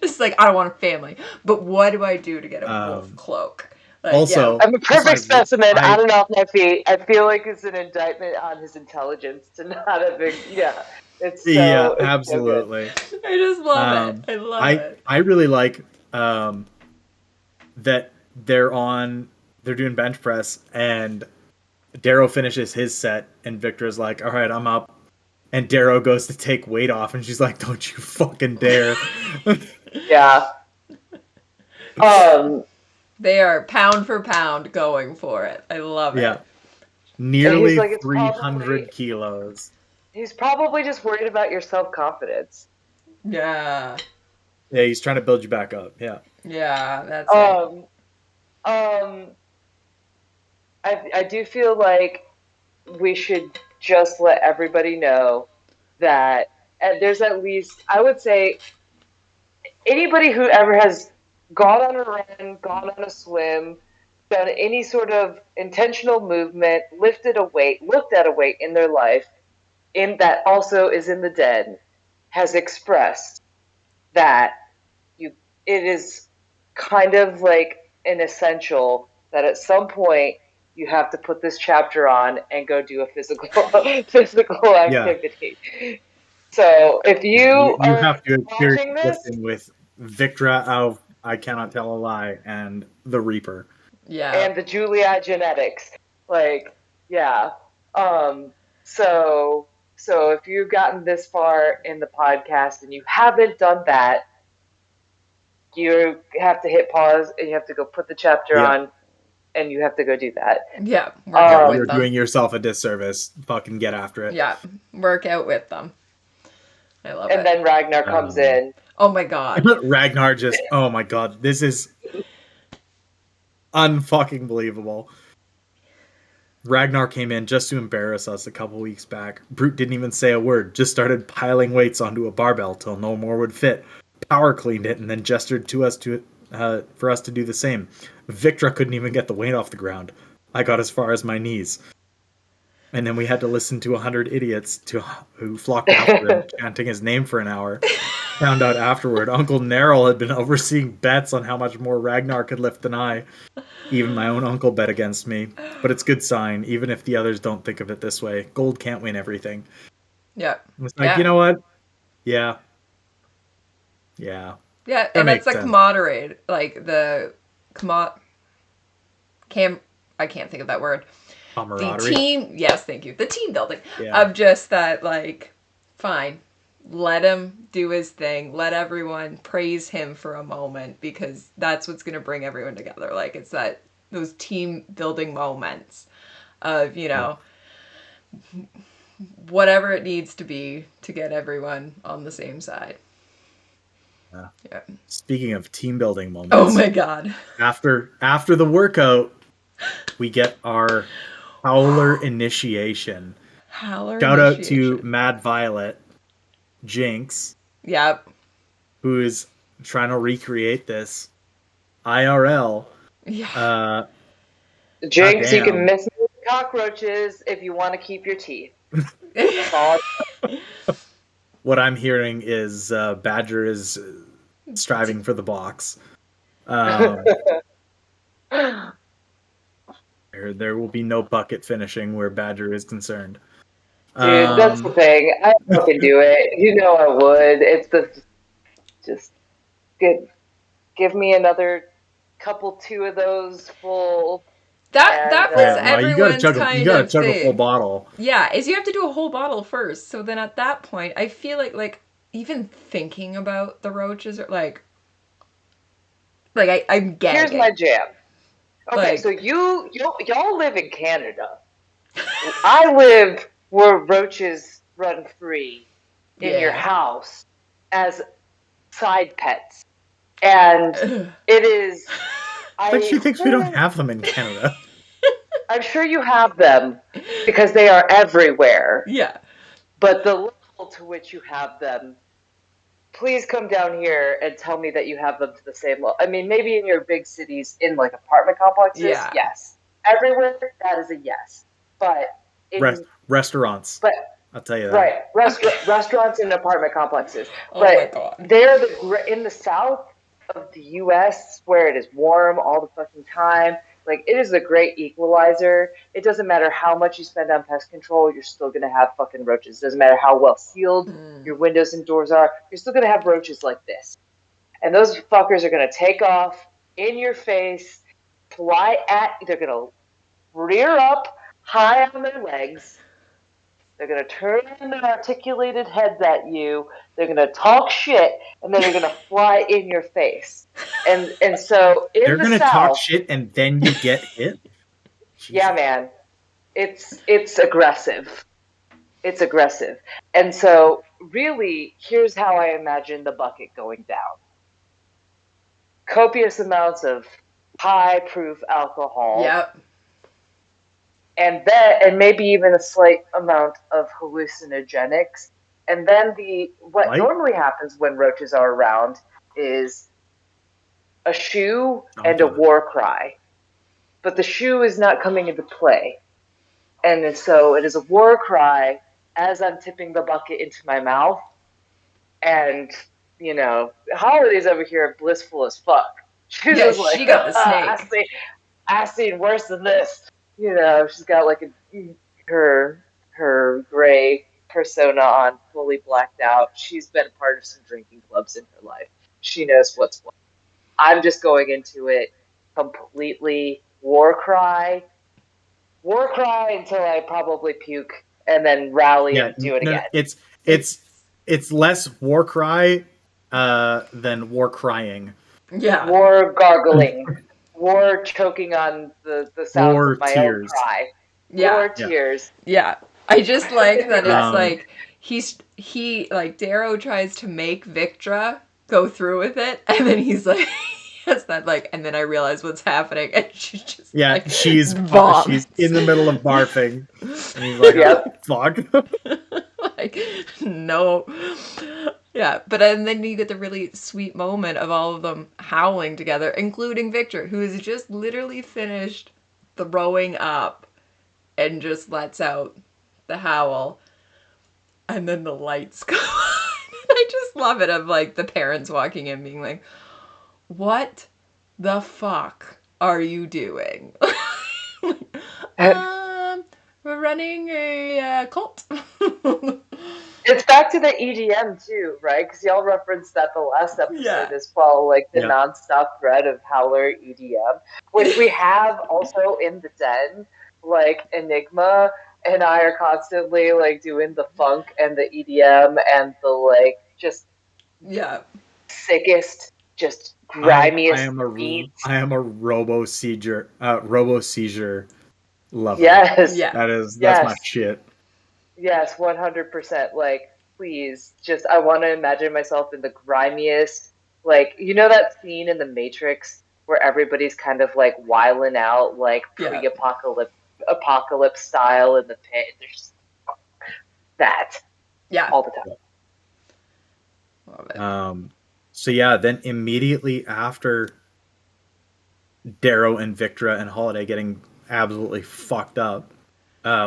Just like I don't want a family, but what do I do to get a wolf um, cloak? Like, yeah, also, I'm a perfect specimen. I On and off my feet. I feel like it's an indictment on his intelligence to not have been. Yeah, yeah, it's so good. absolutely. I just love it. Um, I love it. I really like um that they're doing bench press and Darrow finishes his set and Victor's like, all right, I'm up. And Darrow goes to take weight off and she's like, don't you fucking dare. Yeah. They are pound for pound going for it. I love Yeah. it. And he's Nearly like, it's probably 300 kilos. he's probably just worried about your self confidence. Yeah. Yeah, he's trying to build you back up. Yeah. Yeah, that's it. Um, I do feel like we should just let everybody know that there's at least, I would say, anybody who ever has gone on a run, gone on a swim, done any sort of intentional movement, lifted a weight, looked at a weight in their life, in that also is in the den, has expressed that it is kind of like an essential that at some point you have to put this chapter on and go do a physical Yeah. activity. So if Yeah. you You are have to experience watching this, lifting with Victra of I Cannot Tell a Lie and the Reaper. Yeah. and the Julia genetics, like, yeah. Um, so if you've gotten this far in the podcast and you haven't done that, you have to hit pause and you have to go put the chapter Yeah. on and you have to go do that. Yeah. Work Yeah, out you're with them. doing yourself a disservice. Fucking get after it. Yeah. Work out with them. I love And it. then Ragnar comes in. Oh my god. Ragnar just, oh my god, this is unfucking believable. Ragnar came in just to embarrass us a couple weeks back. Brute didn't even say a word, just started piling weights onto a barbell till no more would fit. Power cleaned it and then gestured to us for us to do the same. Victra couldn't even get the weight off the ground. I got as far as my knees. And then we had to listen to 100 idiots who flocked after him, chanting his name for an hour. Found out afterward, Uncle Neril had been overseeing bets on how much more Ragnar could lift than I. Even my own uncle bet against me. But it's good sign, even if the others don't think of it this way. Gold can't win everything. Yeah. It's like, you know what? Yeah. Yeah. Yeah, That and that's makes the sense. camaraderie, like the commo cam I can't think of that word. The Camaraderie. team, yes, thank you. The team building Yeah. of just that, like, fine, let him do his thing. Let everyone praise him for a moment because that's what's going to bring everyone together. Like, it's those team building moments of, whatever it needs to be to get everyone on the same side. Yeah. Yeah. Speaking of team building moments. Oh my god. After the workout, we get our Howler initiation. Howler Shout out to initiation. Mad Violet, Jinx, Yep. who is trying to recreate this IRL. Yeah. Jinx, you can Goddamn. miss cockroaches if you want to keep your teeth. That's all. What I'm hearing is Badger is striving for the box. There will be no bucket finishing where Badger is concerned. Dude, that's the thing. I fucking do it. You know I would. It's just give me another two of those full. That was no, you gotta everyone's chug kind a of full thing. bottle. Yeah, is you have to do a whole bottle first. So then at that point, I feel like even thinking about the roaches are I'm gagging. Here's my jam. Okay, Like- so y'all live in Canada. I live where roaches run free in your Yeah. house as side pets, and it is. Like she thinks we don't have them in Canada. I'm sure you have them because they are everywhere. Yeah. But the level to which you have them, please come down here and tell me that you have them to the same level. I mean, maybe in your big cities, in like apartment complexes, Yeah. yes. Everywhere, that is a yes. But in restaurants, but I'll tell you that. Right, restaurants and apartment complexes. Oh but my God. They're in the south of the U.S. where it is warm all the fucking time. Like, it is a great equalizer. It doesn't matter how much you spend on pest control, you're still gonna have fucking roaches. It doesn't matter how well sealed your windows and doors are, you're still gonna have roaches like this. And those fuckers are gonna take off in your face, they're gonna rear up high on their legs. They're going to turn their articulated heads at you. They're going to talk shit, and then they're going to fly in your face. And so in they're the going to South, talk shit, and then you get hit. yeah, man, it's aggressive. It's aggressive. And so, really, here's how I imagine the bucket going down: copious amounts of high-proof alcohol. Yep. And maybe even a slight amount of hallucinogenics. And then what normally happens when roaches are around is a shoo and a war cry. But the shoo is not coming into play. And so it is a war cry as I'm tipping the bucket into my mouth. And, Holiday's over here blissful as fuck. She's just like, she got the snake. I seen worse than this. She's got like her gray persona on, fully blacked out. She's been part of some drinking clubs in her life. She knows what's what. I'm just going into it completely war cry until I probably puke, and then rally and do it again. It's less war cry than war crying. Yeah. War gargling. War choking on the sounds war of my tears. own cry. Yeah. War tears. Yeah. I just like that it's like he Darrow tries to make Victra go through with it, and then he's like yes, that and then I realize what's happening, and she's just she's in the middle of barfing, and he's like, yep. Fuck. No. Yeah, but then you get the really sweet moment of all of them howling together, including Victor, who has just literally finished throwing up and just lets out the howl. And then the lights go on. I just love it of the parents walking in being like, what the fuck are you doing? We're running a cult. It's back to the EDM too, right? Because y'all referenced that the last episode as well, the nonstop thread of Howler EDM, which we have also in the den. Enigma and I are constantly doing the funk and the EDM and the just sickest, just grimiest beats. I am a robo seizure lover. Yes. That's my shit. Yes, 100%. Please, I want to imagine myself in the grimiest, that scene in The Matrix where everybody's kind of wiling out, pre-apocalypse style in the pit. There's that. Yeah. All the time. Love it. So then immediately after Darrow and Victra and Holiday getting absolutely fucked up,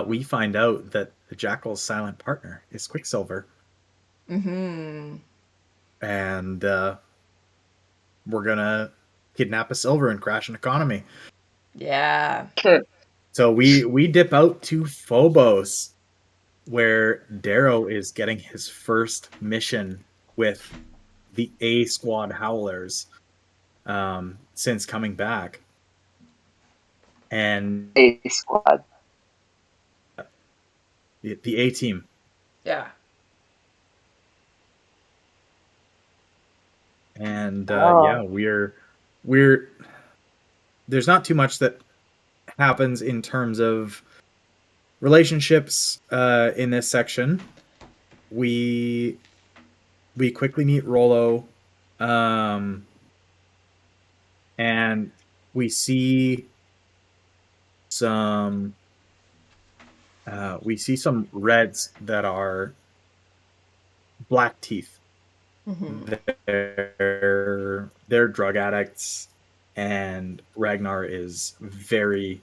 we find out that the Jackal's silent partner is Quicksilver. Mm-hmm. And we're gonna kidnap a Silver and crash an economy. Yeah. So we dip out to Phobos, where Darrow is getting his first mission with the A Squad Howlers. since coming back. And A squad. The A team. Yeah. And Oh. we're there's not too much that happens in terms of relationships in this section. We quickly meet Rollo, and we see some reds that are Black Teeth. They're drug addicts, and Ragnar is very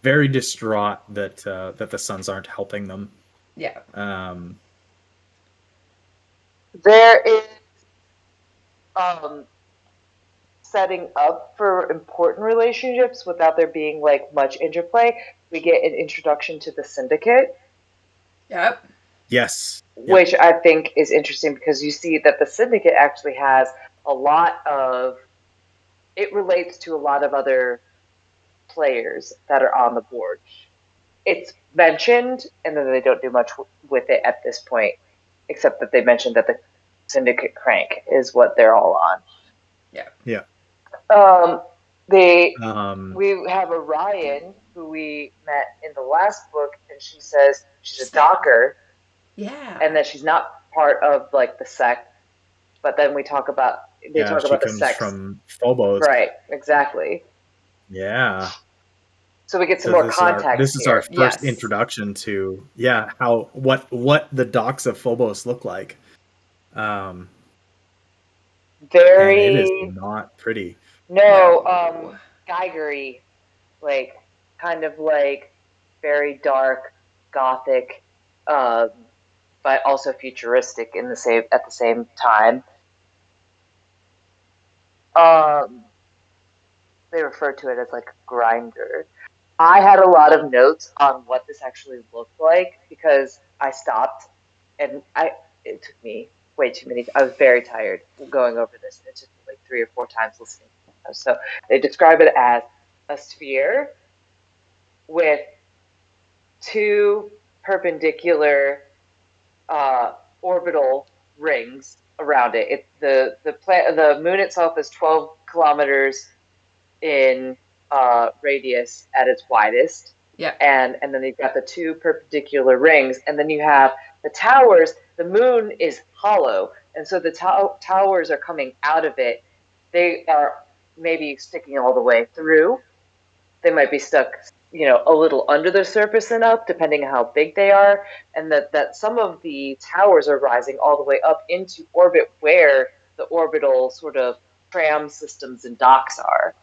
distraught that the sons aren't helping them. Yeah. There is setting up for important relationships without there being like much interplay. We get an introduction to the syndicate. Yep. Yes. Which I think is interesting because you see that the syndicate actually has a lot of. It relates to a lot of other players that are on the board. It's mentioned, and then they don't do much with it at this point, except that they mentioned that the syndicate crank is what they're all on. Yeah. Yeah. We have Orion, who we met in the last book, and she says she's a docker. Yeah. And that she's not part of like the sect. But then they talk about the sex from Phobos. Right, exactly. Yeah. So we get some more context. This is our first introduction to how what the docks of Phobos look like. Very. And it is not pretty. No, Geigery, like kind of like very dark, gothic, but also futuristic at the same time. They refer to it as like a grinder. I had a lot of notes on what this actually looked like because I stopped and it took me way too many. I was very tired going over this, and it took me like 3 or 4 times listening. So they describe it as a sphere with 2 perpendicular orbital rings around it. The moon itself is 12 kilometers in radius at its widest. Yeah. And then you've got the 2 perpendicular rings, and then you have the towers. The moon is hollow, and so the towers are coming out of it. They are maybe sticking all the way through. They might be stuck, a little under the surface and up, depending on how big they are, and that some of the towers are rising all the way up into orbit where the orbital sort of tram systems and docks are.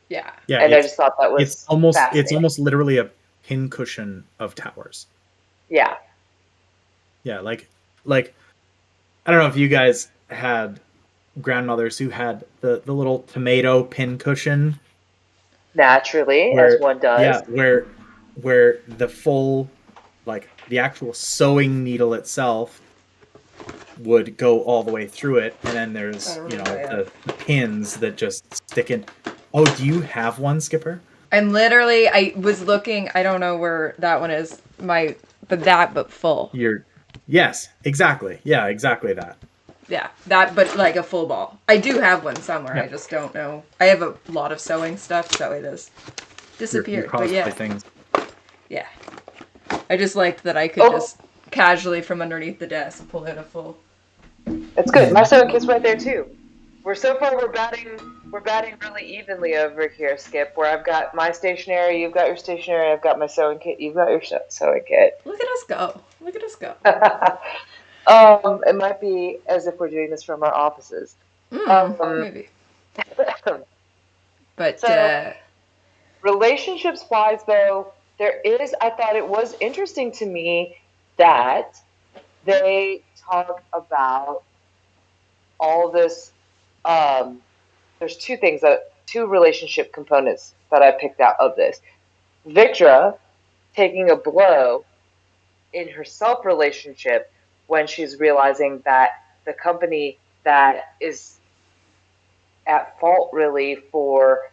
Yeah. And I just thought that was it's almost literally a pincushion of towers. Yeah. Yeah, like I don't know if you guys had grandmothers who had the little tomato pincushion. Naturally, as one does. Yeah, where the full, like the actual sewing needle itself would go all the way through it, and then there's the pins that just stick in. Oh, do you have one, Skipper? I was looking. I don't know where that one is. But full. Yes, exactly. Yeah, exactly that. Yeah, that, but like a full ball. I do have one somewhere. Yeah. I just don't know. I have a lot of sewing stuff, so it has disappeared. Your cosplay things. Yeah. I just liked that I could just casually from underneath the desk pull out a full. It's good. My sewing kit's right there too. We're batting really evenly over here, Skip. Where I've got my stationery, you've got your stationery, I've got my sewing kit, you've got your sewing kit. Look at us go! Look at us go! It might be as if we're doing this from our offices. Maybe. But so, relationships-wise, though, I thought it was interesting to me that they talk about all this. There's 2 relationship components that I picked out of this. Victra taking a blow in her self-relationship when she's realizing that the company that is at fault really for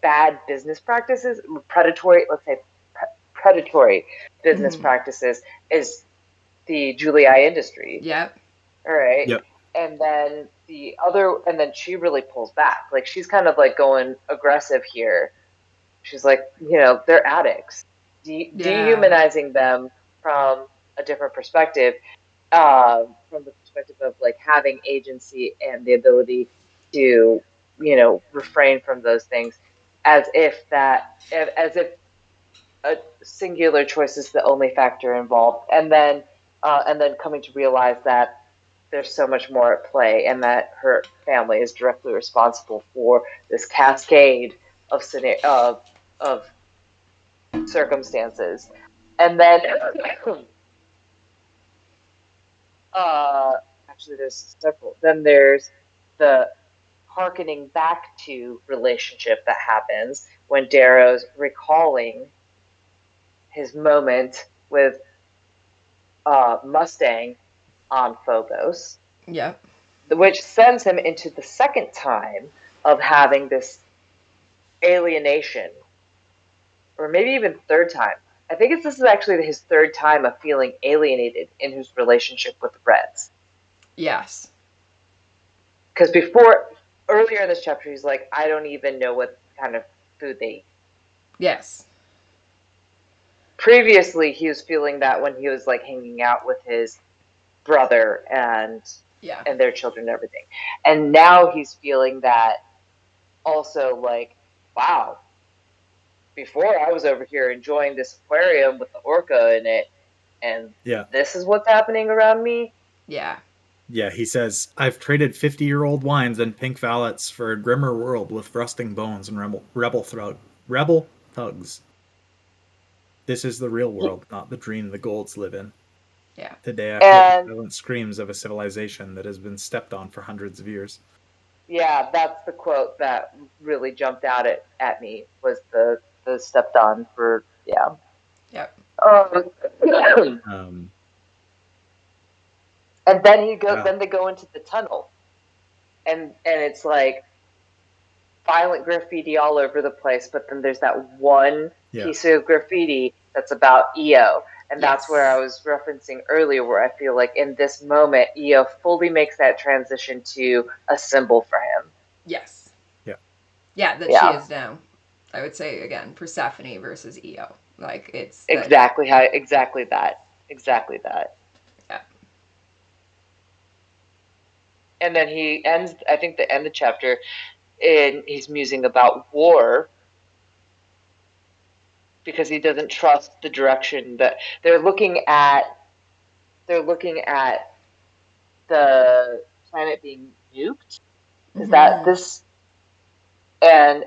bad business practices, predatory, let's say predatory business practices, is the Julia industry. Yep. All right. Yep. And then and then she really pulls back. Like she's kind of like going aggressive here. She's like, they're addicts, dehumanizing them from a different perspective, from the perspective of like having agency and the ability to, refrain from those things, as if a singular choice is the only factor involved, and then coming to realize that there's so much more at play, and that her family is directly responsible for this cascade of of circumstances. And then, actually, there's several. Then there's the harkening back to relationship that happens when Darrow's recalling his moment with Mustang on Phobos. Yep. Which sends him into the second time of having this alienation, or maybe even third time. I think this is actually his third time of feeling alienated in his relationship with the Reds. Yes. Because earlier in this chapter, he's like, I don't even know what kind of food they eat. Yes. Previously, he was feeling that when he was like hanging out with his brother and their children and everything. And now he's feeling that also, like, wow, before I was over here enjoying this aquarium with the orca in it, and this is what's happening around me. Yeah. Yeah, he says, I've traded 50-year-old wines and pink valets for a grimmer world with rusting bones and rebel thugs. This is the real world, not the dream the Golds live in. Yeah. Today I feel the silent screams of a civilization that has been stepped on for hundreds of years. Yeah, that's the quote that really jumped out at me, was the stepped on for, yeah. Yep. And then then they go into the tunnel, and it's like violent graffiti all over the place, but then there's that one piece of graffiti that's about Io. And that's where I was referencing earlier, where I feel like in this moment, Io fully makes that transition to a symbol for him. Yes. Yeah. Yeah, that she is now. I would say, again, Persephone versus Io. Like, it's... Exactly that. Yeah. And then he ends, I think the end of the chapter, and he's musing about war, because he doesn't trust the direction that they're looking at the planet being nuked. Is that this? And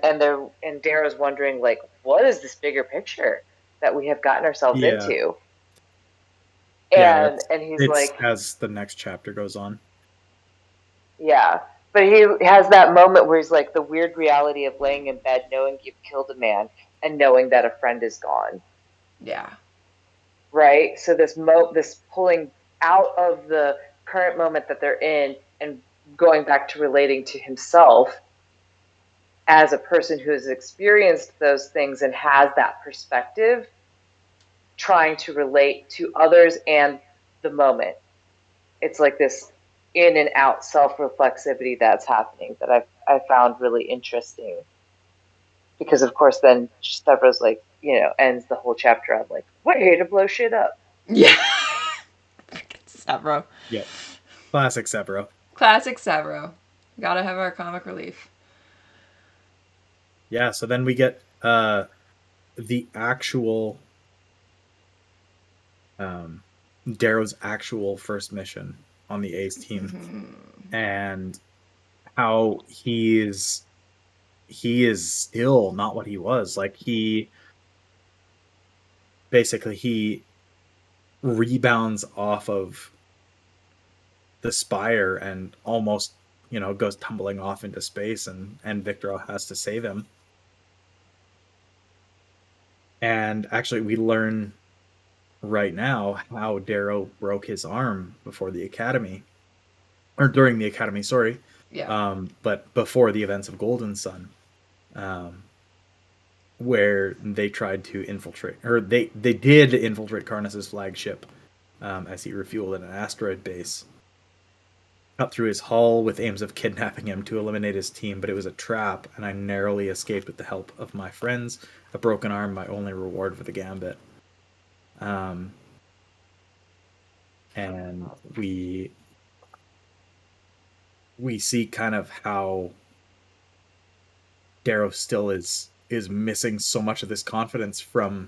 Darrow's wondering, like, what is this bigger picture that we have gotten ourselves into? And he's like, as the next chapter goes on. Yeah. But he has that moment where he's like, the weird reality of laying in bed knowing you've killed a man and knowing that a friend is gone. Yeah. Right? So this pulling out of the current moment that they're in and going back to relating to himself as a person who has experienced those things and has that perspective, trying to relate to others and the moment. It's like this in and out self-reflexivity that's happening that I found really interesting. Because of course then Sevro's like, ends the whole chapter on like, we're here to blow shit up. Yeah. Sevro. Yep. Classic Sevro. Classic Sevro. Gotta have our comic relief. Yeah, so then we get the actual Darrow's actual first mission on the Ace team, and how he is still not what he was. Like, he rebounds off of the spire and almost goes tumbling off into space, and Victor has to save him. And actually we learn right now how Darrow broke his arm before the academy. or during the academy, sorry. Yeah. But before the events of Golden Sun, where they tried to infiltrate, or they did infiltrate Karnas's flagship as he refueled at an asteroid base. Cut through his hull with aims of kidnapping him to eliminate his team, but it was a trap, and I narrowly escaped with the help of my friends. A broken arm, my only reward for the gambit. And we see kind of how Darrow still is missing so much of this confidence from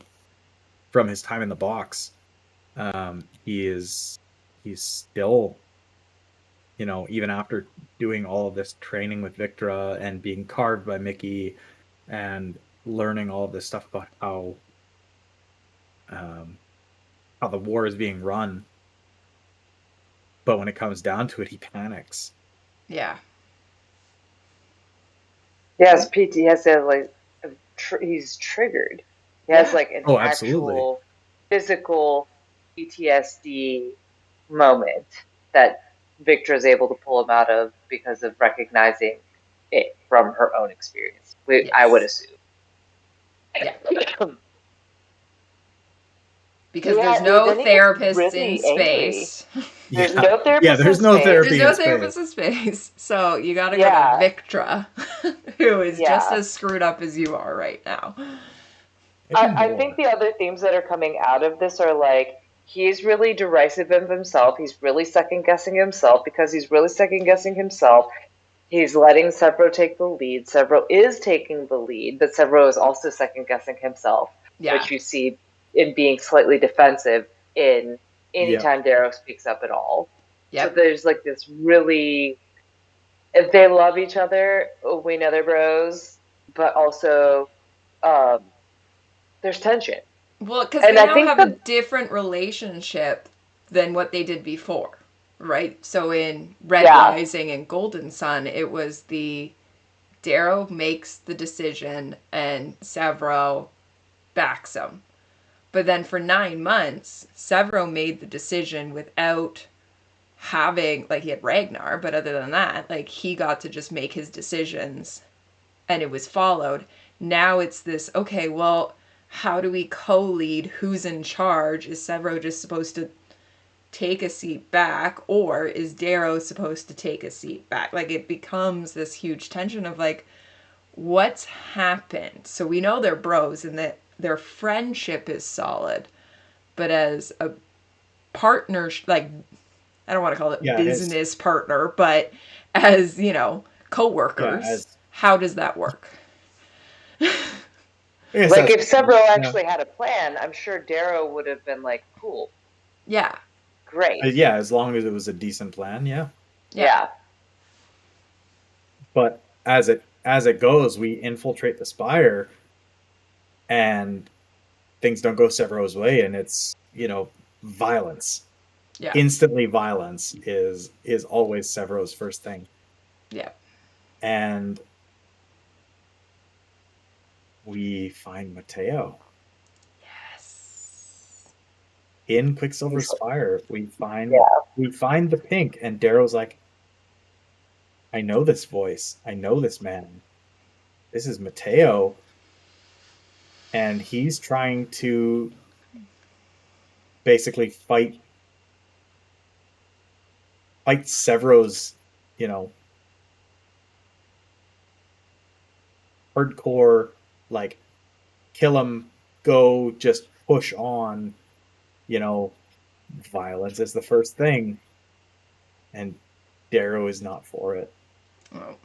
his time in the box. He's still, even after doing all of this training with Victra and being carved by Mickey and learning all of this stuff about how the war is being run, but when it comes down to it, he panics. Yeah. Yes, PTSD, like he's triggered. He has like an actual physical PTSD moment that Victor is able to pull him out of because of recognizing it from her own experience. Yes. I would assume. Yeah. Because there's no therapists really in space. There's no therapist there's no therapy There's no therapist in space. So you gotta go to Victra, who is just as screwed up as you are right now. I think the other themes that are coming out of this are like, he's really derisive of himself. He's really second guessing himself. Because he's really second guessing himself, he's letting Severo take the lead. Severo is taking the lead, but Severo is also second guessing himself, which you see in being slightly defensive in anytime Darrow speaks up at all. So there's like this really, if they love each other, we know they're bros, but also there's tension. Well, because they now have a different relationship than what they did before, right? So in Red Rising and Golden Sun, it was the Darrow makes the decision and Severo backs him. But then for 9 months, Severo made the decision without having, like, he had Ragnar, but other than that, like, he got to just make his decisions and it was followed. Now it's this, okay, well, how do we co-lead? Who's in charge? Is Severo just supposed to take a seat back, or is Darrow supposed to take a seat back? Like, it becomes this huge tension of like, what's happened? So we know they're bros and that their friendship is solid, but as a partner, like, I don't want to call it business partner, but as, co-workers, how does that work? Like, if Severo actually had a plan, I'm sure Darrow would have been like, cool. Yeah. Great. Yeah, as long as it was a decent plan, yeah. But as it goes, we infiltrate the spire and things don't go Severo's way, and it's, violence. Yeah. Instantly violence is always Severo's first thing. Yeah. And we find Mateo. Yes. In Quicksilver Spire, we find the pink, and Darrow's like, I know this voice. I know this man. This is Mateo. And he's trying to basically fight Severo's, hardcore, like, kill him, go, just push on, violence is the first thing. And Darrow is not for it. Oh.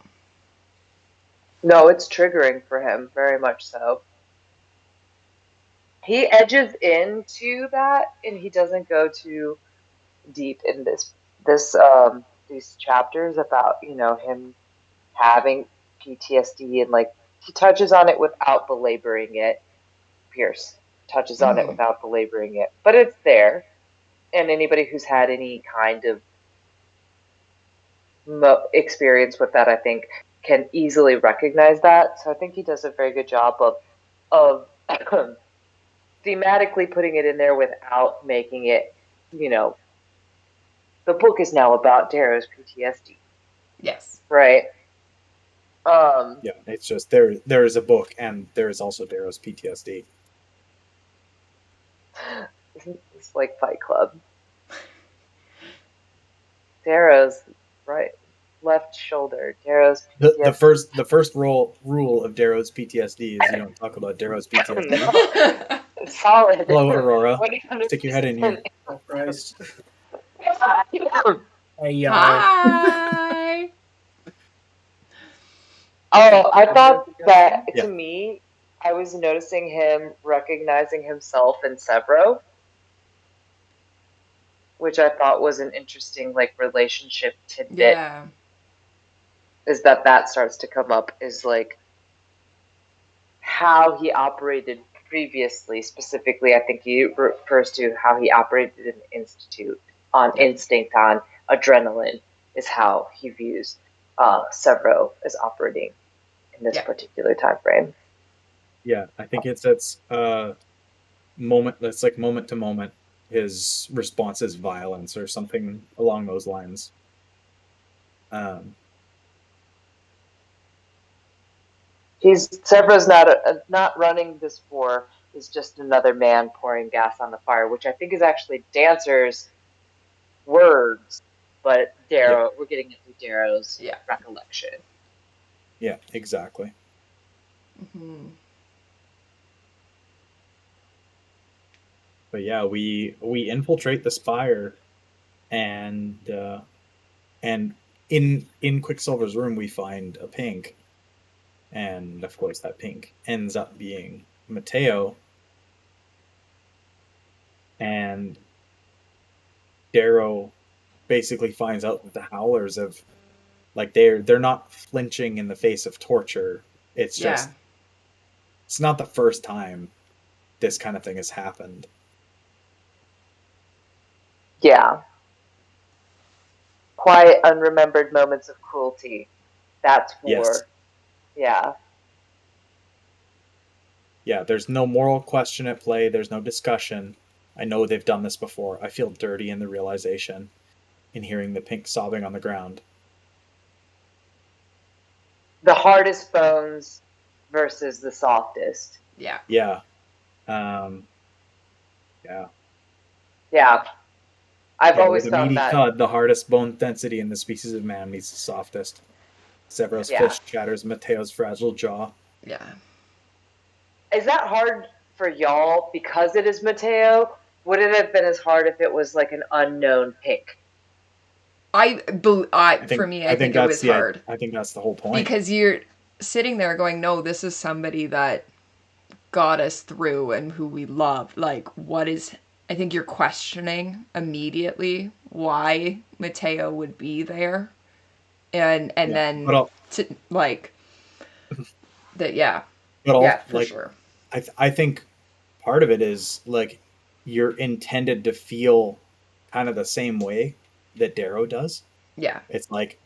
No, it's triggering for him, very much so. He edges into that, and he doesn't go too deep in these chapters about, him having PTSD, and like, he touches on it without belaboring it. Pierce touches on it without belaboring it, but it's there, and anybody who's had any kind of experience with that, I think, can easily recognize that. So I think he does a very good job of thematically putting it in there without making it, the book is now about Darrow's PTSD. Yes. Right. Yeah, it's just there is a book and there is also Darrow's PTSD. Isn't this like Fight Club? Darrow's right left shoulder. Darrow's The PTSD. the first rule of Darrow's PTSD is you don't talk about Darrow's PTSD. No, solid. Hello, Aurora. 100%. Stick your head in here. Oh Christ! Oh, Hey y'all. Hi. I thought that Yeah. to me, I was noticing him recognizing himself in Severo, which I thought was an interesting like relationship tidbit. Yeah. Is that starts to come up is like how he operated previously. Specifically, I think he refers to how he operated in the Institute on instinct, on adrenaline, is how he views Severo as operating in this particular time frame. Yeah, I think it's moment that's like moment to moment. His response is violence or something along those lines. Severo's not running this war. Is just another man pouring gas on the fire, which I think is actually Dancer's words, but Darrow, we're getting it through Darrow's recollection. Yeah, exactly. Mm-hmm. But yeah, we infiltrate the spire, and in Quicksilver's room we find a pink, and of course that pink ends up being Mateo, and Darrow basically finds out that the Howlers have like they're not flinching in the face of torture. It's just it's not the first time this kind of thing has happened. Yeah. Quiet, unremembered moments of cruelty. That's war. Yes. Yeah, there's no moral question at play. There's no discussion. I know they've done this before. I feel dirty in the realization in hearing the pink sobbing on the ground. The hardest bones versus the softest. Yeah. Yeah. Yeah. Yeah. I've always With a found meaty that. thud, the hardest bone density in the species of man meets the softest. Severo's fist shatters Mateo's fragile jaw. Yeah. Is that hard for y'all because it is Mateo? Would it have been as hard if it was like an unknown pink? For me, I think it was hard. I think that's the whole point. Because you're sitting there going, no, this is somebody that got us through and who we love. Like, what is... I think you're questioning immediately why Mateo would be there. And then, like... that, yeah. But all, yeah, for like, sure. I think part of it is, like, you're intended to feel kind of the same way that Darrow does. Yeah. It's like,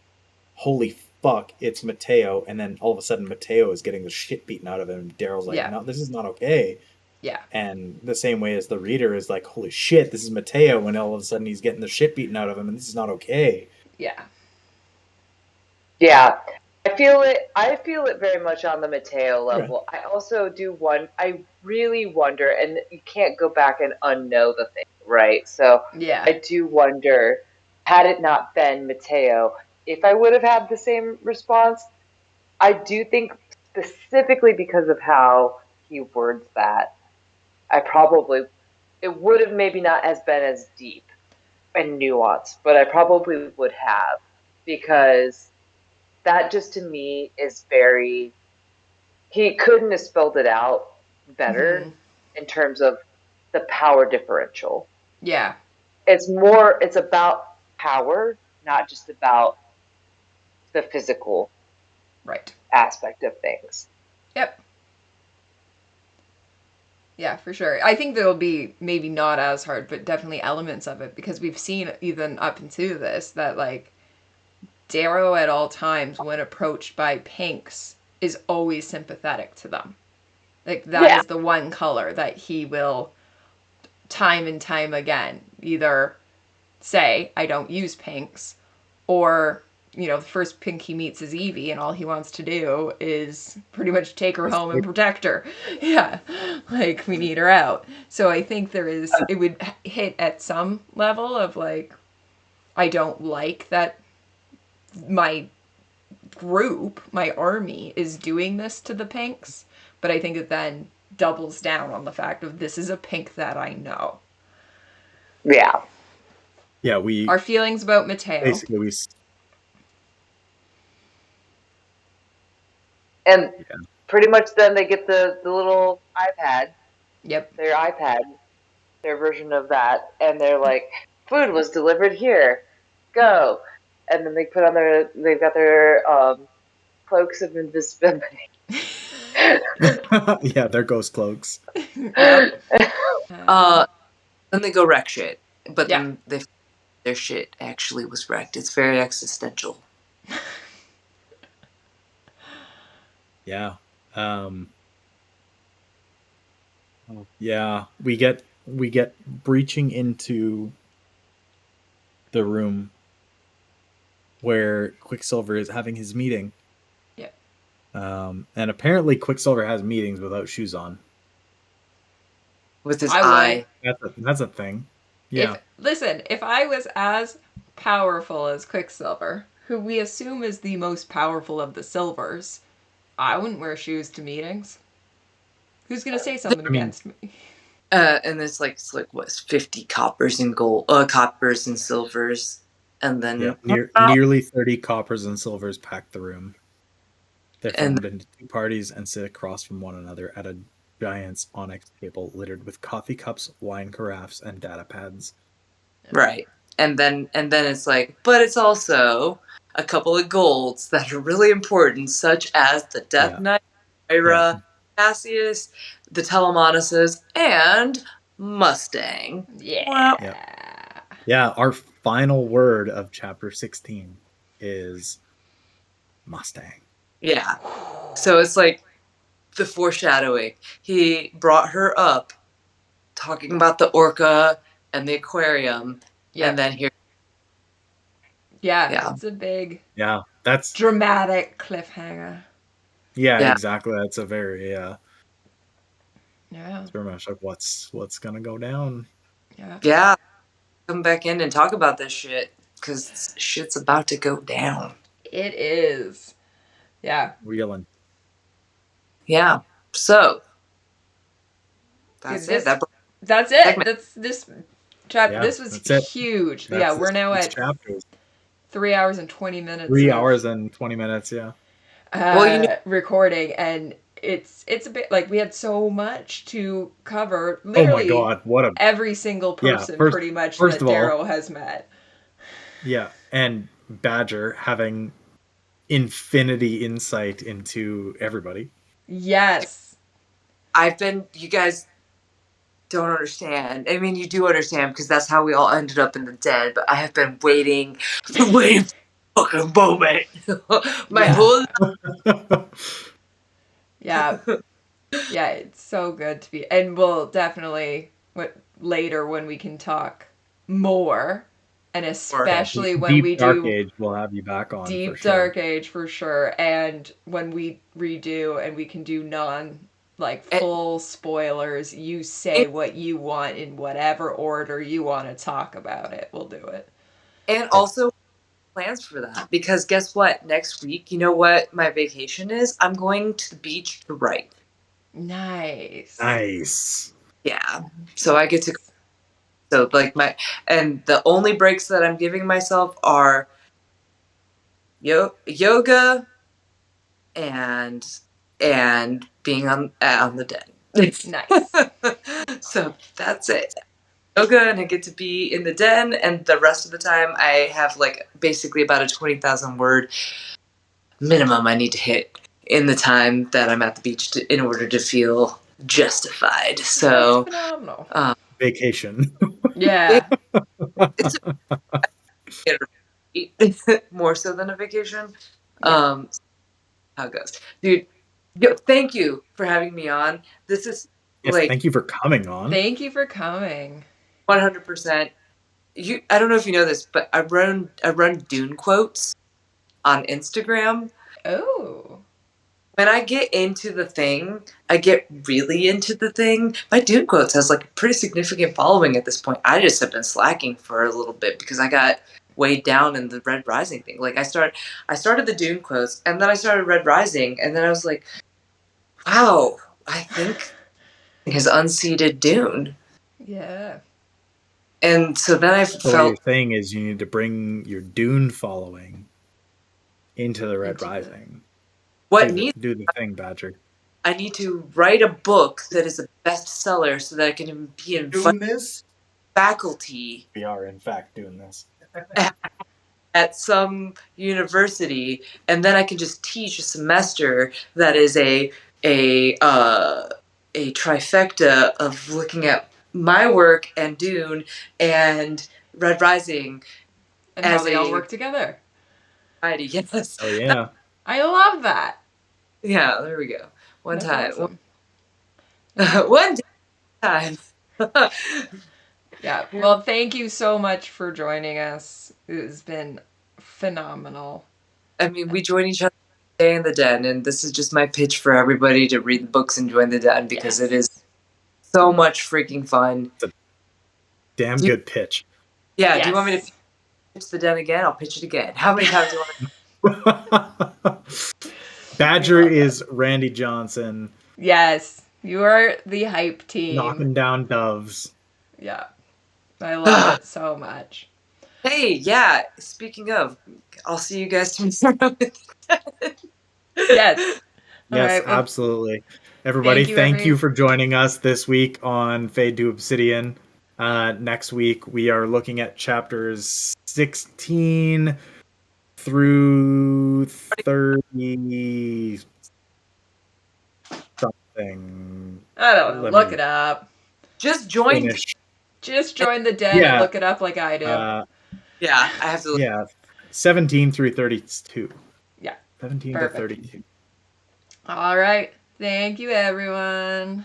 holy fuck, it's Mateo, and then all of a sudden Mateo is getting the shit beaten out of him. Darrow's like, no, this is not okay. Yeah. And the same way as the reader is like, holy shit, this is Mateo, and all of a sudden he's getting the shit beaten out of him, and this is not okay. Yeah. Yeah. I feel it very much on the Mateo level. I also do I really wonder, and you can't go back and unknow the thing, right? So I do wonder, had it not been Mateo, if I would have had the same response. I do think specifically because of how he words that, it would have maybe not as been as deep and nuanced, but I probably would have, because that just to me is very, he couldn't have spelled it out better in terms of the power differential. Yeah. It's about power, not just about the physical aspect of things. Yep. Yeah, for sure. I think there'll be maybe not as hard, but definitely elements of it, because we've seen even up into this that, like, Darrow at all times, when approached by pinks, is always sympathetic to them. Like, that is the one color that he will, time and time again, either say, I don't use pinks, or the first pink he meets is Evie, and all he wants to do is pretty much take her home and protect her. Yeah, like, we need her out. So I think it would hit at some level of, like, I don't like that my group, my army, is doing this to the pinks, but I think it then doubles down on the fact of this is a pink that I know. Yeah. Yeah, Our feelings about Mateo. Basically, And pretty much then they get the little iPad. Yep. Their iPad, their version of that, and they're like, food was delivered here. Go. And then they've got their cloaks of invisibility. yeah, they're ghost cloaks. Yep. Then they go wreck shit, but Yeah. then their shit actually was wrecked. It's very existential. Yeah. Yeah, we get breaching into the room where Quicksilver is having his meeting. Yeah. And apparently Quicksilver has meetings without shoes on. With his eye. That's a thing. Yeah. If I was as powerful as Quicksilver, who we assume is the most powerful of the Silvers, I wouldn't wear shoes to meetings. Who's gonna say something against me? And it's like what, 50 coppers and coppers and silvers, and then nearly 30 coppers and silvers pack the room. They're formed into two parties and sit across from one another at a giant's onyx table littered with coffee cups, wine carafes, and data pads. Right. And then it's like, but it's also a couple of golds that are really important, such as the Death Knight, Ira, Cassius, the Telemonuses, and Mustang. Yeah. Our final word of chapter 16 is Mustang. Yeah. So it's like the foreshadowing. He brought her up talking about the orca and the aquarium, and then here. Yeah, it's a big. Yeah, that's dramatic cliffhanger. Yeah, exactly. That's a very Yeah. It's very much like what's gonna go down. Yeah. Come back in and talk about this shit, because shit's about to go down. It is. Yeah. Reeling. Yeah. So that's it. That's it. Segment. That's this chapter. This was huge. We're now at chapters. 3 hours and 20 minutes. 3 hours and 20 minutes. Yeah. Recording, and it's a bit like we had so much to cover. Literally, oh my God, every single person pretty much that Darrow has met. Yeah, and Badger having infinity insight into everybody. Yes. You guys don't understand. I mean, you do understand, because that's how we all ended up in the den, but I have been waiting for the fucking moment. My whole Yeah. Yeah, it's so good to be, and we'll definitely later when we can talk more, and especially when we do Dark Age, we'll have you back on. Deep Dark Age for sure, and when we redo and we can do full spoilers, you say what you want in whatever order you want to talk about it. We'll do it. And also plans for that, because guess what? Next week, you know what my vacation is? I'm going to the beach to write. Nice. Yeah. So I get to. So and the only breaks that I'm giving myself are yoga and being on the den. Nice. So that's it. Yoga, and I get to be in the den, and the rest of the time I have basically about a 20,000 word minimum I need to hit in the time that I'm at the beach in order to feel justified. So that's phenomenal. Vacation. Yeah. It's more so than a vacation. Yeah. How it goes, dude. Thank you for having me on. This is thank you for coming on. Thank you for coming. 100%. I don't know if you know this, but I run Dune quotes on Instagram. Oh. When I get into the thing, I get really into the thing. My Dune quotes has like a pretty significant following at this point. I just have been slacking for a little bit because I got weighed down in the Red Rising thing. Like I started the Dune quotes, and then I started Red Rising, and then I was like, wow, I think has unseated Dune. Yeah. And so then I So what you're felt saying is you need to bring your Dune following into the Red Into the- Rising. what Do the thing, Badger. I need to write a book that is a bestseller so that I can be invited this? faculty We are in fact doing this. at some university, and then I can just teach a semester that is a trifecta of looking at my work and Dune and Red Rising And how as they all a work together. society. Yes. Oh yeah. I love that. Yeah, there we go. One That's time. awesome. One time. Yeah. Well, thank you so much for joining us. It's been phenomenal. I mean, we join each other every day in the den, and this is just my pitch for everybody to read the books and join the den because it is so much freaking fun. It's a damn good pitch. Yeah, Yes. do you want me to pitch the den again? I'll pitch it again. How many times do you want Badger is Randy Johnson. Yes. You are the hype team. Knocking down doves. Yeah. I love it so much. Hey, yeah, speaking of, I'll see you guys tomorrow. Yes. Yes, right, well, absolutely. Everybody, thank you for joining us this week on Fade to Obsidian. Next week, we are looking at chapters 16 through 30 something. I don't know. Look it up. Just join. Just join the den and look it up like I do. Yeah, I have to look. Yeah, 17 through 32. Yeah. 17 Perfect. to 32. All right. Thank you, everyone.